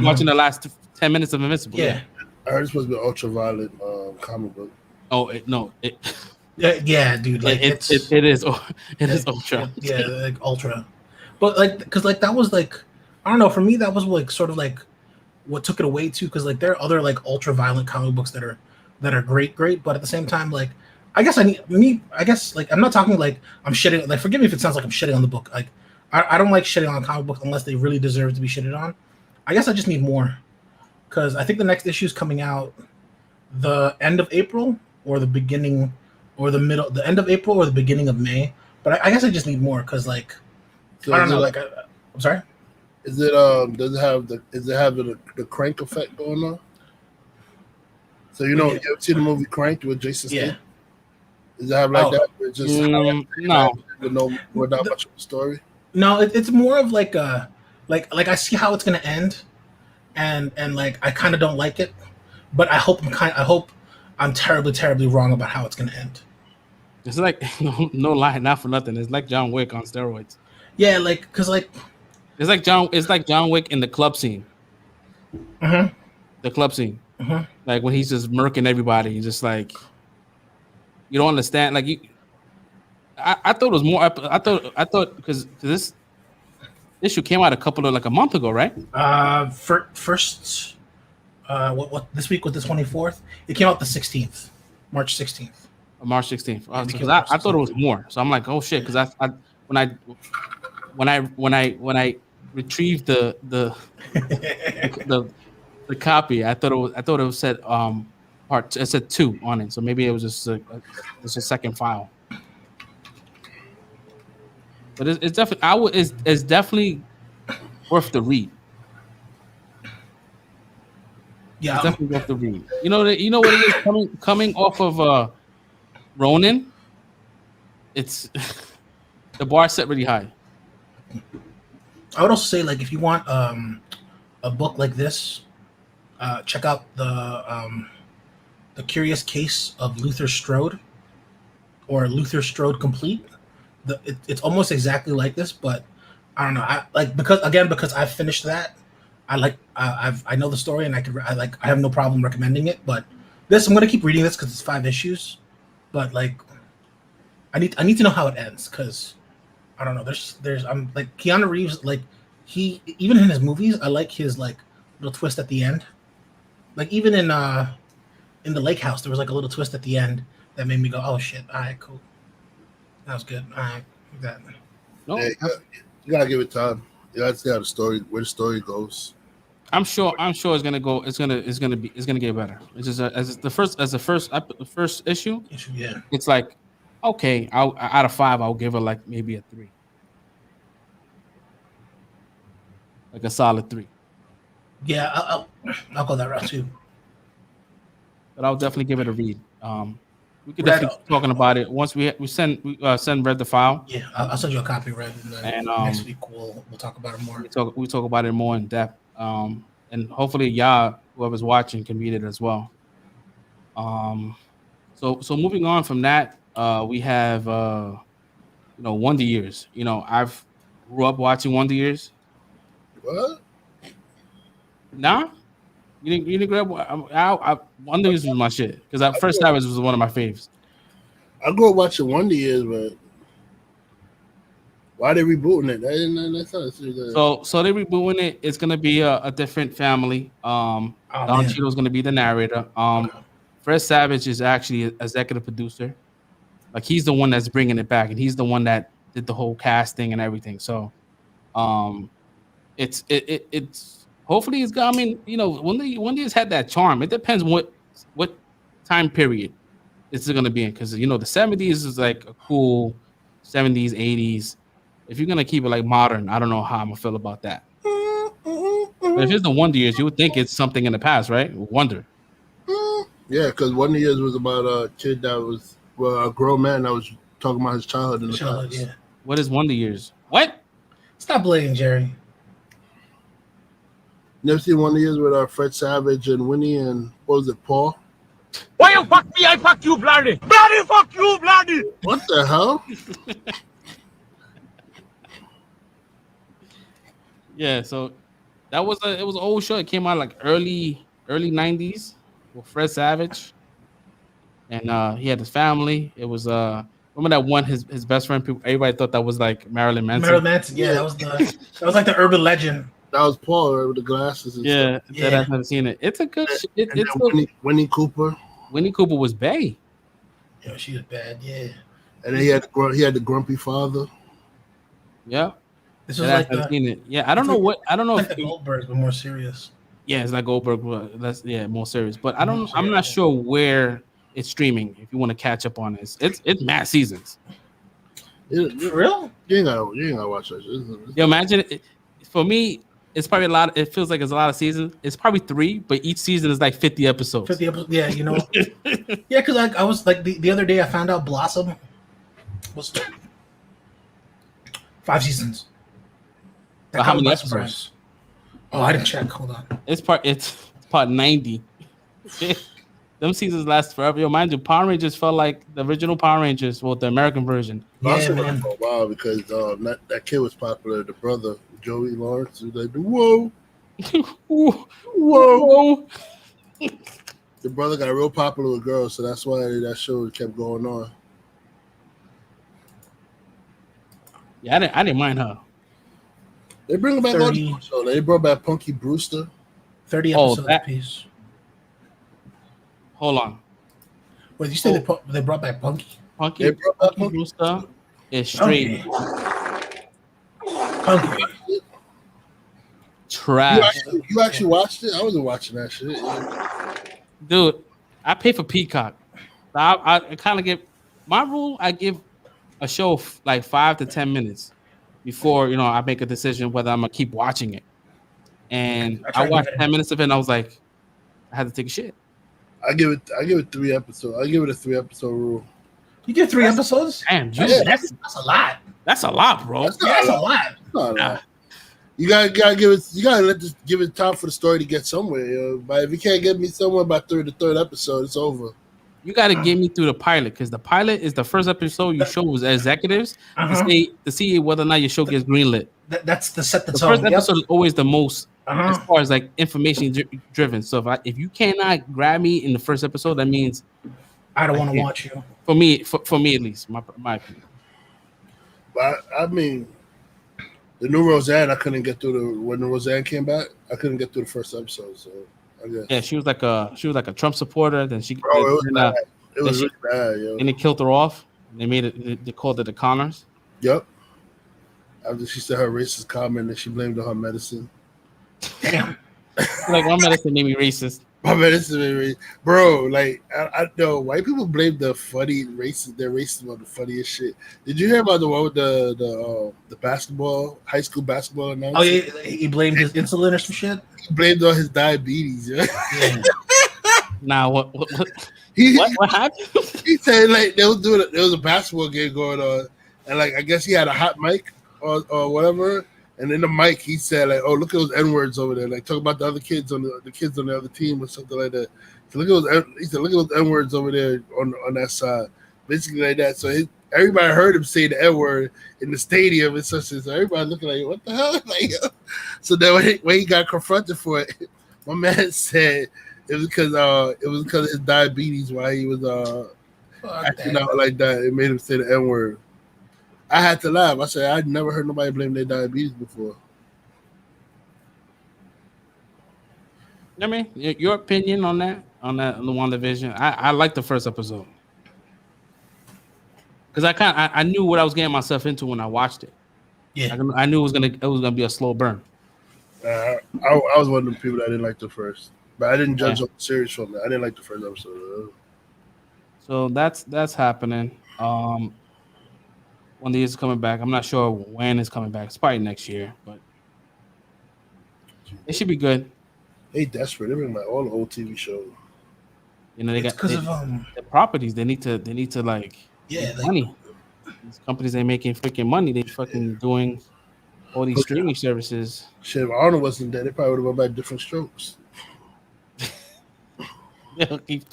[SPEAKER 1] watching the last 10 minutes of Invincible.
[SPEAKER 2] Yeah.
[SPEAKER 3] I heard it's supposed to be an ultraviolet comic book.
[SPEAKER 1] Oh no!
[SPEAKER 2] Yeah, dude. Like
[SPEAKER 1] it is ultra.
[SPEAKER 2] Yeah, like ultra. But like, because like that was like, I don't know. For me, that was like sort of like what took it away too. Because like there are other like ultra violent comic books that are great. But at the same time, like I guess like I'm not talking like I'm shitting. Like forgive me if it sounds like I'm shitting on the book. Like I don't like shitting on comic books unless they really deserve to be shitted on. I guess I just need more. Because I think the next issue is coming out the end of April or the beginning or the end of April or the beginning of May. But I guess I just need more because, like,
[SPEAKER 3] So
[SPEAKER 2] I don't know. Like, I'm sorry.
[SPEAKER 3] Is it does it have the crank effect going on? So you ever see the movie Crank with Jason Statham? Does it have like that? It's just
[SPEAKER 1] no,
[SPEAKER 3] without much of a story.
[SPEAKER 2] No, it's more of like like I see how it's gonna end. And like I kind of don't like it, but I hope I'm terribly wrong about how it's gonna end.
[SPEAKER 1] It's like no lie, not for nothing. It's like John Wick on steroids.
[SPEAKER 2] Yeah, like because like
[SPEAKER 1] it's like John Wick in the club scene.
[SPEAKER 2] Mm-hmm.
[SPEAKER 1] The club scene,
[SPEAKER 2] Mm-hmm.
[SPEAKER 1] like when he's just murking everybody, he's just like you don't understand. Like I thought it was more. I thought because this issue came out a month ago, right?
[SPEAKER 2] First, what this week was the 24th. It came out the 16th, March 16th.
[SPEAKER 1] March 16th. Because I thought it was more. So I'm like, oh shit. Because when I retrieved the copy, I thought it said part. It said 2 on it. So maybe it was just a second file. But it's definitely it's definitely worth the read.
[SPEAKER 2] Yeah,
[SPEAKER 1] it's definitely worth the read. You know what it is coming off of Ronin. It's the bar set really high.
[SPEAKER 2] I would also say like if you want a book like this, check out the Curious Case of Luther Strode or Luther Strode Complete. It's almost exactly like this, but I don't know. I like because I've finished that. I know the story and I have no problem recommending it. But this I'm gonna keep reading this because it's 5 issues. But like I need to know how it ends because I don't know. There's I'm like Keanu Reeves, like he even in his movies I like his like little twist at the end. Like even in the Lake House there was like a little twist at the end that made me go, oh shit, all right, cool. That was good. All right, that.
[SPEAKER 1] No,
[SPEAKER 3] Yeah, you gotta give it time. You gotta see how where the story goes.
[SPEAKER 1] I'm sure it's gonna go. It's gonna get better. It's just as the first issue.
[SPEAKER 2] Yeah.
[SPEAKER 1] It's like okay. Out of 5, I'll give it like maybe a 3, like a solid 3.
[SPEAKER 2] Yeah, I'll go that route too.
[SPEAKER 1] but I'll definitely give it a read. We could
[SPEAKER 2] Red,
[SPEAKER 1] definitely keep talking about it once we send Red the file.
[SPEAKER 2] Yeah, I'll send you a copy, Red, and then next week we'll talk about it more.
[SPEAKER 1] We talk about it more in depth. And hopefully y'all, whoever's watching, can read it as well. So moving on from that, we have Wonder Years. I've grew up watching Wonder Years.
[SPEAKER 3] What?
[SPEAKER 1] Nah, you didn't grow up. Wonder Years was my shit because First Savage was one of my faves.
[SPEAKER 3] I grew up watching Wonder Years, but why are they rebooting it? That's not
[SPEAKER 1] So they rebooting it. It's gonna be a different family. Don Cheadle's gonna be the narrator. Fred Savage is actually an executive producer. Like he's the one that's bringing it back, and he's the one that did the whole casting and everything. So, it's hopefully it's. I mean, Wonder Years had that charm. It depends what time period it's gonna be in, because the 70s is like a cool 70s, 80s. If you're gonna keep it like modern, I don't know how I'm gonna feel about that. But if it's the Wonder Years, you would think it's something in the past, right? Wonder.
[SPEAKER 3] Yeah, because Wonder Years was about a kid that was a grown man that was talking about his childhood in the past.
[SPEAKER 2] Yeah.
[SPEAKER 1] What is Wonder Years? What?
[SPEAKER 2] Stop blading, Jerry.
[SPEAKER 3] Never seen Wonder Years with Fred Savage and Winnie and what was it, Paul?
[SPEAKER 5] Why you fuck me? I fuck you, bloody. Bloody fuck you, bloody.
[SPEAKER 3] What the hell?
[SPEAKER 1] Yeah, so it was an old show. It came out like early 90s with Fred Savage, and he had his family. It was remember that one his best friend. Everybody thought that was like Marilyn Manson.
[SPEAKER 2] Marilyn Manson, yeah, that was like the urban legend.
[SPEAKER 3] That was Paul, right, with the glasses. And
[SPEAKER 1] stuff.
[SPEAKER 3] Yeah.
[SPEAKER 1] That I've never seen it. It's a good.
[SPEAKER 3] Winnie Cooper.
[SPEAKER 1] Winnie Cooper was bae.
[SPEAKER 2] Yeah, she was bad. Yeah.
[SPEAKER 3] And then he had the grumpy father.
[SPEAKER 1] Yeah.
[SPEAKER 2] This was like
[SPEAKER 1] seen it. Yeah, I don't know what. I don't know
[SPEAKER 2] like
[SPEAKER 1] if
[SPEAKER 2] the Goldbergs were more serious.
[SPEAKER 1] Yeah, it's like Goldberg. More serious. But I'm not sure where it's streaming. If you want to catch up on this, it's mad seasons.
[SPEAKER 3] For
[SPEAKER 2] real?
[SPEAKER 3] You ain't gotta watch that shit.
[SPEAKER 1] Yo, imagine it, for me. It's probably a lot. It feels like it's a lot of seasons. It's probably 3, but each season is like 50 episodes.
[SPEAKER 2] 50 episodes. Yeah, yeah, because I was like the other day I found out Blossom was 5 seasons.
[SPEAKER 1] How many episodes?
[SPEAKER 2] Oh, I didn't check. Hold on.
[SPEAKER 1] It's part 90. Them seasons last forever. Yo, mind you, Power Rangers felt like the original Power Rangers, well, the American version.
[SPEAKER 2] Yeah, man.
[SPEAKER 3] For a while because that kid was popular. The brother Joey Lawrence was like, whoa, whoa. The brother got real popular with girls, so that's why that show kept going on.
[SPEAKER 1] Yeah, I didn't mind her.
[SPEAKER 3] They bring back all the show. They brought back Punky Brewster.
[SPEAKER 2] 30 episodes apiece.
[SPEAKER 1] Hold on.
[SPEAKER 2] Wait, you said they brought back Punky?
[SPEAKER 1] Punky Brewster is straight.
[SPEAKER 2] Punky.
[SPEAKER 1] Trash.
[SPEAKER 3] You actually watched it? I wasn't watching that shit.
[SPEAKER 1] Dude, I pay for Peacock. I kind of give my rule. I give a show like 5 to 10 minutes before I make a decision whether I'm gonna keep watching it. And I watched 10 minutes of it, and I was like, I had to take a shit.
[SPEAKER 3] I give it 3 episodes. I give it a 3-episode rule.
[SPEAKER 2] You give 3 episodes?
[SPEAKER 1] Damn,
[SPEAKER 2] that's a lot.
[SPEAKER 1] That's a lot, bro.
[SPEAKER 2] That's a lot.
[SPEAKER 3] Not a lot. You gotta give it. You gotta give it time for the story to get somewhere. But if you can't get me somewhere by the third episode, it's over.
[SPEAKER 1] You got to get me through the pilot, because the pilot is the first episode you show as executives to see whether or not your show gets greenlit.
[SPEAKER 2] That's the set the
[SPEAKER 1] tone.
[SPEAKER 2] First
[SPEAKER 1] episode is always the most as far as like information driven. So if you cannot grab me in the first episode, that means
[SPEAKER 2] I don't want to watch you.
[SPEAKER 1] For me at least, my opinion.
[SPEAKER 3] But I mean, the new Roseanne, I couldn't get through when the Roseanne came back. I couldn't get through the first episode. So I guess.
[SPEAKER 1] Yeah, she was like a Trump supporter. Then she
[SPEAKER 3] it was bad. It was really bad, yo.
[SPEAKER 1] And they killed her off. They made it. They called it the Connors.
[SPEAKER 3] Yep. After she said her racist comment, and she blamed it on her medicine.
[SPEAKER 2] Damn.
[SPEAKER 1] Like, my medicine made me racist.
[SPEAKER 3] My medicine made me racist. Bro, like, I know white people blame the funny racist. They're racist on the funniest shit. Did you hear about the one with the basketball, high school basketball announcer?
[SPEAKER 2] Oh, yeah, he blamed his insulin or some shit?
[SPEAKER 3] He blamed on his diabetes. Yeah.
[SPEAKER 1] Now what
[SPEAKER 3] He
[SPEAKER 1] what happened?
[SPEAKER 3] he said like there was a basketball game going on, and like I guess he had a hot mic or whatever, and in the mic he said like, "Oh, look at those N-words over there," like talk about the other kids on the kids on the other team or something like that. So look at those. He said, "Look at those N-words over there on that side," basically like that. So everybody heard him say the N-word in the stadium and such. So everybody looking like, "What the hell?" Like, so then when he got confronted for it, my man said it was because of his diabetes why he was acting out like that. It made him say the N-word. I had to laugh. I said I'd never heard nobody blame their diabetes before.
[SPEAKER 1] I mean, your opinion on the WandaVision. I like the first episode because I knew what I was getting myself into when I watched it.
[SPEAKER 2] Yeah,
[SPEAKER 1] I knew it was gonna be a slow burn.
[SPEAKER 3] I was one of the people that didn't like the first, but I didn't judge the series from it. I didn't like the first episode.
[SPEAKER 1] So that's happening. When the is coming back, I'm not sure when it's coming back. It's probably next year, but it should be good.
[SPEAKER 3] They desperate. They bring like all the old TV shows.
[SPEAKER 1] You know, they got
[SPEAKER 2] because of
[SPEAKER 1] the properties. They need to like
[SPEAKER 2] like,
[SPEAKER 1] money. These companies ain't making freaking money. They fucking doing all these streaming services.
[SPEAKER 3] Shit, if Arnold wasn't there, they probably would have went back different strokes.
[SPEAKER 1] Yeah, keep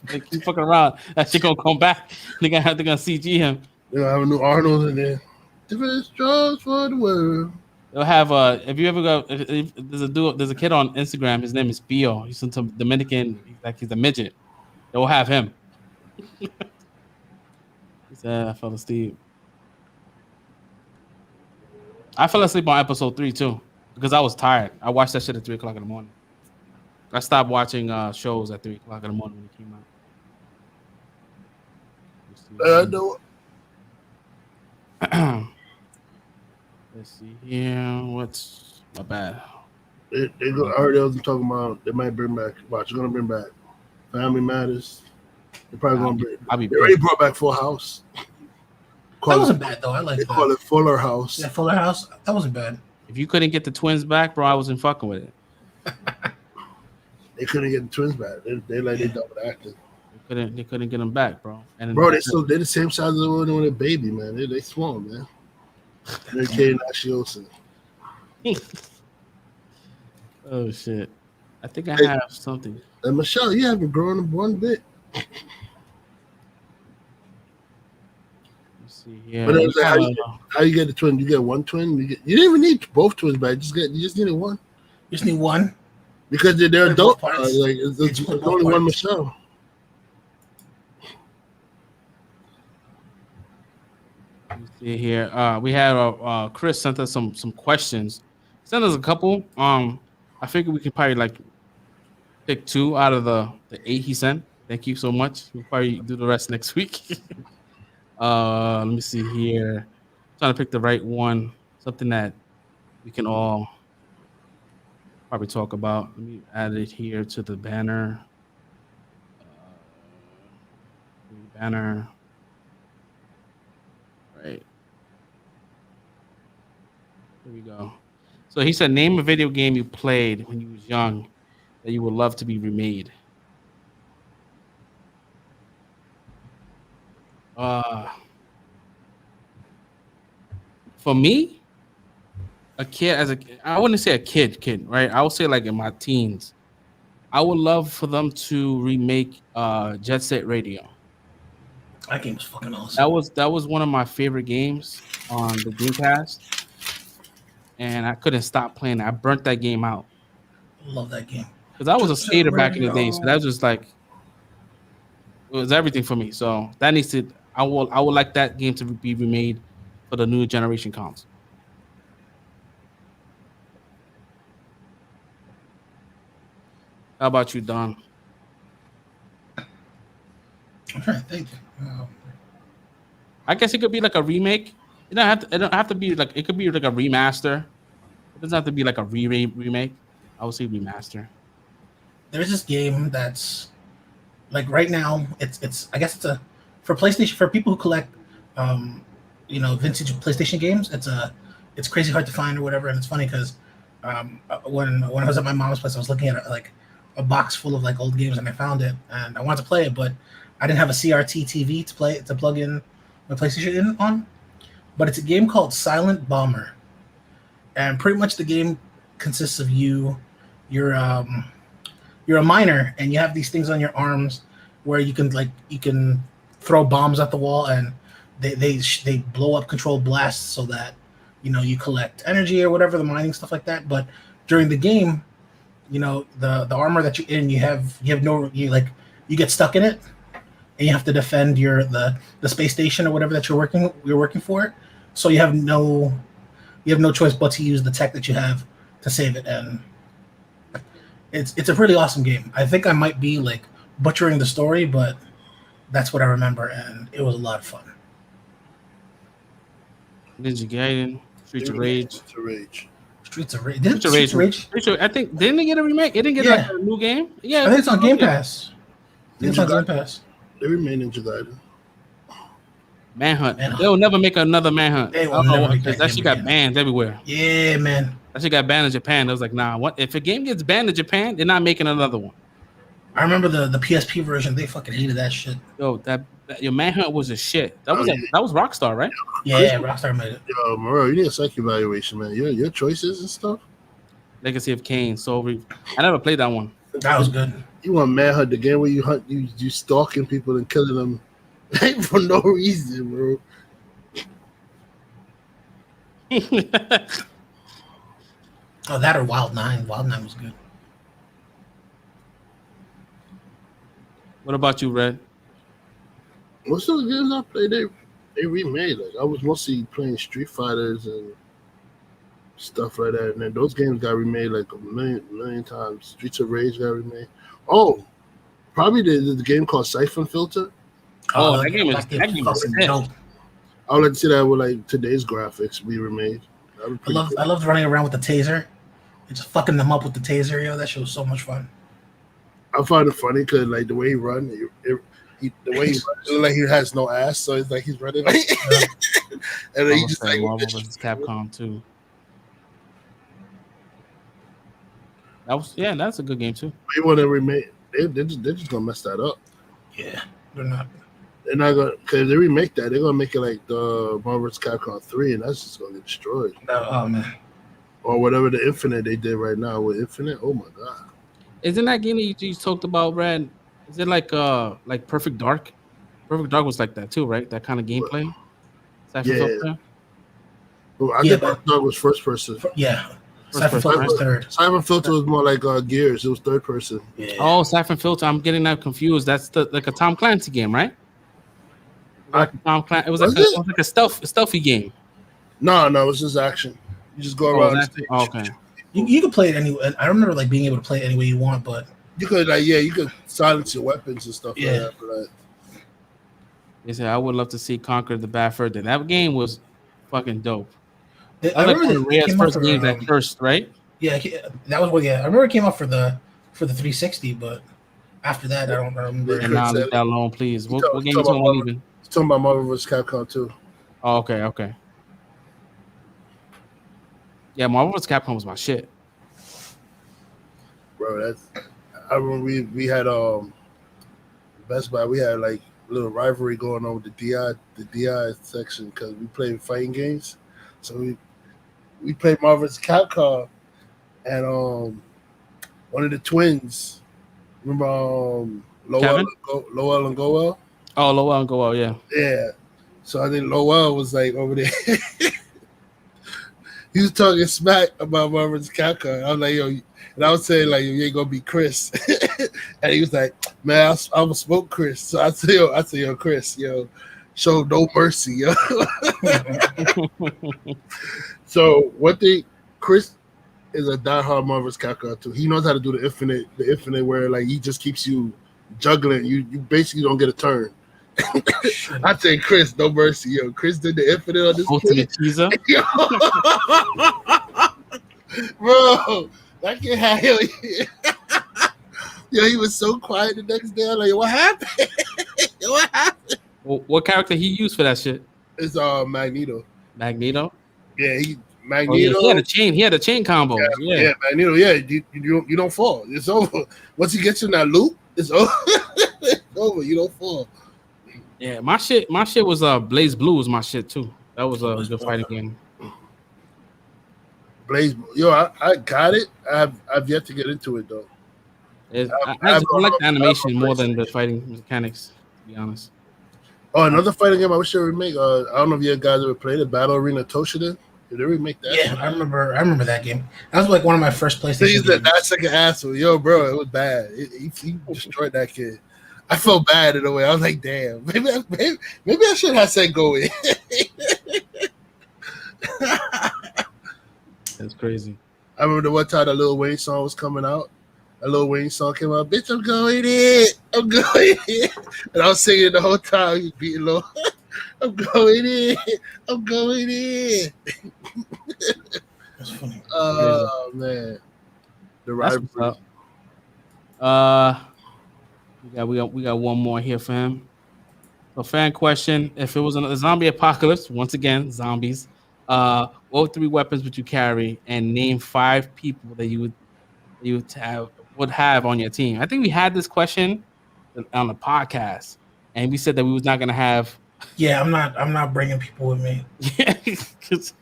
[SPEAKER 1] fucking around. That shit gonna come back. They're gonna CG him.
[SPEAKER 3] They're gonna have a new Arnold in there. Different strokes for the world.
[SPEAKER 1] They'll have if you ever go, if there's a kid on Instagram. His name is Bio. He's some Dominican. He's a midget. They'll have him. He said, "I fell asleep." I fell asleep on episode 3 too because I was tired. I watched that shit at 3:00 in the morning. I stopped watching shows at 3:00 in the morning when it came out.
[SPEAKER 3] I know.
[SPEAKER 1] Let's see here. What's my bad?
[SPEAKER 3] I heard they was talking about they might bring back. Watch, they're gonna bring back Family Matters. They're probably gonna bring. They already brought back Full House.
[SPEAKER 2] That wasn't bad though. I like that.
[SPEAKER 3] They call it Fuller House.
[SPEAKER 2] Yeah, Fuller House. That wasn't bad.
[SPEAKER 1] If you couldn't get the twins back, bro, I wasn't fucking with it.
[SPEAKER 3] They couldn't get the twins back. They double acting.
[SPEAKER 1] They couldn't get them back, bro. And
[SPEAKER 3] bro, they're the same size as they were when they're baby, man. They small, man. They're Kane Ashiosa.
[SPEAKER 1] Oh shit! I think I have something.
[SPEAKER 3] And Michelle, you haven't grown up one bit.
[SPEAKER 1] Let's see here.
[SPEAKER 3] But how you get the twin? You get one twin. You didn't even need both twins back. You just needed one.
[SPEAKER 2] You just need one
[SPEAKER 3] because they're adult. It's only one Michelle.
[SPEAKER 1] See here. We had Chris sent us some questions. Sent us a couple. I figured we could probably like pick 2 out of the 8 he sent. Thank you so much. We'll probably do the rest next week. Let me see here. I'm trying to pick the right one. Something that we can all probably talk about. Let me add it here to the banner. Banner. Right. Here we go. So he said, name a video game you played when you was young that you would love to be remade. For me, I wouldn't say a kid, right? I would say like in my teens. I would love for them to remake Jet Set Radio.
[SPEAKER 2] That game was fucking awesome.
[SPEAKER 1] That was one of my favorite games on the Dreamcast, and I couldn't stop playing it. I burnt that game out.
[SPEAKER 2] Love that game
[SPEAKER 1] because I was a skater back in the day, so that was just like it was everything for me. So that needs to. I would like that game to be remade for the new generation console. How about you, Don?
[SPEAKER 2] I'm trying to think.
[SPEAKER 1] I guess it could be like a remake. It don't have to be like it could be like a remaster. It doesn't have to be like a remake. I would say remaster.
[SPEAKER 2] There's this game that's like right now. It's I guess it's a for PlayStation for people who collect vintage PlayStation games. It's crazy hard to find or whatever. And it's funny because when I was at my mom's place, I was looking at like a box full of like old games, and I found it, and I wanted to play it, but I didn't have a CRT TV to plug in my PlayStation in on. But it's a game called Silent Bomber, and pretty much the game consists of you're a miner, and you have these things on your arms where you can throw bombs at the wall, and they blow up controlled blasts so that you collect energy or whatever, the mining stuff like that. But during the game, the armor that you're in, you get stuck in it, and you have to defend the space station or whatever that you're working for. So you have no choice but to use the tech that you have to save it, and it's a really awesome game. I think I might be like butchering the story, but that's what I remember, and it was a lot of fun.
[SPEAKER 1] Ninja Gaiden, Streets of Rage.
[SPEAKER 2] Streets of Rage.
[SPEAKER 1] Streets of Rage. I think didn't they get a remake? It didn't get like a new game. Yeah,
[SPEAKER 2] I think it's on Game Pass. It's on Game Pass.
[SPEAKER 3] They remain Ninja Gaiden.
[SPEAKER 1] Manhunt. They'll never make another Manhunt.
[SPEAKER 2] They will never make
[SPEAKER 1] that shit got banned everywhere.
[SPEAKER 2] Yeah, man.
[SPEAKER 1] That shit got banned in Japan. I was like, nah. What if a game gets banned in Japan? They're not making another one.
[SPEAKER 2] I remember the PSP version. They fucking hated that shit.
[SPEAKER 1] Yo, your Manhunt was a shit. That was Rockstar, right?
[SPEAKER 2] Yeah, Rockstar made it.
[SPEAKER 3] Yo, Moro, you need a psych evaluation, man. Your choices and stuff.
[SPEAKER 1] Legacy of Kain, Soul Reap. I never played that one.
[SPEAKER 2] That was good.
[SPEAKER 3] You want Manhunt, the game where you hunt, you stalking people and killing them for no reason, bro.
[SPEAKER 2] Oh, that or Wild 9. Wild 9 was good.
[SPEAKER 1] What about you, Red?
[SPEAKER 3] Most of the games I played, they remade. Like I was mostly playing Street Fighters and stuff like that, and then those games got remade like a million times. Streets of Rage got remade. Oh, probably the game called Siphon Filter.
[SPEAKER 1] Oh, that game is dope.
[SPEAKER 3] I would like to see that with like today's graphics be remade.
[SPEAKER 2] I loved running around with the taser and just fucking them up with the taser. Yo, that shit was so much fun.
[SPEAKER 3] I find it funny because like the way he runs, the way he runs, like he has no ass, so it's like he's running like, and then he just like
[SPEAKER 1] Marvel vs. Capcom 2. That's a good game too.
[SPEAKER 3] They want to remake. They're just gonna mess that up.
[SPEAKER 2] Yeah, they're not.
[SPEAKER 3] They're not gonna, because if they remake that, they're gonna make it like the Marvel vs. Capcom 3, and that's just gonna get destroyed.
[SPEAKER 2] Oh man.
[SPEAKER 3] Or whatever the Infinite they did right now with Infinite. Oh my god.
[SPEAKER 1] Isn't that game that you just talked about, Brad? Is it like Perfect Dark? Perfect Dark was like that too, right? That kind of gameplay.
[SPEAKER 3] Yeah. Well, I think Perfect Dark was first person.
[SPEAKER 2] Yeah. Siphon Filter was third.
[SPEAKER 3] Siphon Filter was more like Gears. It was third person.
[SPEAKER 2] Yeah.
[SPEAKER 1] Oh, Siphon Filter. I'm getting that confused. That's like a Tom Clancy game, right? Like Tom Clancy. It was like a stealthy game.
[SPEAKER 3] No, it was just action. You just go around.
[SPEAKER 1] Okay.
[SPEAKER 2] You could play it anyway. I remember like being able to play it any way you want, but
[SPEAKER 3] you could you could silence your weapons and stuff.
[SPEAKER 2] Yeah.
[SPEAKER 3] Like that, but,
[SPEAKER 1] They said I would love to see Conquer the Bad Fur. That game was fucking dope.
[SPEAKER 2] I remember
[SPEAKER 1] Ray's first game at first, right?
[SPEAKER 2] Yeah, that was I remember it came out for the 360, but after that, I don't remember.
[SPEAKER 1] And now leave that alone, please. What game you talking about leaving?
[SPEAKER 3] Talking about Marvel vs. Capcom 2.
[SPEAKER 1] Oh, okay. Yeah, Marvel vs. Capcom was my shit.
[SPEAKER 3] Bro, I remember we had Best Buy. We had like a little rivalry going on with the DI section because we played fighting games. So we played Marvel vs. Capcom, and one of the twins, remember Lowell and Goel?
[SPEAKER 1] Oh, Lowell and Goel, yeah.
[SPEAKER 3] Yeah. So I think Lowell was like over there. He was talking smack about Marvel vs. Capcom. I was like, yo, and I was saying like, you ain't gonna be Chris, and he was like, man, I'm gonna smoke Chris. So I said, yo, Chris, yo, show no mercy, yo. So one thing, Chris is a diehard Marvel vs. Capcom too. He knows how to do the infinite where like he just keeps you juggling. You basically don't get a turn. I say Chris, no mercy, yo. Chris did the infinite on this
[SPEAKER 1] ultimate teaser.
[SPEAKER 3] Bro, that kid had hell. Yo, he was so quiet the next day. I'm like, what happened? What happened?
[SPEAKER 1] What character he used for that shit?
[SPEAKER 3] It's Magneto.
[SPEAKER 1] Magneto?
[SPEAKER 3] Yeah, Magneto.
[SPEAKER 1] He had a chain. He had a chain combo. Yeah.
[SPEAKER 3] Magneto. Yeah, you don't fall. It's over. Once he gets in that loop, it's over. It's over. You don't fall.
[SPEAKER 1] Yeah, my shit was Blaze Blue was my shit too. That was a good fighting game.
[SPEAKER 3] Blaze, I got it. I've yet to get into it though.
[SPEAKER 1] I like the animation more than the fighting mechanics, to be honest.
[SPEAKER 3] Oh, another fighting game I wish they would remake. I don't know if you guys ever played it. Battle Arena Toshinden. Did they remake that?
[SPEAKER 2] Yeah, I remember that game. That was like one of my first PlayStation games.
[SPEAKER 3] That second asshole. Yo, bro, it was bad. He destroyed that kid. I felt bad in a way. I was like, damn, maybe I should have said go in.
[SPEAKER 1] That's crazy.
[SPEAKER 3] I remember the one time that Lil Wayne song was coming out. A Lil Wayne song came out. Bitch, I'm going in. I'm going in. And I was singing the whole time. He beating low. I'm going in. I'm going in.
[SPEAKER 2] That's funny.
[SPEAKER 3] Oh man, the rivalry.
[SPEAKER 1] We got one more here for him. A fan question: if it was a zombie apocalypse, once again, zombies. What 3 weapons would you carry, and name 5 people that you would have on your team? I think we had this question on the podcast, and we said that we was not gonna have.
[SPEAKER 2] Yeah, I'm not bringing people with me.
[SPEAKER 1] Yeah, because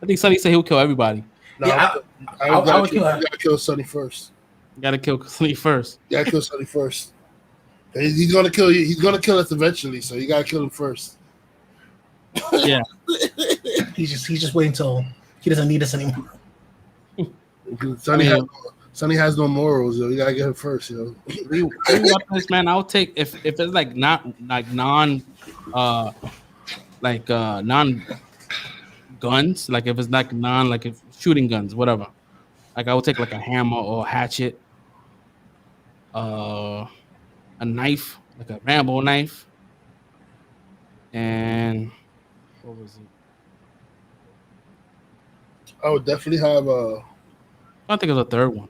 [SPEAKER 1] I think Sonny said he'll kill everybody.
[SPEAKER 3] No,
[SPEAKER 2] Yeah,
[SPEAKER 3] I would gotta kill Sonny first.
[SPEAKER 1] You gotta kill Sonny first.
[SPEAKER 3] You gotta kill Sonny first. He's gonna kill you. He's gonna kill us eventually, so you gotta kill him first.
[SPEAKER 1] Yeah.
[SPEAKER 2] He's just waiting until he doesn't need us anymore.
[SPEAKER 3] Sonny has no morals, yo. You gotta get him first, yo.
[SPEAKER 1] 3 weapons, man. I'll take if it's like not like non guns, like if it's like non like if shooting guns, whatever. Like I would take like a hammer or a hatchet, a knife, like a Rambo knife, and what was it?
[SPEAKER 3] I would definitely have
[SPEAKER 1] I think it was a third one.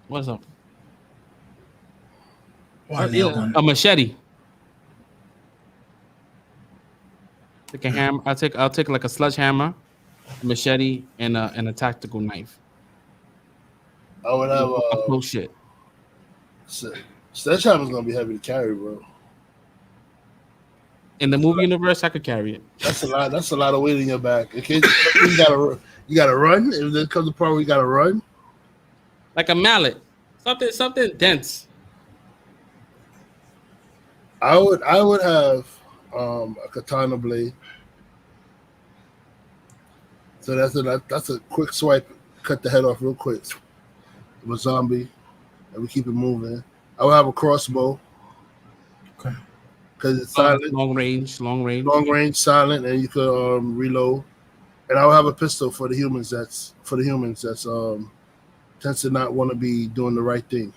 [SPEAKER 1] What's up? A machete. Take a hammer. I'll take like a sledgehammer, a machete, and a tactical knife.
[SPEAKER 3] I would have
[SPEAKER 1] oh shit.
[SPEAKER 3] Sledgehammer's gonna be heavy to carry, bro.
[SPEAKER 1] In the movie universe, I could carry it.
[SPEAKER 3] That's a lot. That's a lot of weight in your back. In case you gotta run. If there comes a part where you gotta run,
[SPEAKER 1] like a mallet, something dense.
[SPEAKER 3] I would have a katana blade. So that's a quick swipe, cut the head off real quick. Of a zombie, and we keep it moving. I would have a crossbow.
[SPEAKER 2] Okay.
[SPEAKER 3] Because it's silent.
[SPEAKER 1] Long range,
[SPEAKER 3] silent, and you could reload. And I would have a pistol for the humans that's tends to not want to be doing the right thing.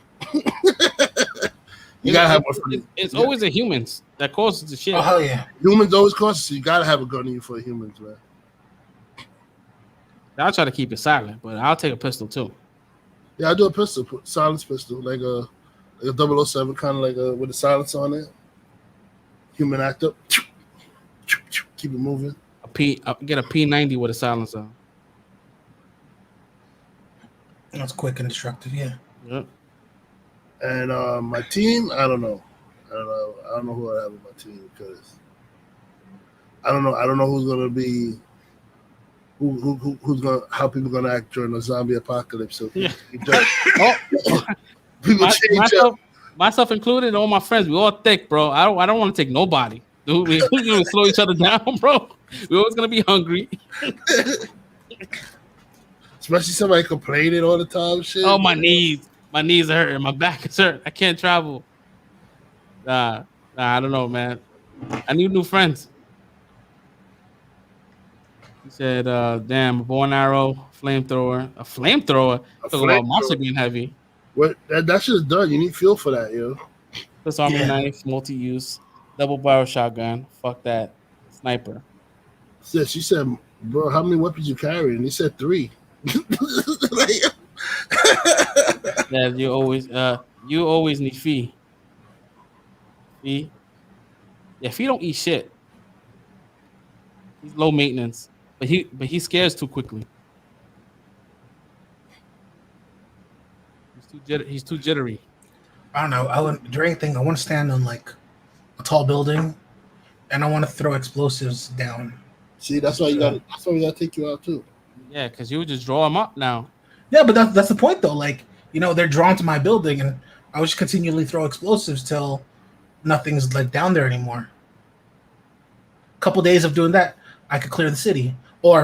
[SPEAKER 3] You gotta have one for
[SPEAKER 1] it's always the humans that causes the shit.
[SPEAKER 2] Oh hell yeah.
[SPEAKER 3] Humans always cause it, so you gotta have a gun in you for the humans, man.
[SPEAKER 1] I'll try to keep it silent, but I'll take a pistol too.
[SPEAKER 3] Yeah, I do a pistol, silence pistol, like a 007, kind of like with a silence on it. Human act up. Keep it moving.
[SPEAKER 1] Get a P90 with a silencer.
[SPEAKER 2] That's quick and destructive, yeah.
[SPEAKER 1] Yep.
[SPEAKER 3] And my team, I don't know. I don't know who I have on my team because I don't know who's gonna be who's gonna how people gonna act during a zombie apocalypse. So
[SPEAKER 1] yeah.
[SPEAKER 3] People change up.
[SPEAKER 1] Myself included, all my friends, we all thick, bro. I don't want to take nobody. Dude, we're gonna slow each other down, bro. We're always gonna be hungry.
[SPEAKER 3] Especially somebody complaining all the time. Shit.
[SPEAKER 1] Oh, my knees are hurting. My back is hurt. I can't travel. Nah, I don't know, man. I need new friends. He said, damn, a bow and arrow, flamethrower. A flamethrower? Talking about monster being heavy.
[SPEAKER 3] What that shit is done. You need fuel for that, yo.
[SPEAKER 1] This army knife, multi-use, double barrel shotgun. Fuck that. Sniper.
[SPEAKER 3] She said, bro, how many weapons you carry? And he said 3.
[SPEAKER 1] Yeah, you always need fee. Fee? Yeah, fee don't eat shit. He's low maintenance. But he scares too quickly. He's too jittery.
[SPEAKER 2] I don't know. During thing, I want to stand on like a tall building, and I want to throw explosives down.
[SPEAKER 3] See, that's why we gotta take you out too.
[SPEAKER 1] Yeah, because you would just draw him up now.
[SPEAKER 2] Yeah, but that's the point though. Like, they're drawn to my building, and I would just continually throw explosives till nothing's like down there anymore. A couple days of doing that, I could clear the city. Or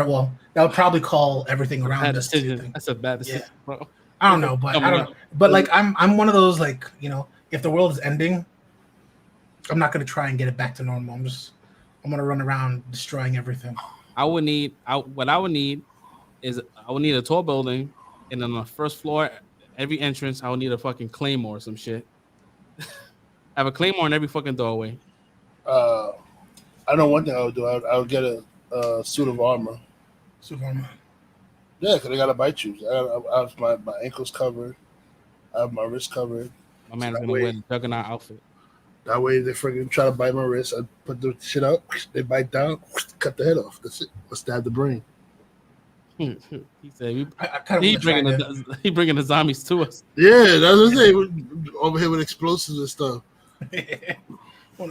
[SPEAKER 2] that would probably call everything around us.
[SPEAKER 1] That's a bad decision, bro.
[SPEAKER 2] I don't know, but I don't know. But like I'm one of those, like, if the world is ending, I'm not gonna try and get it back to normal. I'm gonna run around destroying everything.
[SPEAKER 1] What I would need is I would need a tall building, and then on the first floor, every entrance, I would need a fucking claymore or some shit. I have a claymore in every fucking doorway.
[SPEAKER 3] I know one thing I would do. I would get a suit of armor.
[SPEAKER 2] Suit of armor.
[SPEAKER 3] Yeah, because they gotta bite you. I have my ankles covered. I have my wrist covered.
[SPEAKER 1] My man's gonna wear the Juggernaut outfit.
[SPEAKER 3] That way, they freaking try to bite my wrist. I put the shit up. They bite down. Cut the head off. That's it. Or stab the brain.
[SPEAKER 1] He said
[SPEAKER 2] he
[SPEAKER 1] bringing the zombies to us.
[SPEAKER 3] Yeah, that's what I'm saying. Over here with explosives and stuff.
[SPEAKER 2] I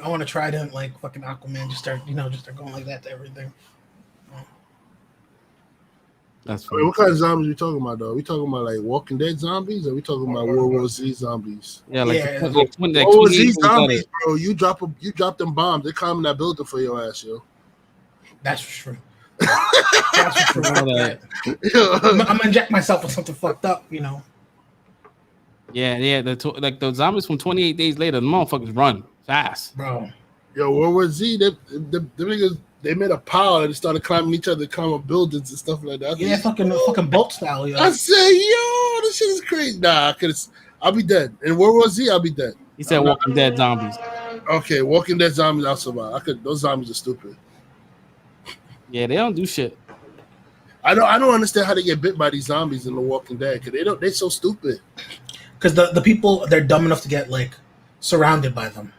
[SPEAKER 2] want to try to, like, fucking Aquaman, just start going like that to everything.
[SPEAKER 1] That's funny.
[SPEAKER 3] What kind of zombies are we talking about, though? Are we talking about like Walking Dead zombies? Or are we talking about World War Z zombies?
[SPEAKER 1] Yeah, like
[SPEAKER 3] World War Z zombies, bro. You drop them bombs, they come in that building for your ass, yo.
[SPEAKER 2] That's for sure. That's for sure. I'm gonna inject myself with something fucked up,
[SPEAKER 1] Yeah. The zombies from 28 Days Later, the motherfuckers run fast,
[SPEAKER 2] bro.
[SPEAKER 3] Yo, World War Z, the niggas, they made a pile and they started climbing each other, climbing buildings and stuff like that.
[SPEAKER 2] Yeah, fucking bolt style, yo.
[SPEAKER 3] I said, yo, this shit is crazy. Nah, I'll be dead. In World War Z, I'll be dead.
[SPEAKER 1] He said Walking Dead zombies.
[SPEAKER 3] Okay, Walking Dead zombies, I'll survive. Those zombies are stupid.
[SPEAKER 1] Yeah, they don't do shit.
[SPEAKER 3] I don't understand how they get bit by these zombies in The Walking Dead, because they're so stupid.
[SPEAKER 2] Because the people, they're dumb enough to get, like, surrounded by them,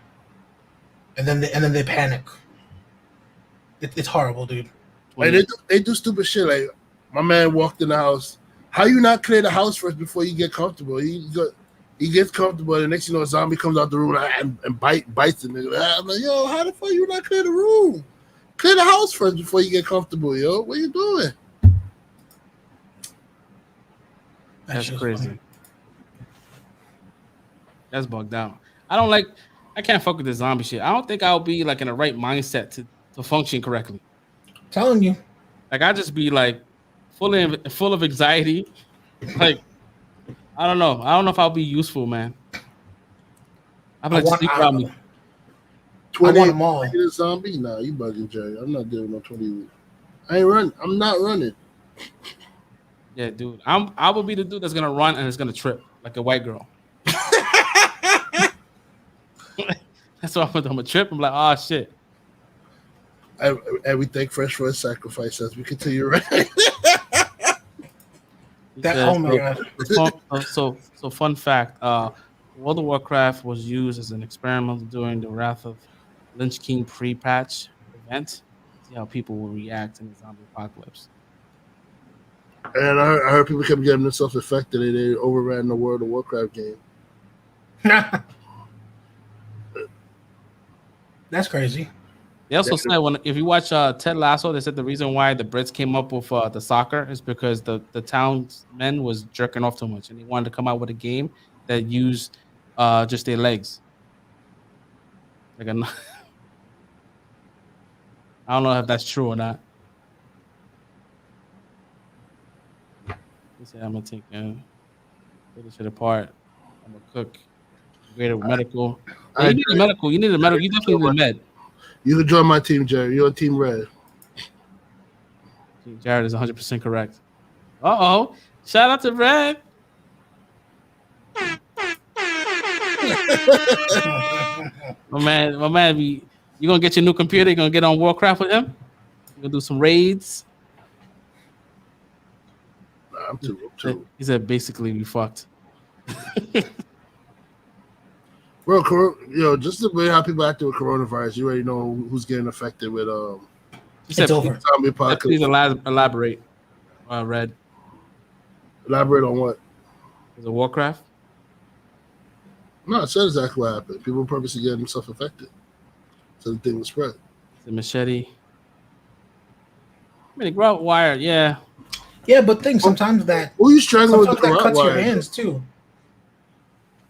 [SPEAKER 2] and then they panic. It's horrible, dude.
[SPEAKER 3] Like, they do stupid shit. Like, my man walked in the house. How you not clear the house first before you get comfortable? He gets comfortable, and the next thing you know, a zombie comes out the room and bites him. I'm like, yo, how the fuck you not clear the room? Clear the house first before you get comfortable, yo. What are you doing?
[SPEAKER 1] That's crazy. Funny. That's bugged out. I can't fuck with this zombie shit. I don't think I'll be like in the right mindset to function correctly.
[SPEAKER 2] Telling you.
[SPEAKER 1] Like, I just be like full of anxiety. Like, I don't know. I don't know if I'll be useful, man. I'm like, sleep around me.
[SPEAKER 3] 20 them all. A zombie? Nah, you bugging, Jerry. I'm not doing no 20. I ain't running. I'm not running.
[SPEAKER 1] Yeah, dude. I will be the dude that's gonna run and is gonna trip like a white girl. That's what I'm gonna trip. I'm like, oh shit.
[SPEAKER 3] And we thank Fresh for his sacrifice as we continue running.
[SPEAKER 2] Oh my god.
[SPEAKER 1] So fun fact, World of Warcraft was used as an experiment during the Wrath of Lich King pre-patch event. See how people will react in the zombie apocalypse.
[SPEAKER 3] And I heard people kept getting themselves affected and they overran the World of Warcraft game.
[SPEAKER 2] That's crazy.
[SPEAKER 1] They also said if you watch Ted Lasso, they said the reason why the Brits came up with the soccer is because the townsmen was jerking off too much, and they wanted to come out with a game that used just their legs. Like I don't know if that's true or not. He said I'm gonna take this shit apart. I'm gonna cook. Greater medical. You need a medical. You definitely need a med.
[SPEAKER 3] You can join my team, Jerry. You're on Team Red.
[SPEAKER 1] Jared is 100% correct. Uh-oh. Shout out to Red. my man, you gonna get your new computer? You gonna get on Warcraft with him? You gonna do some raids?
[SPEAKER 3] Nah, I'm too.
[SPEAKER 1] He said basically we fucked.
[SPEAKER 3] Bro, just the way how people acting with coronavirus, you already know who's getting affected with
[SPEAKER 1] You said
[SPEAKER 2] It's over.
[SPEAKER 3] Zombie apocalypse.
[SPEAKER 1] please elaborate. Red.
[SPEAKER 3] Elaborate on what?
[SPEAKER 1] Is it Warcraft?
[SPEAKER 3] No, it said exactly what happened. People purposely getting themselves affected, so the thing was spread.
[SPEAKER 1] Is it Machete? I mean, the Grout Wire, yeah.
[SPEAKER 2] Yeah, but sometimes that
[SPEAKER 3] Who you struggling with?
[SPEAKER 2] sometimes that cuts your
[SPEAKER 3] wire,
[SPEAKER 2] hands too.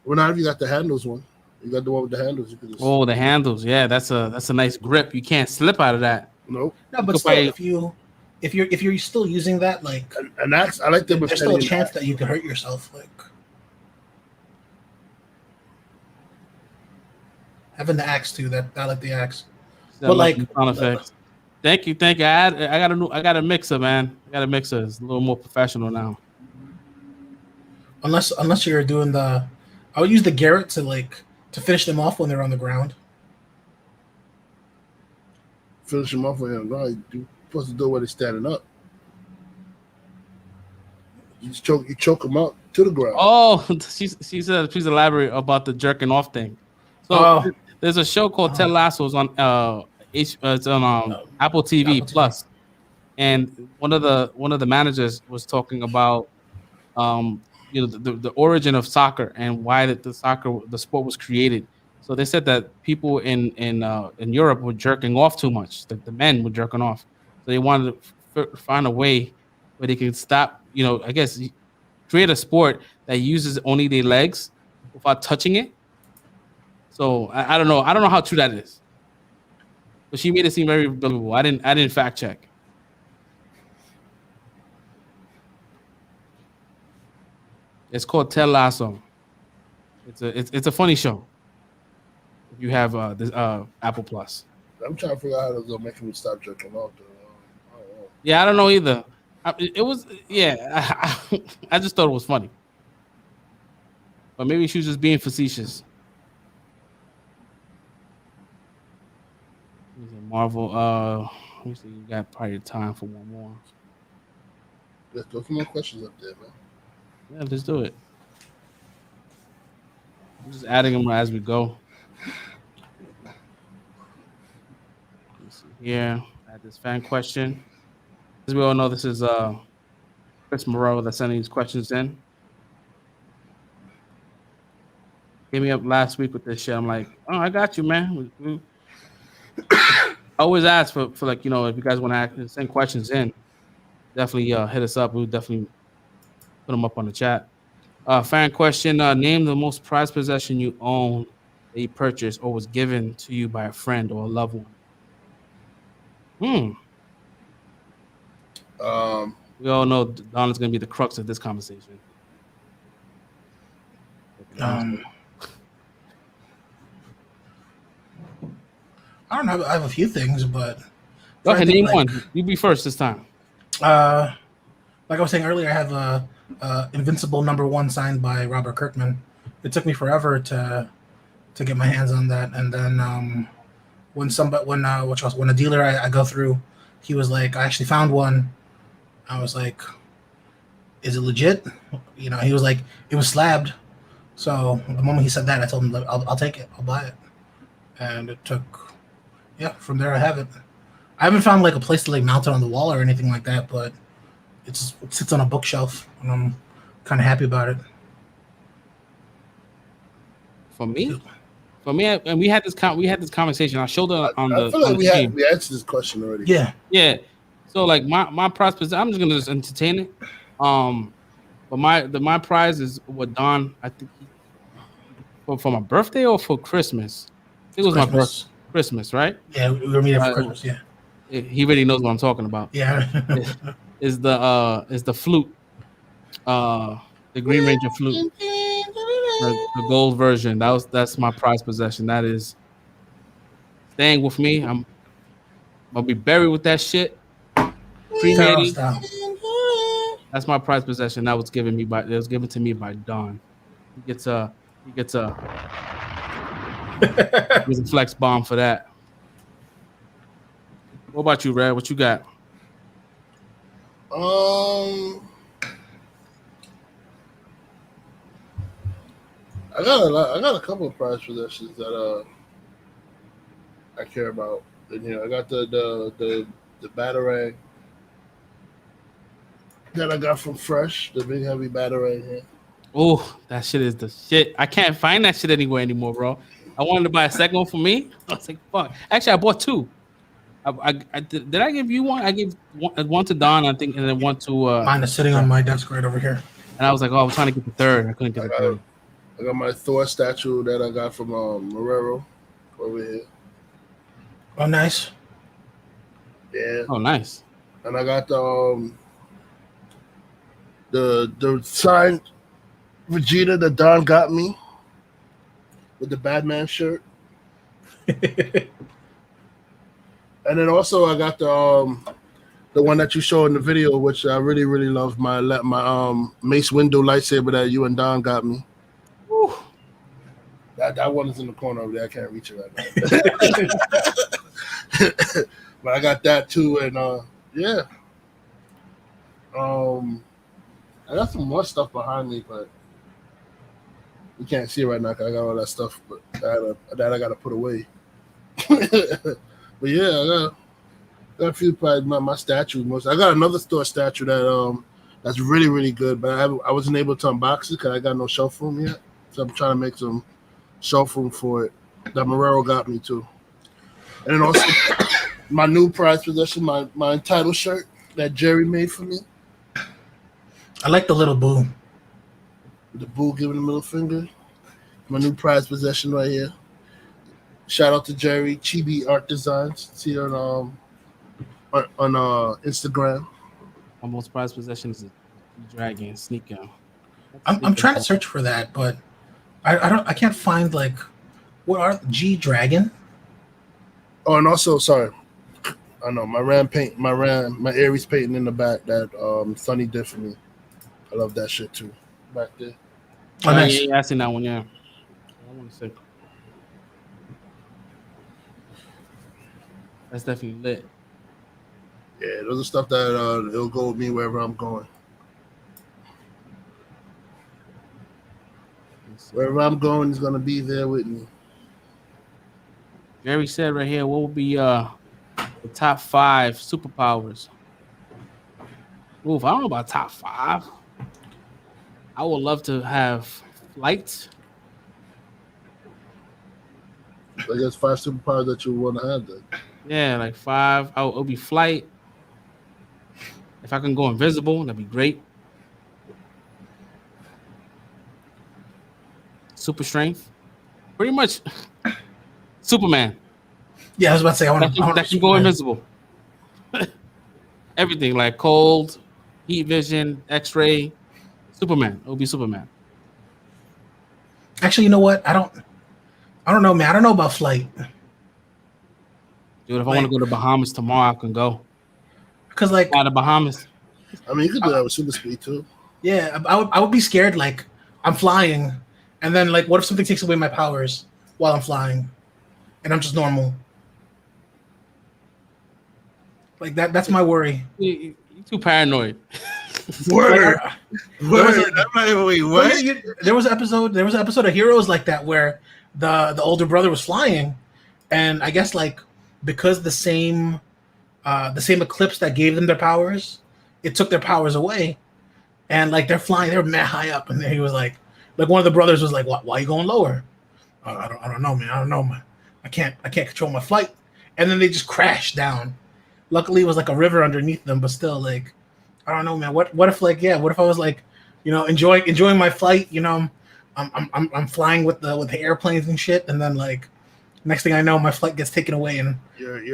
[SPEAKER 3] Well, now if you got the handles one, you got the one with the handles. You can just
[SPEAKER 1] Oh, the handles, yeah. That's a nice grip. You can't slip out of that.
[SPEAKER 3] nope.
[SPEAKER 2] No, but
[SPEAKER 1] could
[SPEAKER 2] still, if you're still using that, like
[SPEAKER 3] And that's I like the
[SPEAKER 2] there's still a
[SPEAKER 3] machete.
[SPEAKER 2] chance that you could hurt yourself. Like having the axe too. That I like the axe.
[SPEAKER 1] But
[SPEAKER 2] But, like,
[SPEAKER 1] sound effects. Thank you. I got a mixer, man. I got a mixer. It's a little more professional now.
[SPEAKER 2] Unless you're doing I would use the Garrett to finish them off when they're on the ground.
[SPEAKER 3] Finish them off with him. No, you're supposed to do it when they're standing up. You choke them out to the ground.
[SPEAKER 1] Oh, she said please elaborate about the jerking off thing. So there's a show called Ted Lasso's on it's on Apple TV Plus, and one of the managers was talking about the origin of soccer and why the sport was created. So they said that people in Europe were jerking off too much. The men were jerking off, so they wanted to find a way where they can stop. I guess create a sport that uses only their legs without touching it. So I don't know. I don't know how true that is, but she made it seem very believable. I didn't fact check. It's called Ted Lasso. It's a funny show. If you have this Apple Plus.
[SPEAKER 3] I'm trying to figure out how to make him stop jerking off. I don't know.
[SPEAKER 1] Yeah, I don't know either. It was I just thought it was funny, but maybe she was just being facetious. Marvel. Let me see. You got probably time for one more.
[SPEAKER 3] Let's throw some more questions up there, man.
[SPEAKER 1] Yeah, let's do it. I'm just adding them as we go. Let's see here. Add this fan question. As we all know, this is Chris Moreau that's sending these questions in. Hit me up last week with this shit. I'm like, oh, I got you, man. I always ask for if you guys want to send questions in, definitely hit us up. We'll definitely put them up on the chat. Fan question: name the most prized possession you own that you purchased or was given to you by a friend or a loved one. We all know Don is going to be the crux of this conversation.
[SPEAKER 2] I don't know. I have a few things, but
[SPEAKER 1] go ahead, name one. You be first this time.
[SPEAKER 2] Like I was saying earlier, I have a Invincible #1 signed by Robert Kirkman. It took me forever to get my hands on that, and then when a dealer I go through, he was like, I actually found one. I was like, is it legit? He was like, it was slabbed. So the moment he said that, I told him, I'll take it. I'll buy it. And it took, from there I have it. I haven't found like a place to mount it on the wall or anything like that, but it sits on a bookshelf, and I'm kind of happy about it.
[SPEAKER 1] For me, and we had this conversation. I showed it on the.
[SPEAKER 3] I feel like we
[SPEAKER 1] stream.
[SPEAKER 3] answered this question already.
[SPEAKER 1] Yeah. So like my prize position, I'm just gonna just entertain it. But my prize is what Don, I think, for my birthday or for Christmas. I think it was my birthday. Christmas, right?
[SPEAKER 2] Yeah, we were meeting for Christmas. Yeah.
[SPEAKER 1] He really knows what I'm talking about.
[SPEAKER 2] Yeah.
[SPEAKER 1] is the flute, the Green Ranger flute, the gold version. That's my prized possession. That is staying with me. I'll be buried with that shit. Cremated. That's my prized possession. That was given to me by Don. He gets a flex bomb for that. What about you, Red? What you got?
[SPEAKER 3] I got a couple of prize possessions that I care about. And, I got the the Batarang that I got from Fresh, the big heavy Batarang here.
[SPEAKER 1] Oh, that shit is the shit. I can't find that shit anywhere anymore, bro. I wanted to buy a second one for me. I was like, fuck. Actually, I bought two. Did I give you one? I gave one to Don, I think, and then one to
[SPEAKER 2] Mine is sitting on my desk right over here.
[SPEAKER 1] and I was like, oh, I was trying to get the third. I couldn't get the third.
[SPEAKER 3] I got my Thor statue that I got from Marrero over here.
[SPEAKER 2] Oh, nice.
[SPEAKER 3] Yeah.
[SPEAKER 1] Oh, nice.
[SPEAKER 3] And I got the signed Vegeta that Don got me with the Batman shirt. And then also I got the one that you showed in the video, which I really, really love, my Mace Windu lightsaber that you and Don got me.
[SPEAKER 1] Woo.
[SPEAKER 3] That one is in the corner over there. I can't reach it right now. But I got that too, and yeah. I got some more stuff behind me, but you can't see it right now because I got all that stuff, but that I gotta put away. But yeah, I got a few probably my statues. I got another store statue that's really, really good, but I wasn't able to unbox it because I got no shelf room yet. So I'm trying to make some shelf room for it. That Marrero got me too. And then also my new prized possession, my Entitled shirt that Jerry made for me.
[SPEAKER 2] I like the little boo.
[SPEAKER 3] The boo giving the middle finger. My new prized possession right here. Shout out to Jerry, Chibi Art Designs. See her on Instagram.
[SPEAKER 1] My most prized possession is a dragon sneaker.
[SPEAKER 2] I'm trying to search for that, but I can't find like what are G Dragon?
[SPEAKER 3] Oh, and also sorry. I know my Aries painting in the back that Sonny did for me. I love that shit too. Back there.
[SPEAKER 2] Oh, nice.
[SPEAKER 1] Yeah, I seen that one, yeah. I want to say. That's definitely lit.
[SPEAKER 3] Yeah, those are stuff that it'll go with me wherever I'm going. Wherever I'm going is gonna be there with me.
[SPEAKER 1] Jerry said right here, what would be the top 5 superpowers? Oof, I don't know about top 5. I would love to have flight.
[SPEAKER 3] I guess 5 superpowers that you want to have then.
[SPEAKER 1] Yeah, like 5. It would be flight. If I can go invisible, that'd be great. Super strength. Pretty much Superman.
[SPEAKER 2] Yeah, I was about to say I want
[SPEAKER 1] That can go invisible. Everything like cold, heat vision, X-ray. Superman. It would be Superman.
[SPEAKER 2] Actually, you know what? I don't know, man. I don't know about flight.
[SPEAKER 1] Dude, if I want to go to Bahamas tomorrow, I can go.
[SPEAKER 2] Because like
[SPEAKER 1] Out of Bahamas.
[SPEAKER 3] I mean, you could do that with super speed too.
[SPEAKER 2] yeah, I would be scared. Like I'm flying, and then like what if something takes away my powers while I'm flying, and I'm just normal? Like that's my worry.
[SPEAKER 1] You're too paranoid.
[SPEAKER 3] Word.
[SPEAKER 2] Word.
[SPEAKER 3] Wait, what?
[SPEAKER 2] There was an episode of Heroes like that where the older brother was flying, and I guess like because the same eclipse that gave them their powers, it took their powers away, and like they're flying, they're mad high up, and then he was like one of the brothers was like, "Why are you going lower?" I don't know, man. I don't know, man. I can't control my flight, and then they just crashed down. Luckily, it was like a river underneath them, but still, like, I don't know, man. What if like, yeah, what if I was like, you know, enjoying my flight, you know, I'm flying with the airplanes and shit, and then like, next thing I know, my flight gets taken away, and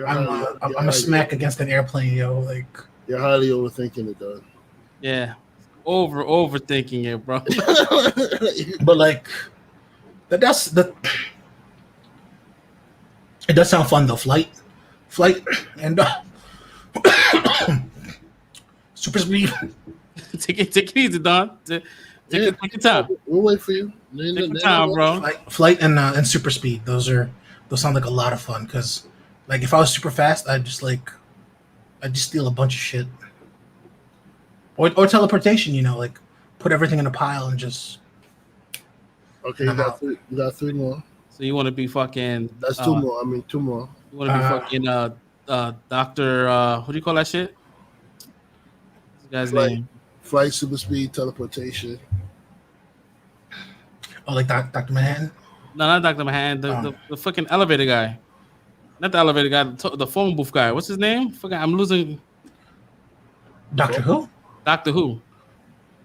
[SPEAKER 2] I'm a smack against an airplane, yo. Like,
[SPEAKER 3] you're highly overthinking it, though.
[SPEAKER 1] Yeah. Overthinking it, bro.
[SPEAKER 2] but like, it does sound fun though. Flight, and super speed.
[SPEAKER 1] Take it easy, Don. Take your time.
[SPEAKER 3] We'll wait for you.
[SPEAKER 1] Take your time, bro.
[SPEAKER 2] Flight and super speed. Those sound like a lot of fun. Because like if I was super fast, I'd just steal a bunch of shit. Or teleportation, you know, like put everything in a pile and just.
[SPEAKER 3] Okay, you got three more.
[SPEAKER 1] So you want to be fucking?
[SPEAKER 3] That's 2 more. I mean, 2 more.
[SPEAKER 1] You want to be fucking Doctor. What do you call that shit? This guy's
[SPEAKER 3] Flight,
[SPEAKER 1] name.
[SPEAKER 3] flight, super speed, teleportation.
[SPEAKER 2] Oh, like Dr. Manhattan.
[SPEAKER 1] No, not Doctor Manhattan. The fucking elevator guy. Not the elevator guy. The phone booth guy. What's his name? Fucking, I'm losing.
[SPEAKER 2] Doctor Who?
[SPEAKER 1] Doctor Who.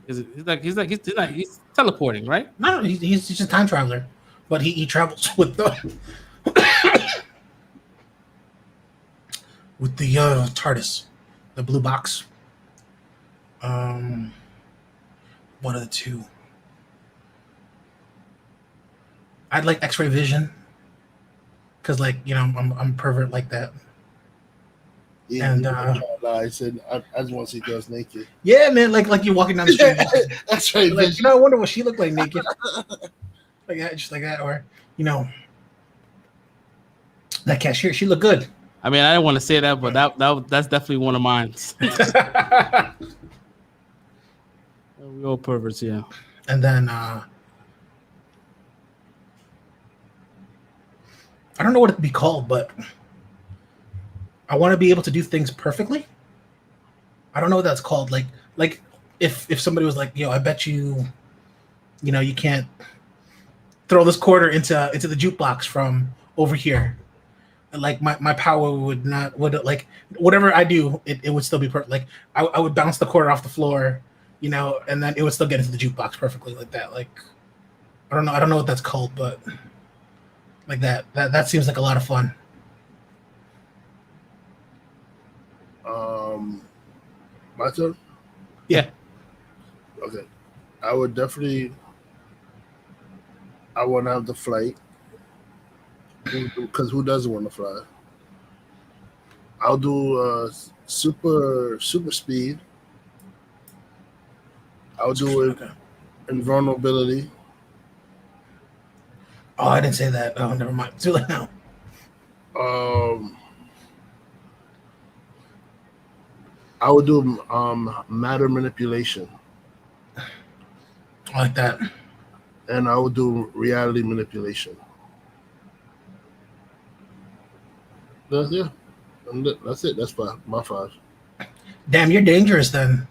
[SPEAKER 1] He's teleporting, right?
[SPEAKER 2] No, he's just a time traveler, but he travels with the TARDIS, the blue box. One of the two. I'd like X-ray vision, because I'm a pervert like that.
[SPEAKER 3] Yeah,
[SPEAKER 2] And
[SPEAKER 3] I said I just want to see girls naked.
[SPEAKER 2] yeah, man, like you're walking down the street.
[SPEAKER 3] That's right.
[SPEAKER 2] Like, I wonder what she looked like naked. Like that, just like that, or that cashier, she looked good.
[SPEAKER 1] I mean, I didn't want to say that, but that's definitely one of mine. We all perverts, yeah.
[SPEAKER 2] And then I don't know what it'd be called, but I want to be able to do things perfectly. I don't know what that's called. Like if somebody was like, "Yo, I bet you can't throw this quarter into the jukebox from over here." And like my power would like whatever I do, it would still be perfect. Like I would bounce the quarter off the floor, and then it would still get into the jukebox perfectly like that. Like I don't know what that's called, but like that seems like a lot of fun.
[SPEAKER 3] My turn?
[SPEAKER 1] Yeah.
[SPEAKER 3] Okay. I would definitely. I want to have the flight. Because who doesn't want to fly? I'll do super speed. I'll do invulnerability.
[SPEAKER 2] Oh, I didn't say that. Oh, never mind. Too late now.
[SPEAKER 3] I would do matter manipulation.
[SPEAKER 2] I like that.
[SPEAKER 3] And I would do reality manipulation. That's it. That's my 5.
[SPEAKER 2] Damn, you're dangerous then.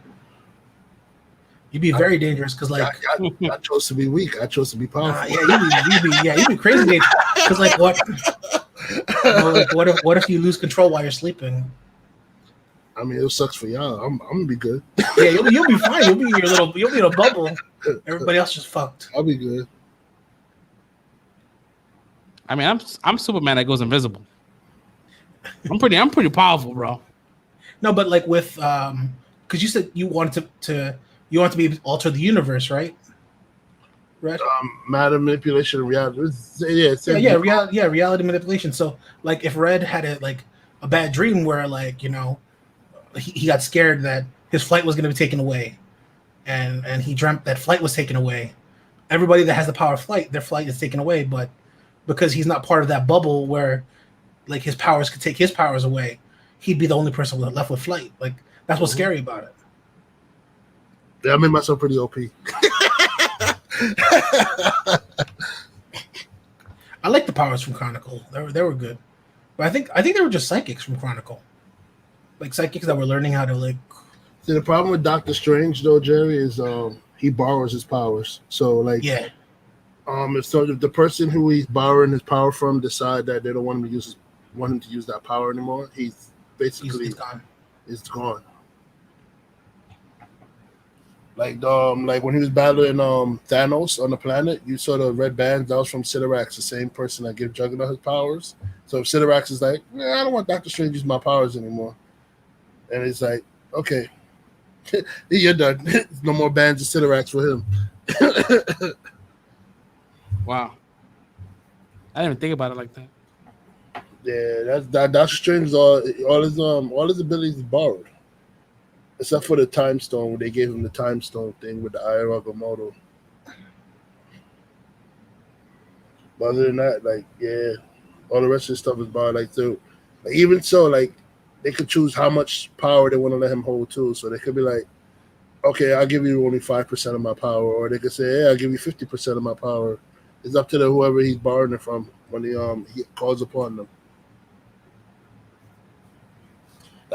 [SPEAKER 2] You'd be very dangerous because like
[SPEAKER 3] I chose to be weak. I chose to be powerful.
[SPEAKER 2] you'd be crazy. Because like what? What if you lose control while you're sleeping?
[SPEAKER 3] I mean, it sucks for y'all. I'm gonna be good.
[SPEAKER 2] Yeah, you'll be fine. You'll be in a bubble. Everybody else just fucked.
[SPEAKER 3] I'll be good.
[SPEAKER 1] I mean, I'm Superman that goes invisible. I'm pretty powerful, bro.
[SPEAKER 2] No, but like with because you said you wanted to be able to alter the universe, right? Right.
[SPEAKER 3] Matter manipulation, reality.
[SPEAKER 2] Reality manipulation. So like, if Red had a bad dream where like he got scared that his flight was going to be taken away, and he dreamt that flight was taken away. Everybody that has the power of flight, their flight is taken away, but because he's not part of that bubble where like his powers could take his powers away, he'd be the only person left with flight. Like that's what's scary about it.
[SPEAKER 3] Yeah, I made myself pretty OP.
[SPEAKER 2] I like the powers from Chronicle. They were good, but I think they were just psychics from Chronicle, like psychics that were learning how to like.
[SPEAKER 3] See, the problem with Doctor Strange though, Jerry, is he borrows his powers. So like,
[SPEAKER 2] yeah.
[SPEAKER 3] If the person who he's borrowing his power from decide that they don't want him to use that power anymore, he's basically
[SPEAKER 2] he's gone.
[SPEAKER 3] It's gone. Like when he was battling Thanos on the planet, you saw the red bands. That was from Siderax, the same person that gave Juggernaut his powers. So if Siderax is like, I don't want Doctor Strange to use my powers anymore, and it's like, okay, you're done. No more bands of Siderax for him.
[SPEAKER 1] Wow. I didn't even think about it like that.
[SPEAKER 3] Yeah, that Doctor Strange all his abilities is borrowed. Except for the time stone, where they gave him the time stone thing with the Eye of Agamotto. But other than that, like, yeah, all the rest of the stuff is borrowed. Like, so, like, even so, like, they could choose how much power they want to let him hold too. So they could be like, okay, I'll give you only 5% of my power, or they could say, yeah, I'll give you 50% of my power. It's up to whoever he's borrowing it from when he calls upon them.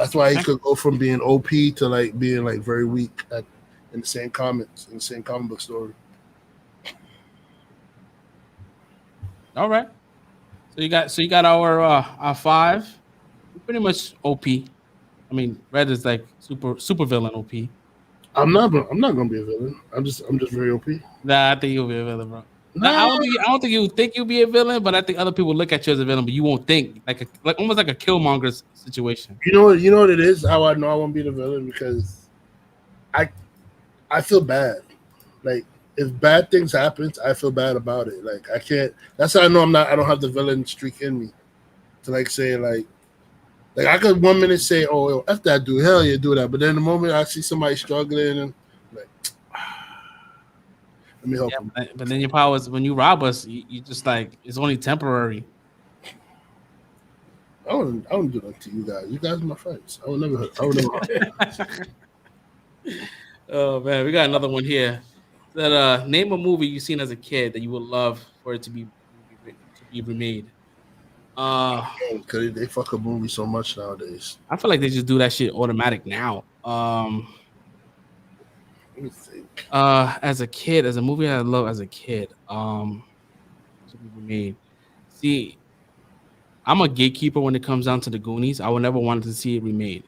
[SPEAKER 3] That's why he could go from being OP to like being like very weak in the same comic book story.
[SPEAKER 1] All right. So you got our 5. We're pretty much OP. I mean, Red is like super villain OP.
[SPEAKER 3] I'm not gonna be a villain. I'm just very OP.
[SPEAKER 1] Nah, I think you'll be a villain, bro.
[SPEAKER 3] Nah.
[SPEAKER 1] I don't think you think you'll be a villain, but I think other people look at you as a villain, but you won't think like almost like a Killmonger situation.
[SPEAKER 3] You know what it is? How I know I won't be the villain because I feel bad. Like if bad things happens, I feel bad about it. Like I can't. That's how I know I don't have the villain streak in me to like say like I could 1 minute say, oh, F that dude, hell yeah, do that. But then the moment I see somebody struggling and like, let me help him.
[SPEAKER 1] But then your powers, when you rob us, you just like it's only temporary.
[SPEAKER 3] I wouldn't do that to you guys. You guys are my friends. I would never hurt.
[SPEAKER 1] Oh man, we got another one here. That name a movie you seen as a kid that you would love for it to be remade.
[SPEAKER 3] Because they fuck a movie so much nowadays.
[SPEAKER 1] I feel like they just do that shit automatic now.
[SPEAKER 3] Let me think.
[SPEAKER 1] As a kid, as a movie I love as a kid, to be remade. See, I'm a gatekeeper when it comes down to the Goonies. I would never want to see it remade.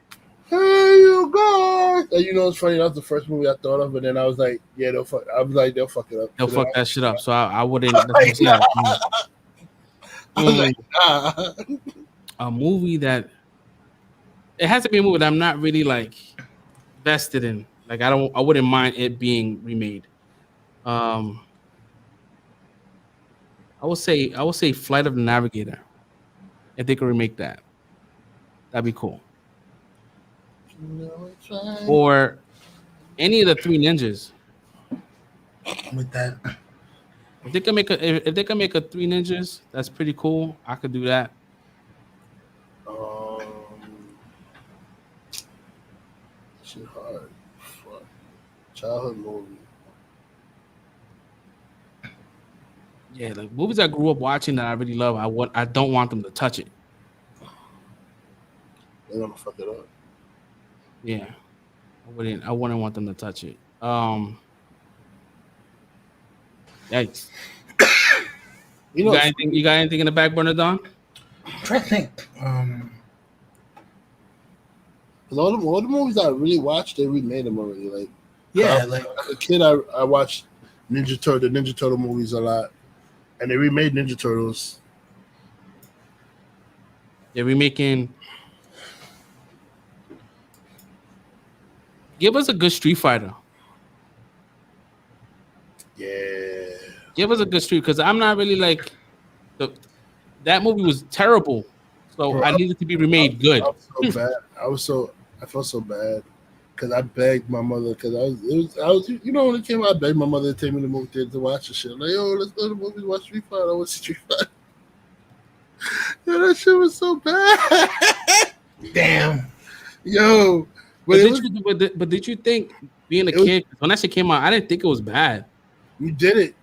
[SPEAKER 3] Hey, you guys! And you know, it's funny. That was the first movie I thought of, and then I was like, yeah, they'll fuck. I was like, they'll fuck it up.
[SPEAKER 1] They'll fuck that shit up. So I wouldn't.
[SPEAKER 3] I was like, nah.
[SPEAKER 1] A movie that it has to be a movie that I'm not really like vested in. Like I wouldn't mind it being remade. I will say Flight of the Navigator. If they could remake that, that'd be cool. Or any of the Three Ninjas.
[SPEAKER 2] With that.
[SPEAKER 1] If they can make a Three Ninjas, that's pretty cool. I could do that.
[SPEAKER 3] Shit hard. Fuck. Childhood movie.
[SPEAKER 1] Yeah, like movies I grew up watching that I really love. I don't want them to touch it.
[SPEAKER 3] They're gonna fuck it up.
[SPEAKER 1] Yeah, I wouldn't want them to touch it. Yikes. You got anything in the back burner, Don?
[SPEAKER 2] I'm trying to think.
[SPEAKER 3] All the movies I really watched, they remade them already. Like
[SPEAKER 2] yeah,
[SPEAKER 3] like as a kid, I watched the Ninja Turtle movies a lot, and they remade Ninja Turtles.
[SPEAKER 1] They're remaking. Give us a good Street Fighter.
[SPEAKER 3] Yeah.
[SPEAKER 1] Give us a good Street, because I'm not really like that movie was terrible, so bro, I needed to be remade good.
[SPEAKER 3] I was so bad. I felt so bad because I begged my mother because I was you know when it came out, I begged my mother to take me to the movie theater to watch the shit. Like, yo, let's go to the movie, watch Street Fighter. I want to see Street Fighter. Yeah, that shit was so bad.
[SPEAKER 2] Damn.
[SPEAKER 3] Yo.
[SPEAKER 1] But did you think being a kid when that shit came out? I didn't think it was bad.
[SPEAKER 3] You did it.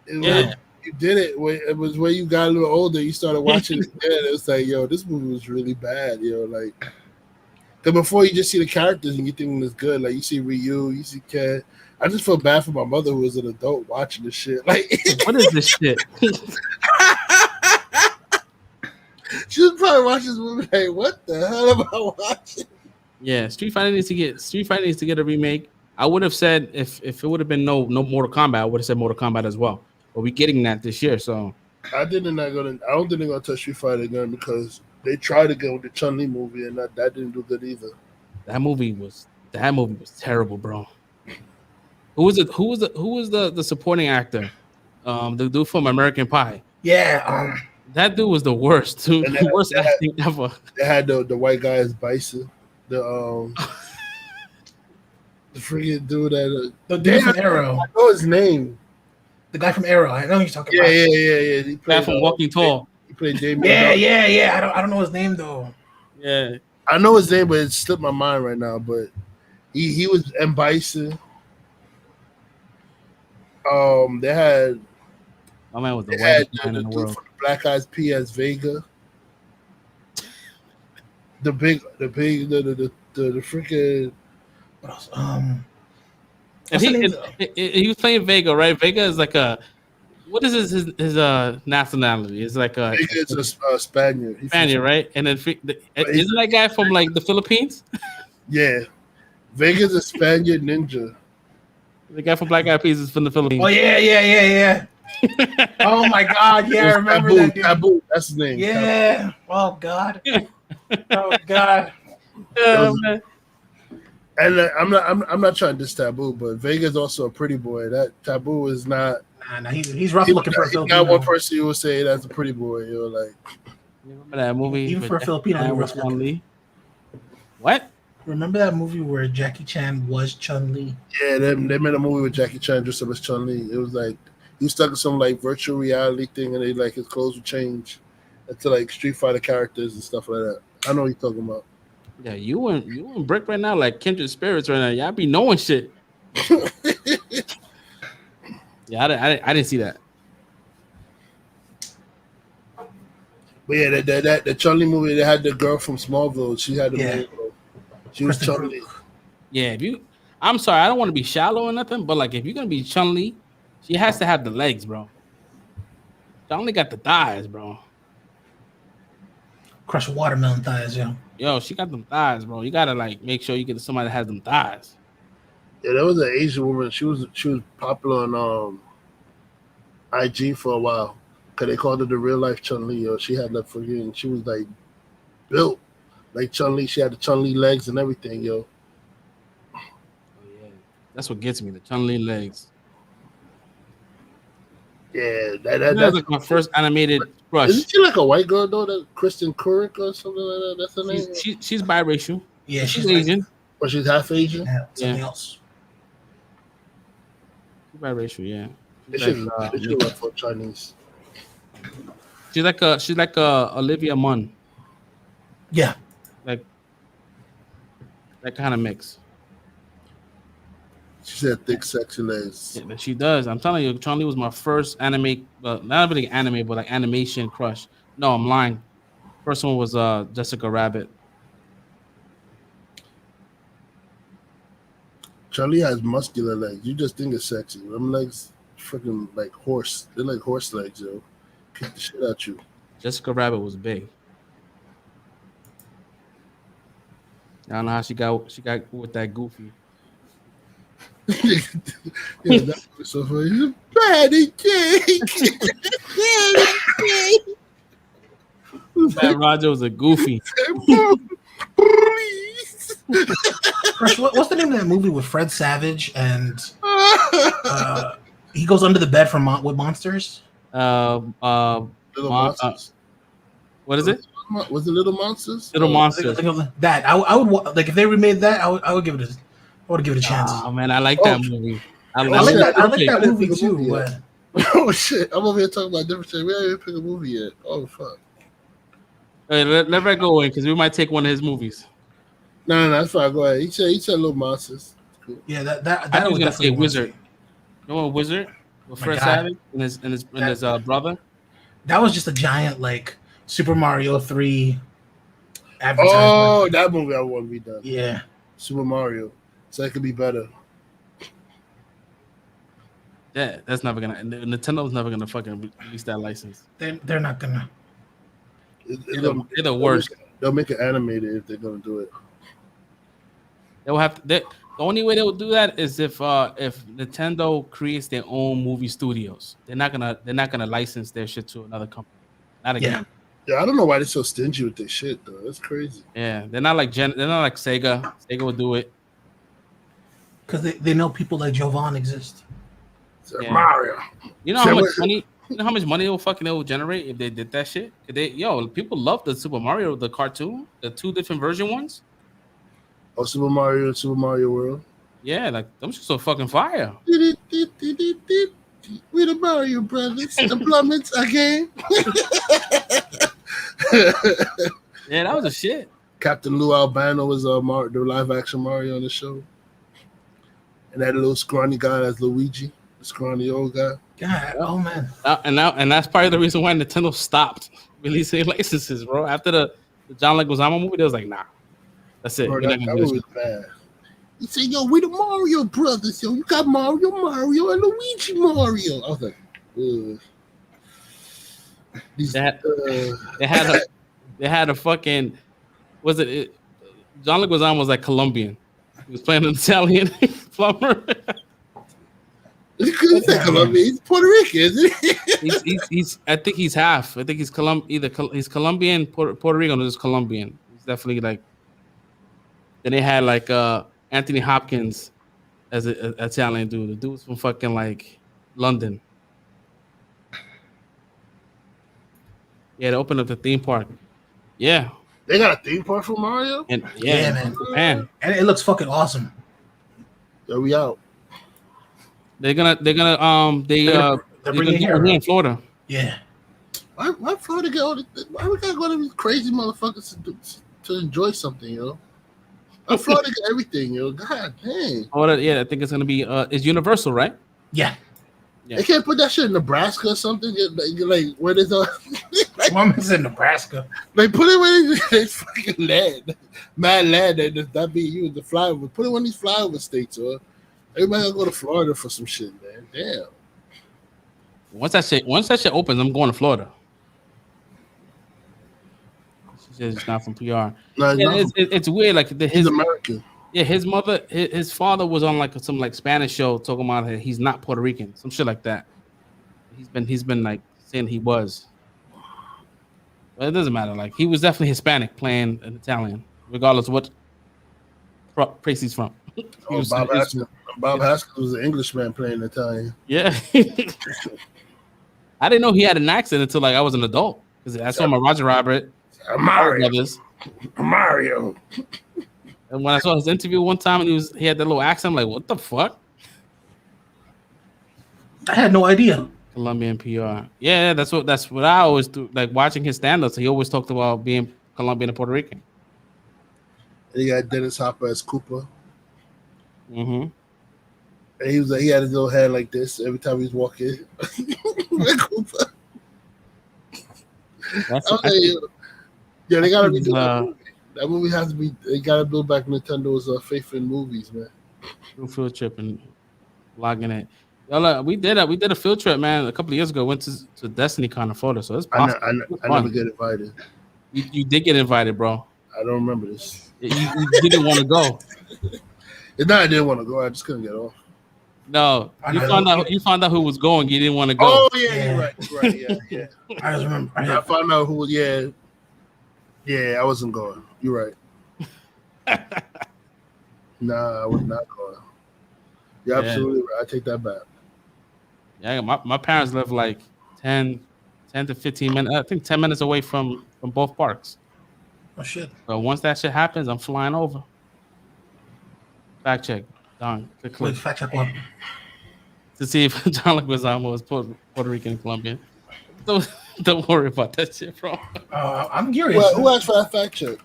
[SPEAKER 1] Yeah.
[SPEAKER 3] You did it. It was when you got a little older. You started watching it. It was like, yo, this movie was really bad. Yo, like, because before you just see the characters and you think it's good. Like you see Ryu, you see Ken. I just feel bad for my mother who was an adult watching this shit. Like,
[SPEAKER 1] what is this shit?
[SPEAKER 3] She was probably watching this movie like, what the hell am I watching?
[SPEAKER 1] Yeah, Street Fighter needs to get a remake. I would have said if it would have been no Mortal Kombat, I would have said Mortal Kombat as well. But we're getting that this year, so
[SPEAKER 3] I don't think they're gonna touch Street Fighter again because they tried to go with the Chun-Li movie and that didn't do good either.
[SPEAKER 1] That movie was terrible, bro. Who was the supporting actor? The dude from American Pie.
[SPEAKER 2] Yeah,
[SPEAKER 1] that dude was the worst, dude. The worst acting ever.
[SPEAKER 3] They had the white guy as Bison. The freaking dude that
[SPEAKER 2] the dude from Arrow.
[SPEAKER 3] I know his name.
[SPEAKER 2] The guy from Arrow. I know who you're talking about.
[SPEAKER 3] Yeah. He
[SPEAKER 1] played from Walking Tall.
[SPEAKER 3] He played Damien.
[SPEAKER 2] Yeah. I don't know his name though.
[SPEAKER 1] Yeah.
[SPEAKER 3] I know his name, but it slipped my mind right now. But he was M. Bison. They had.
[SPEAKER 1] My man was the whitest man in the world.
[SPEAKER 3] From the Black Eyed Peas, Vega. the freaking.
[SPEAKER 2] What else?
[SPEAKER 1] And
[SPEAKER 2] What's the name?
[SPEAKER 1] he was playing Vega, right? Vega is like a what is his nationality? It's like a
[SPEAKER 3] It's a Spaniard.
[SPEAKER 1] Spaniard, right? And then isn't that guy from like the Philippines?
[SPEAKER 3] Yeah, Vega's a Spaniard ninja.
[SPEAKER 1] The guy from Black Eyed Peas is from the Philippines.
[SPEAKER 2] Oh yeah. Oh my God, yeah, I remember
[SPEAKER 3] Taboo,
[SPEAKER 2] that. Dude.
[SPEAKER 3] Taboo, that's his name.
[SPEAKER 2] Yeah.
[SPEAKER 3] Taboo.
[SPEAKER 2] Oh God. Oh God.
[SPEAKER 1] Man.
[SPEAKER 3] And I'm not trying to diss Taboo, but Vega's also a pretty boy. That Taboo is not.
[SPEAKER 2] Nah, he's rough looking for a Filipino.
[SPEAKER 3] Not one person you would say that's a pretty boy. You're like,
[SPEAKER 1] You remember that movie?
[SPEAKER 2] Even for a Filipino, he was
[SPEAKER 1] Chun-Li. What?
[SPEAKER 2] Remember that movie where Jackie Chan was Chun-Li?
[SPEAKER 3] Yeah, they made a movie with Jackie Chan dressed up as Chun-Li. It was like he was stuck in some like virtual reality thing, and they like his clothes would change into like Street Fighter characters and stuff like that. I know what you're talking about.
[SPEAKER 1] Yeah, you and Brick right now like kindred spirits right now. Y'all be knowing shit. Yeah, I didn't see that.
[SPEAKER 3] But yeah, the Chun-Li movie, they had the girl from Smallville. She had the movie. She was Chun-Li.
[SPEAKER 1] Yeah, I'm sorry, I don't want to be shallow or nothing, but like if you're gonna be Chun-Li, she has to have the legs, bro. She only got the thighs, bro.
[SPEAKER 2] Crush watermelon thighs, yo.
[SPEAKER 1] Yo, she got them thighs, bro. You gotta like make sure you get somebody that has them thighs.
[SPEAKER 3] Yeah, there was an Asian woman. She was popular on IG for a while because they called her the real life Chun-Li. Yo, she had that freaking. She was like built like Chun-Li. She had the Chun-Li legs and everything, yo.
[SPEAKER 1] Oh, yeah. That's what gets me, the Chun-Li legs.
[SPEAKER 3] Yeah,
[SPEAKER 1] that's like my first animated crush.
[SPEAKER 3] Isn't she like a white girl though? That Kristen Kurik or something like that? That's her name.
[SPEAKER 1] She's biracial.
[SPEAKER 2] Yeah, she's
[SPEAKER 1] Asian.
[SPEAKER 3] But she's half Asian.
[SPEAKER 2] Something else.
[SPEAKER 1] She's biracial, yeah.
[SPEAKER 3] They should look for Chinese.
[SPEAKER 1] She's like a Olivia Munn.
[SPEAKER 2] Yeah.
[SPEAKER 1] Like that kind of mix.
[SPEAKER 3] She said thick, sexy legs.
[SPEAKER 1] Yeah, she does. I'm telling you, Chun-Li was my first anime, not really anime, but like animation crush. No, I'm lying. First one was Jessica Rabbit.
[SPEAKER 3] Chun-Li has muscular legs. You just think it's sexy. Them legs, freaking like horse. They're like horse legs, yo. Kick the shit out you.
[SPEAKER 1] Jessica Rabbit was big. I don't know how she got with that Goofy.
[SPEAKER 3] Yeah, that was so funny. Patty cake.
[SPEAKER 1] That Roger was a Goofy.
[SPEAKER 2] What's the name of that movie with Fred Savage and he goes under the bed with monsters?
[SPEAKER 3] Little Monsters.
[SPEAKER 1] What is it?
[SPEAKER 3] Was it Little Monsters?
[SPEAKER 1] Little Monsters.
[SPEAKER 2] That I would like if they remade that. I would give it a chance.
[SPEAKER 1] Oh man, I like that movie. I
[SPEAKER 2] like that movie too. But...
[SPEAKER 3] Oh shit! I'm over here talking about different shit. We haven't even picked a movie yet. Oh fuck!
[SPEAKER 1] Hey, let Red go in because we might take one of his movies.
[SPEAKER 3] No, that's fine. Go ahead. He said Little Monsters. Cool.
[SPEAKER 2] Yeah, that
[SPEAKER 1] I was gonna say Wizard. You know what Wizard? With Fred Savage and his brother.
[SPEAKER 2] That was just a giant like Super Mario 3 advertisement.
[SPEAKER 3] Oh, that movie I want to be done.
[SPEAKER 2] Yeah,
[SPEAKER 3] Super Mario. So it could be better.
[SPEAKER 1] Yeah, that's never gonna. Nintendo's never gonna fucking release that license.
[SPEAKER 2] They're not gonna.
[SPEAKER 1] They're the worst.
[SPEAKER 3] They'll make it animated if they're gonna do it.
[SPEAKER 1] They'll have to. The only way they will do that is if Nintendo creates their own movie studios. They're not gonna license their shit to another company. Not again.
[SPEAKER 3] Yeah, I don't know why they're so stingy with their shit though. That's crazy.
[SPEAKER 1] Yeah, they're not like Sega. Sega will do it
[SPEAKER 2] because they know people like Jovan exist.
[SPEAKER 3] Yeah. Mario.
[SPEAKER 1] You know how much money? You know how much money they'll generate if they did that shit? People love the Super Mario, the cartoon, the two different version ones.
[SPEAKER 3] Oh, Super Mario and Super Mario World.
[SPEAKER 1] Yeah, like them shit's so fucking fire.
[SPEAKER 3] We the Mario Brothers, the plummets again.
[SPEAKER 1] Yeah, that was a shit.
[SPEAKER 3] Captain Lou Albano was the live action Mario on the show, and that little scrawny guy that's Luigi, the scrawny old guy.
[SPEAKER 2] God, oh man.
[SPEAKER 1] And that's part of the reason why Nintendo stopped releasing licenses, bro. After the John Leguizamo movie, they was like, nah, that's it.
[SPEAKER 3] Bro,
[SPEAKER 1] We're not
[SPEAKER 3] that
[SPEAKER 1] gonna do
[SPEAKER 3] was
[SPEAKER 1] this.
[SPEAKER 3] bad. He said, "Yo, we the Mario brothers. Yo, you got Mario, and Luigi Mario." I was like, ugh.
[SPEAKER 1] They had a fucking John Leguizamo was like Colombian. He was playing an Italian plumber.
[SPEAKER 3] He's Colombian. He's Puerto Rican, isn't he?
[SPEAKER 1] he's I think he's half. I think he's he's Colombian, Puerto Rican, or just Colombian. He's definitely like. Then they had like Anthony Hopkins as an Italian dude. The dude's from fucking like London. Yeah, they opened up the theme park. Yeah.
[SPEAKER 3] They got a theme park for Mario?
[SPEAKER 1] And
[SPEAKER 2] man.
[SPEAKER 1] Japan.
[SPEAKER 2] And it looks fucking awesome.
[SPEAKER 3] Yeah, we out.
[SPEAKER 1] They're gonna
[SPEAKER 2] They're bringing it here
[SPEAKER 1] in Florida.
[SPEAKER 2] Yeah.
[SPEAKER 3] Why Florida get all the, why we gotta go to these crazy motherfuckers to enjoy something, yo? Florida got everything, yo. God dang.
[SPEAKER 1] Oh yeah, I think it's gonna be it's Universal, right?
[SPEAKER 2] Yeah.
[SPEAKER 1] Yeah.
[SPEAKER 3] They can't put that shit in Nebraska or something. Like where there's
[SPEAKER 2] One is in Nebraska.
[SPEAKER 3] like put it where it's fucking land, mad land that does not be used to fly over. Put it in one of these flyover states, or everybody gotta go to Florida for some shit, man. Damn.
[SPEAKER 1] Once that shit opens, I'm going to Florida. She says it's not from PR.
[SPEAKER 3] No,
[SPEAKER 1] Yeah, it's weird. Like
[SPEAKER 3] he's American.
[SPEAKER 1] Yeah, his father was on like some like Spanish show talking about he's not Puerto Rican, some shit like that. He's been like saying he was, but it doesn't matter. Like he was definitely Hispanic playing an Italian, regardless of what place he's from.
[SPEAKER 3] Bob Haskell was an Englishman playing Italian.
[SPEAKER 1] Yeah, I didn't know he had an accent until like I was an adult because I saw him on Roger Rabbit,
[SPEAKER 3] Mario.
[SPEAKER 1] And when I saw his interview one time and he had that little accent, I'm like, what the fuck?
[SPEAKER 2] I had no idea.
[SPEAKER 1] Colombian PR. Yeah, that's what I always do. Like watching his stand-ups, he always talked about being Colombian and Puerto Rican.
[SPEAKER 3] And he got Dennis Hopper as Cooper.
[SPEAKER 1] Mm-hmm.
[SPEAKER 3] And he had his little head like this every time he was walking. Like Cooper. Yeah, they gotta redo that movie. That movie has to be. They gotta build back Nintendo's faith in movies, man.
[SPEAKER 1] Field trip and logging it. Y'all, we did a field trip, man, a couple of years ago. Went to Destiny Con in Florida, so it's possible.
[SPEAKER 3] I never get invited.
[SPEAKER 1] You did get invited, bro.
[SPEAKER 3] I don't remember this.
[SPEAKER 1] You didn't want to go.
[SPEAKER 3] No, I didn't want to go. I just couldn't get off.
[SPEAKER 1] No, you found out who was going. You didn't want to go.
[SPEAKER 3] Oh yeah, you're right. Yeah.
[SPEAKER 2] I just remember.
[SPEAKER 3] I found out who. Yeah, I wasn't going. You're right. Nah, I was not going. You're absolutely right. I take that back.
[SPEAKER 1] Yeah, my parents live like 10 to 15 minutes. I think 10 minutes away from both parks.
[SPEAKER 2] Oh shit!
[SPEAKER 1] But once that shit happens, I'm flying over. Fact check. Done.
[SPEAKER 2] Wait, fact check what?
[SPEAKER 1] To see if John Leguizamo was Puerto Rican and Colombian. Don't worry about that shit, bro.
[SPEAKER 2] I'm curious.
[SPEAKER 3] Well, who asked for that fact check?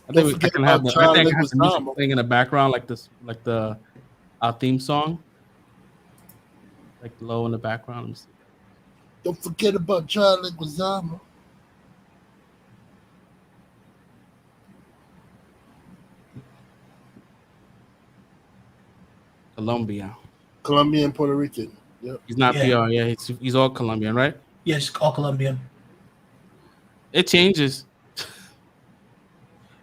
[SPEAKER 1] I think I can have the music playing in the background, like our theme song, like low in the background.
[SPEAKER 3] Don't forget about John Leguizamo. Colombian, Puerto Rican. Yep.
[SPEAKER 1] He's not PR. Yeah, he's all Colombian, right?
[SPEAKER 2] Yeah, it's all Colombian.
[SPEAKER 1] It changes.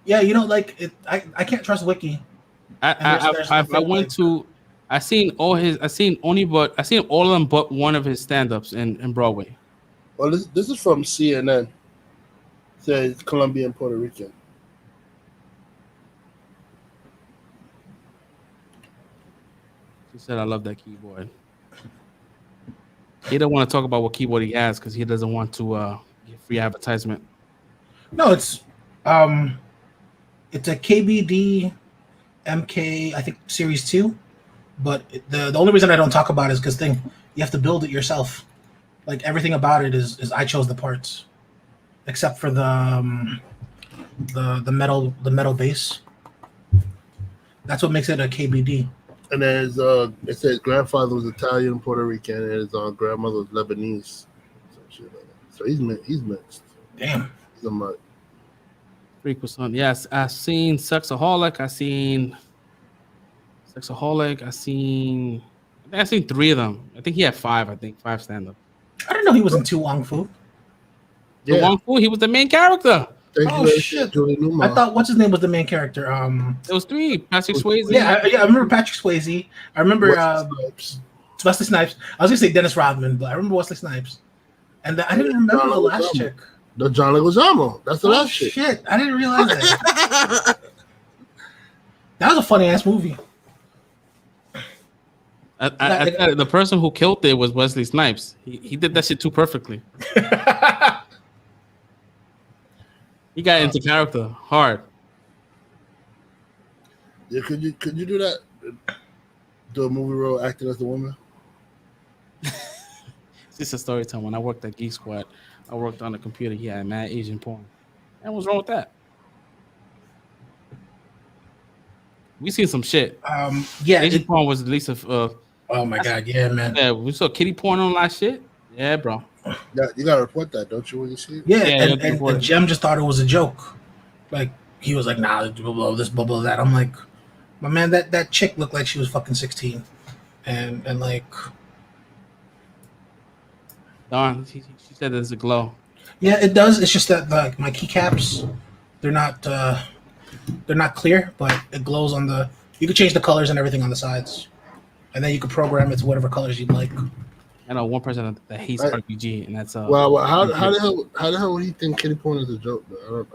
[SPEAKER 2] Yeah, you know, like I can't trust Wiki.
[SPEAKER 1] I seen all of them but one of his stand-ups in Broadway.
[SPEAKER 3] Well, this is from CNN. It says Colombian, Puerto Rican.
[SPEAKER 1] He said, "I love that keyboard." He don't want to talk about what keyboard he has because he doesn't want to get free advertisement.
[SPEAKER 2] No, it's a KBD MK, I think Series 2. But the only reason I don't talk about it is because you have to build it yourself. Like everything about it is I chose the parts, except for the metal base. That's what makes it a KBD.
[SPEAKER 3] And then it says grandfather was Italian, Puerto Rican, and his grandmother was Lebanese. So he's mixed.
[SPEAKER 2] Damn.
[SPEAKER 3] He's a mutt.
[SPEAKER 1] 3%. Yes, I seen Sexaholic. I think I seen 3 of them. I think he had 5. I think 5 stand-up.
[SPEAKER 2] I didn't know he was in Tu Wong Fu.
[SPEAKER 1] Yeah. Wong Fu, he was the main character.
[SPEAKER 2] Oh shit! I thought what's his name was the main character.
[SPEAKER 1] It was 3. Patrick Swayze.
[SPEAKER 2] Yeah, I remember Patrick Swayze. I remember Wesley Snipes. I was gonna say Dennis Rodman, but I remember Wesley Snipes. And I didn't remember the last chick.
[SPEAKER 3] The John Leguizamo. That's the last chick.
[SPEAKER 2] Shit, I didn't realize that. That was a funny ass movie.
[SPEAKER 1] The person who killed it was Wesley Snipes. He did that shit too perfectly. He got into character hard.
[SPEAKER 3] Yeah, could you do that? Do a movie role acting as a woman?
[SPEAKER 1] It's just a story time. When I worked at Geek Squad, I worked on the computer. He had mad Asian porn. And what's wrong with that? We seen some shit.
[SPEAKER 2] Yeah,
[SPEAKER 1] Asian porn was the least of.
[SPEAKER 2] Oh my god, yeah, man.
[SPEAKER 1] Yeah, we saw kitty porn on that shit. Yeah, bro.
[SPEAKER 3] Yeah, you gotta report that, don't you? When you see it?
[SPEAKER 2] Yeah, and Jem just thought it was a joke. Like he was like, "Nah, blah, blah, this, blah, blah, that." I'm like, "My man, that chick looked like she was fucking 16," and like,
[SPEAKER 1] Darn, she said there's a glow.
[SPEAKER 2] yeah, it does. It's just that like my keycaps, they're not clear, but it glows on the. You can change the colors and everything on the sides, and then you can program it to whatever colors you'd like.
[SPEAKER 1] I know one person that hates RPG, and that's
[SPEAKER 3] well, how the hell would he think kitty porn is a joke?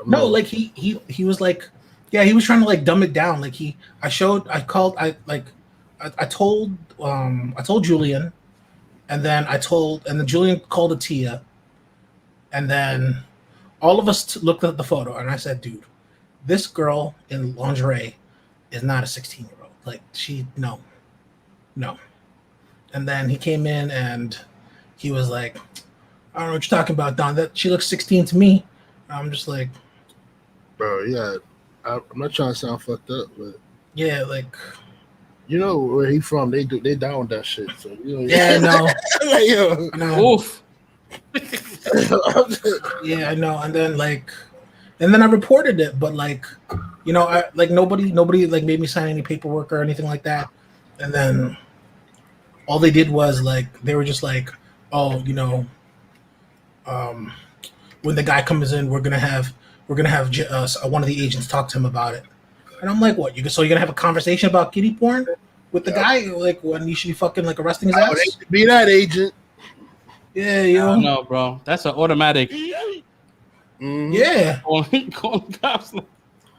[SPEAKER 2] No, like he was like, yeah, he was trying to like dumb it down. Like I told Julian, and then Julian called Atia, and then all of us looked at the photo, and I said, dude, this girl in lingerie is not a 16-year-old. Like no. And then he came in and he was like, I don't know what you're talking about, Don. That she looks 16 to me. I'm just like,
[SPEAKER 3] bro, yeah. I'm not trying to sound fucked up, but
[SPEAKER 2] yeah, like,
[SPEAKER 3] you know where he from? They down with that shit. So
[SPEAKER 2] yeah, no,
[SPEAKER 3] like,
[SPEAKER 2] no.
[SPEAKER 1] Oof.
[SPEAKER 2] Yeah, I know. And then I reported it, but like, nobody like made me sign any paperwork or anything like that. And then all they did was like they were just like, oh, when the guy comes in, we're gonna have one of the agents talk to him about it. And I'm like, what? So you're gonna have a conversation about kitty porn with the guy? Like when you should be fucking like arresting his ass?
[SPEAKER 3] I would be that agent.
[SPEAKER 2] Yeah, yo.
[SPEAKER 1] No, bro, that's an automatic.
[SPEAKER 3] Mm-hmm.
[SPEAKER 2] Yeah.
[SPEAKER 1] Calling cops.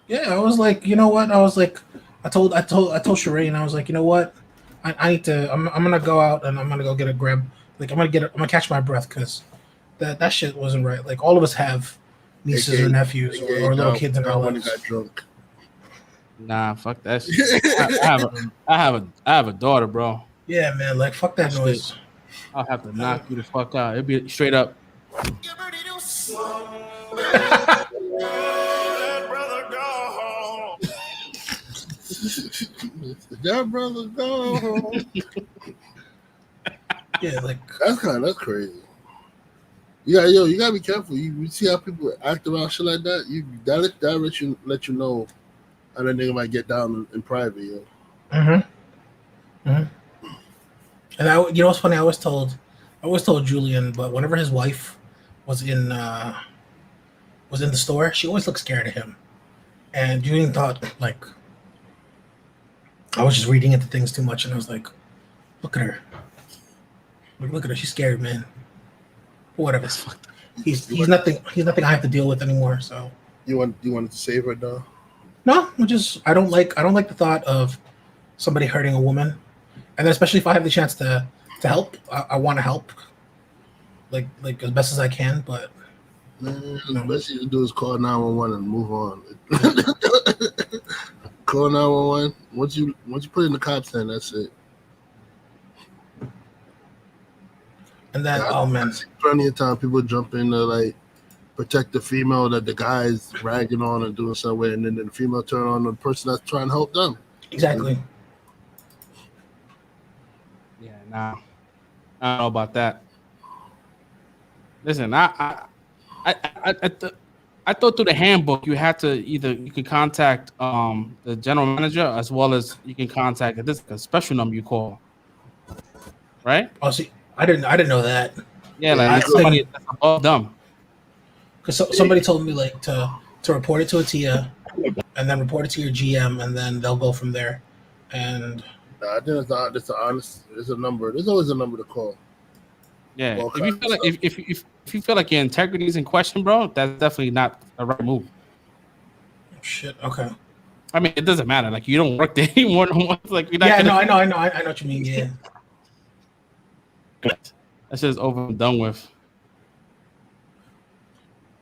[SPEAKER 2] Yeah, I was like, you know what? I was like, I told Shireen, I was like, you know what? I need to. I'm gonna go out and I'm gonna go get a grab. Like I'm gonna catch my breath because that shit wasn't right. Like all of us have nieces or nephews or little kids in our lives.
[SPEAKER 3] Got drunk.
[SPEAKER 1] Nah, fuck that shit. I have a daughter, bro.
[SPEAKER 2] Yeah, man. Like fuck that noise.
[SPEAKER 1] I'll have to knock you the fuck out. It'll be straight up.
[SPEAKER 3] That brother go.
[SPEAKER 2] Yeah, like
[SPEAKER 3] that's crazy. You gotta be careful. You see how people act around shit like that. That let you know how that nigga might get down in private. Yo.
[SPEAKER 2] And what's funny? I always told Julian, but whenever his wife was in the store, she always looked scared of him, and Julian thought like. I was just reading into things too much, and I was like, "Look at her! Look at her! She's scared, man." But whatever. He's nothing. He's nothing I have to deal with anymore. So
[SPEAKER 3] you wanted to save her, though?
[SPEAKER 2] No, I don't like the thought of somebody hurting a woman, and then especially if I have the chance to help, I want to help, like as best as I can. But
[SPEAKER 3] the best you can do is call 911 and move on. Call 911. Once you put in the cops, then that's it.
[SPEAKER 2] And then, oh man,
[SPEAKER 3] plenty of time people jump in to like protect the female that the guy's ragging on and doing something, and then the female turn on the person that's trying to help them.
[SPEAKER 2] Exactly.
[SPEAKER 1] Nah, I don't know about that. Listen, I thought through the handbook you had to you could contact the general manager as well as you can contact a special number you call, right?
[SPEAKER 2] Oh, see, I didn't know that.
[SPEAKER 1] Yeah, like somebody that's above them.
[SPEAKER 2] Because somebody told me like to report it to a TIA, and then report it to your GM, and then they'll go from there. And
[SPEAKER 3] I think it's honest. There's a number. There's always a number to call.
[SPEAKER 1] Yeah, if you feel like if you feel like your integrity is in question, bro, that's definitely not a right move.
[SPEAKER 2] Shit. Okay.
[SPEAKER 1] I mean, it doesn't matter. Like you don't work there anymore. No more. Like you're not.
[SPEAKER 2] Yeah, I know what you mean. Yeah.
[SPEAKER 1] That's just over and done with.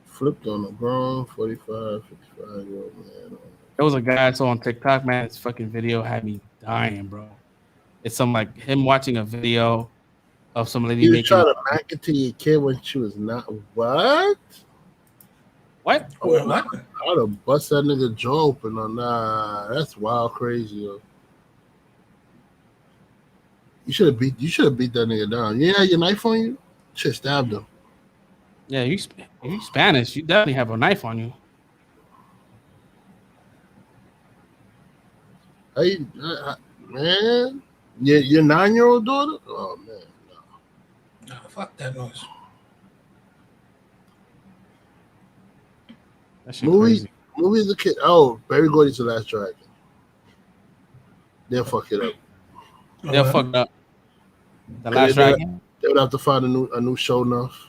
[SPEAKER 3] Flipped on a grown 45, 55-year-old man.
[SPEAKER 1] There was a guy I saw on TikTok, man. His fucking video had me dying, bro. It's some like him watching a video of some lady making.
[SPEAKER 3] You try to back it to your kid when she was not. What?
[SPEAKER 1] What?
[SPEAKER 2] Oh, what?
[SPEAKER 3] I'd have bust that nigga jaw open on that. That's wild crazy, yo. You should have beat that nigga down. You had your knife on you? Should have stabbed him.
[SPEAKER 1] Yeah, you Spanish. You definitely have a knife on you.
[SPEAKER 3] Hey, man, your 9-year-old daughter? Oh man,
[SPEAKER 2] no, fuck that noise.
[SPEAKER 1] That shit crazy.
[SPEAKER 3] Movies a kid. Oh, Barry Gordy's The Last Dragon. They'll fuck it up.
[SPEAKER 1] They'll fuck up. The Last Dragon.
[SPEAKER 3] They would have to find a new show enough.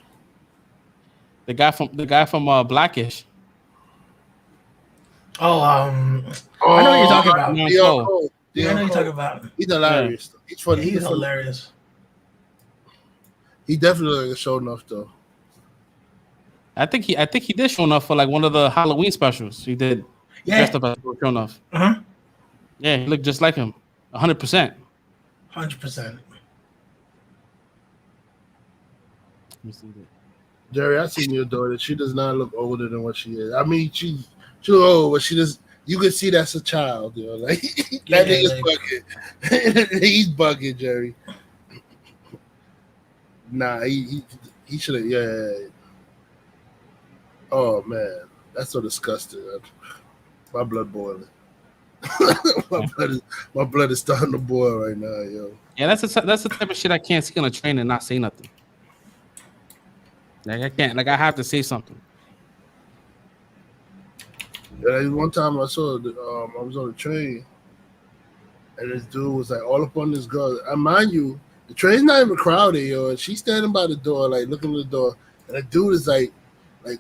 [SPEAKER 1] The guy from Blackish.
[SPEAKER 2] Oh, I know what you're talking about.
[SPEAKER 3] Yeah, I
[SPEAKER 2] know what you're talking about.
[SPEAKER 3] He's hilarious. Yeah. He's funny.
[SPEAKER 2] He's hilarious.
[SPEAKER 3] He definitely show enough though.
[SPEAKER 1] I think he did show enough for like one of the Halloween specials. He did.
[SPEAKER 2] Yeah.
[SPEAKER 1] Dressed up as show enough.
[SPEAKER 2] Uh-huh.
[SPEAKER 1] Yeah, he looked just like him. 100%.
[SPEAKER 2] 100%.
[SPEAKER 1] Let me see that.
[SPEAKER 3] Jerry, I seen your daughter. She does not look older than what she is. I mean, she look old, but she just you can see that's a child, you know. Like that nigga's bugging. He's bugging, Jerry. Nah, he should have. Yeah. Oh man, that's so disgusting. My blood boiling. my blood is starting to boil right now, yo.
[SPEAKER 1] Yeah, that's the type of shit I can't see on a train and not say nothing. Like I can't. Like I have to say something.
[SPEAKER 3] Yeah, one time I saw I was on the train, and this dude was like all up on this girl. And mind you, the train's not even crowded, yo. And she's standing by the door, like looking at the door, and the dude is like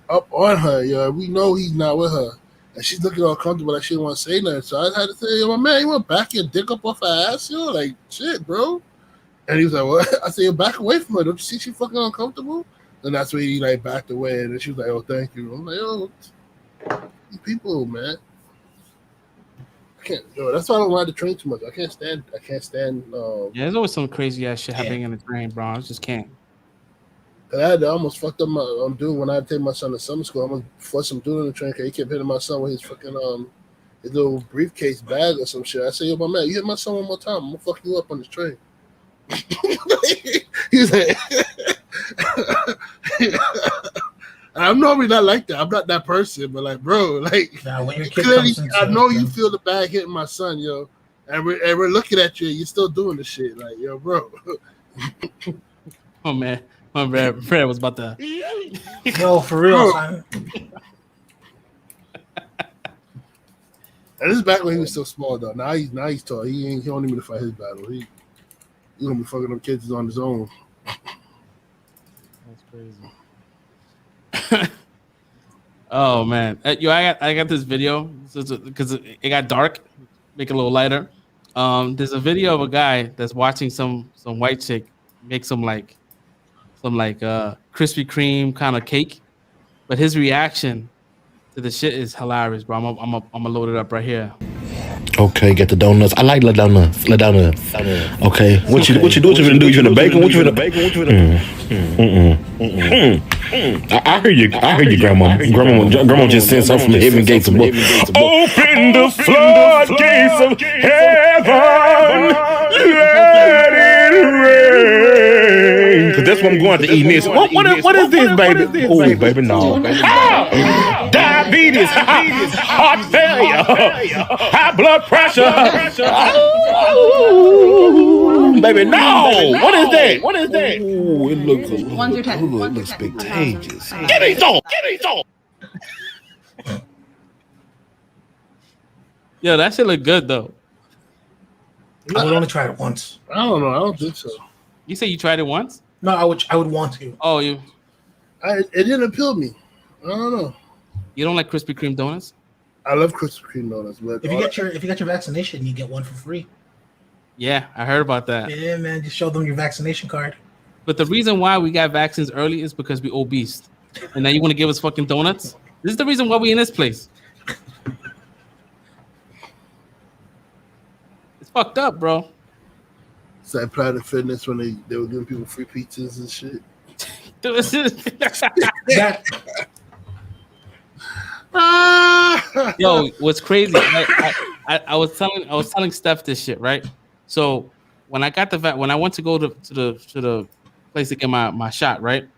[SPEAKER 3] up on her, yo. We know he's not with her, and she's looking all comfortable, like she didn't want to say nothing. So I had to say, yo, my man, you want to back your dick up off her ass, yo? Like shit, bro. And he was like, what? I said, yo, back away from her. Don't you see she fucking uncomfortable? And that's when he like backed away, and then she was like, "Oh, thank you." I'm like, "Yo, these people, man, I can't. Yo, that's why I don't ride the train too much. I can't stand.
[SPEAKER 1] Yeah, there's always some crazy ass shit happening in the train, bro. I just can't.
[SPEAKER 3] I almost fucked up my dude when I take my son to summer school. I almost fucked some dude on the train because he kept hitting my son with his fucking his little briefcase bag or some shit. I said, "Yo, my man, you hit my son one more time, I'm gonna fuck you up on this train." He's like. I'm normally not like that. I'm not that person, but like, bro, like,
[SPEAKER 2] when your kid
[SPEAKER 3] clearly,
[SPEAKER 2] comes
[SPEAKER 3] I know you feel the bag hitting my son, yo, and we're looking at you. You're still doing the shit, like, yo, bro.
[SPEAKER 1] Oh man, Fred was about to.
[SPEAKER 2] Yo, for real, son.
[SPEAKER 3] And this is back when he was still small, though. Now he's tall. He don't need me to fight his battle. He gonna be fucking them kids on his own.
[SPEAKER 1] That's crazy. Oh man, yo, I got this video because it got dark. Make it a little lighter. There's a video of a guy that's watching some white chick make some Krispy Kreme kind of cake, but his reaction to the shit is hilarious, bro. I'm gonna load it up right here.
[SPEAKER 6] Okay, get the donuts. I like the donuts. Okay, what you do? What you finna do? You finna bake them? What you finna bake? I heard you, Grandma. Grandma just sent something from the heaven gates of book. Open the floodgates of heaven, let it rain. Cause that's what I'm going to eat next. What is this, baby? Oh, baby, no. Diabetes, heart failure, high blood pressure. Baby, no. What is that? Ooh, it looks.
[SPEAKER 7] Ones or ten.
[SPEAKER 6] Ooh, it looks spectacular. Give me some.
[SPEAKER 1] Yo, that shit look good though.
[SPEAKER 2] I would only try it once.
[SPEAKER 3] I don't know. I don't think so.
[SPEAKER 1] You say you tried it once?
[SPEAKER 2] No, I would want to.
[SPEAKER 1] Oh, you
[SPEAKER 3] It didn't appeal me. I don't know.
[SPEAKER 1] don't like Krispy Kreme donuts?
[SPEAKER 3] I love Krispy Kreme donuts, but
[SPEAKER 2] If you get your vaccination, you get one for free.
[SPEAKER 1] Yeah, I heard about that.
[SPEAKER 2] Yeah, man, just show them your vaccination card.
[SPEAKER 1] But the reason why we got vaccines early is because we obese. And now you want to give us fucking donuts? This is the reason why we in this place. It's fucked up, bro.
[SPEAKER 3] it's like Planet Fitness when they were giving people free pizzas and shit.
[SPEAKER 1] Yo, what's crazy? I was telling Steph this shit, right? So when I got when I went to go to the place to get my shot, right?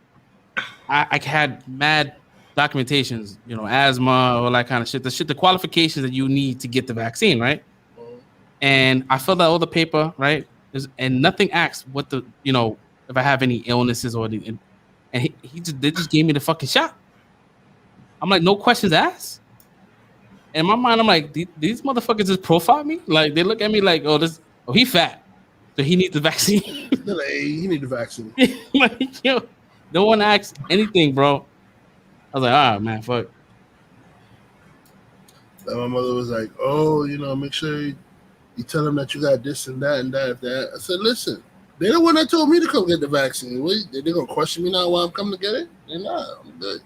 [SPEAKER 1] I had mad documentations, asthma, all that kind of shit. The qualifications that you need to get the vaccine, right? And I filled out all the paper, right? And nothing asked what if I have any illnesses or anything. And they just gave me the fucking shot. I'm like, no questions asked. In my mind, I'm like, these motherfuckers just profile me. Like they look at me like, oh, he fat, so he needs the vaccine.
[SPEAKER 3] They're like, hey, you need the vaccine.
[SPEAKER 1] Like, yo, no one asked anything, bro. I was like, all right, man, fuck.
[SPEAKER 3] And my mother was like, oh, make sure you tell them that you got this and that and that. I said, listen, they're the one that told me to come get the vaccine. They're going to question me now why I'm coming to get it? They're not. I'm good.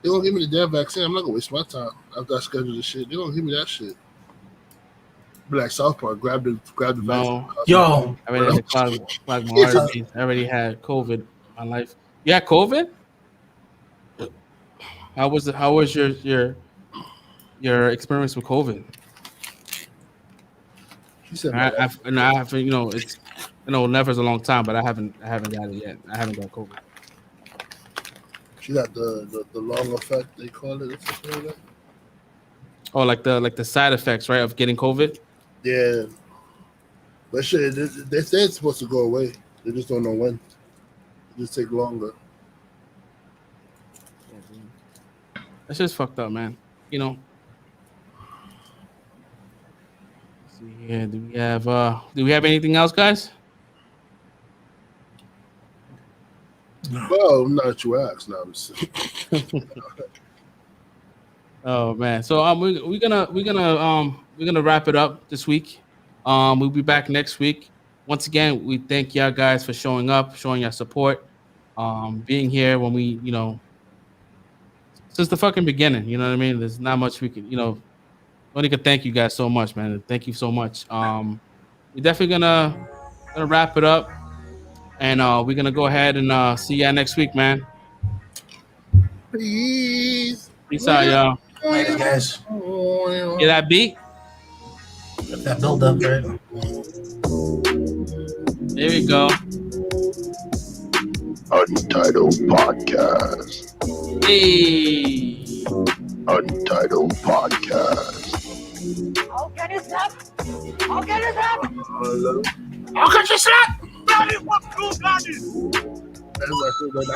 [SPEAKER 3] They're going to give me the damn vaccine. I'm not going to waste my time after I schedule this shit. They're going to give me that shit. Be like South Park, grab the vaccine.
[SPEAKER 2] Yo.
[SPEAKER 1] I already had clogged my arteries. I already had COVID in my life. You had COVID? How was your experience with COVID?
[SPEAKER 3] She said,
[SPEAKER 1] never's a long time, but I haven't got it yet. I haven't got COVID.
[SPEAKER 3] she got the long effect, they call it.
[SPEAKER 1] Oh, like the side effects, right, of getting COVID?
[SPEAKER 3] Yeah. But shit, they say it's supposed to go away. They just don't know when. It just take longer.
[SPEAKER 1] That's just fucked up, man. Let's see here. Do we have anything else, guys?
[SPEAKER 3] Well, not you asked. No, I'm just
[SPEAKER 1] Oh man. So we're gonna wrap it up this week. We'll be back next week. Once again, we thank y'all guys for showing up, showing your support, being here when we, since the fucking beginning. You know what I mean? There's not much we can, only could thank you guys so much, man. Thank you so much. We're definitely gonna wrap it up, and we're gonna go ahead and see y'all next week, man.
[SPEAKER 3] Peace
[SPEAKER 1] out, y'all.
[SPEAKER 2] Later, guys.
[SPEAKER 1] Get that beat?
[SPEAKER 2] That build up, right?
[SPEAKER 1] There we go.
[SPEAKER 4] Untitled Podcast.
[SPEAKER 1] Hey.
[SPEAKER 4] Untitled Podcast.
[SPEAKER 5] I'll get it up. I'll get it up.
[SPEAKER 3] I'll catch you slap.
[SPEAKER 5] Bloody fuck you, bloody.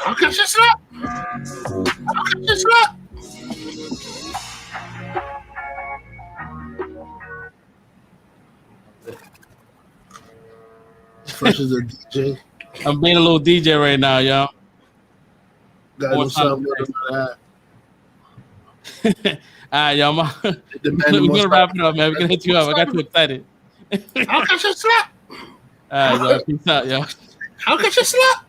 [SPEAKER 3] I'll catch you slap. I'll catch you slap. Fresh as a DJ.
[SPEAKER 1] I'm being a little DJ right now, y'all.
[SPEAKER 3] Got no sound better than that.
[SPEAKER 1] All right, y'all. We're gonna wrap it up, man. We're gonna hit you up. I got too excited.
[SPEAKER 3] I'll catch you slap.
[SPEAKER 1] All right, y'all. Peace out, y'all.
[SPEAKER 3] I'll catch you slap.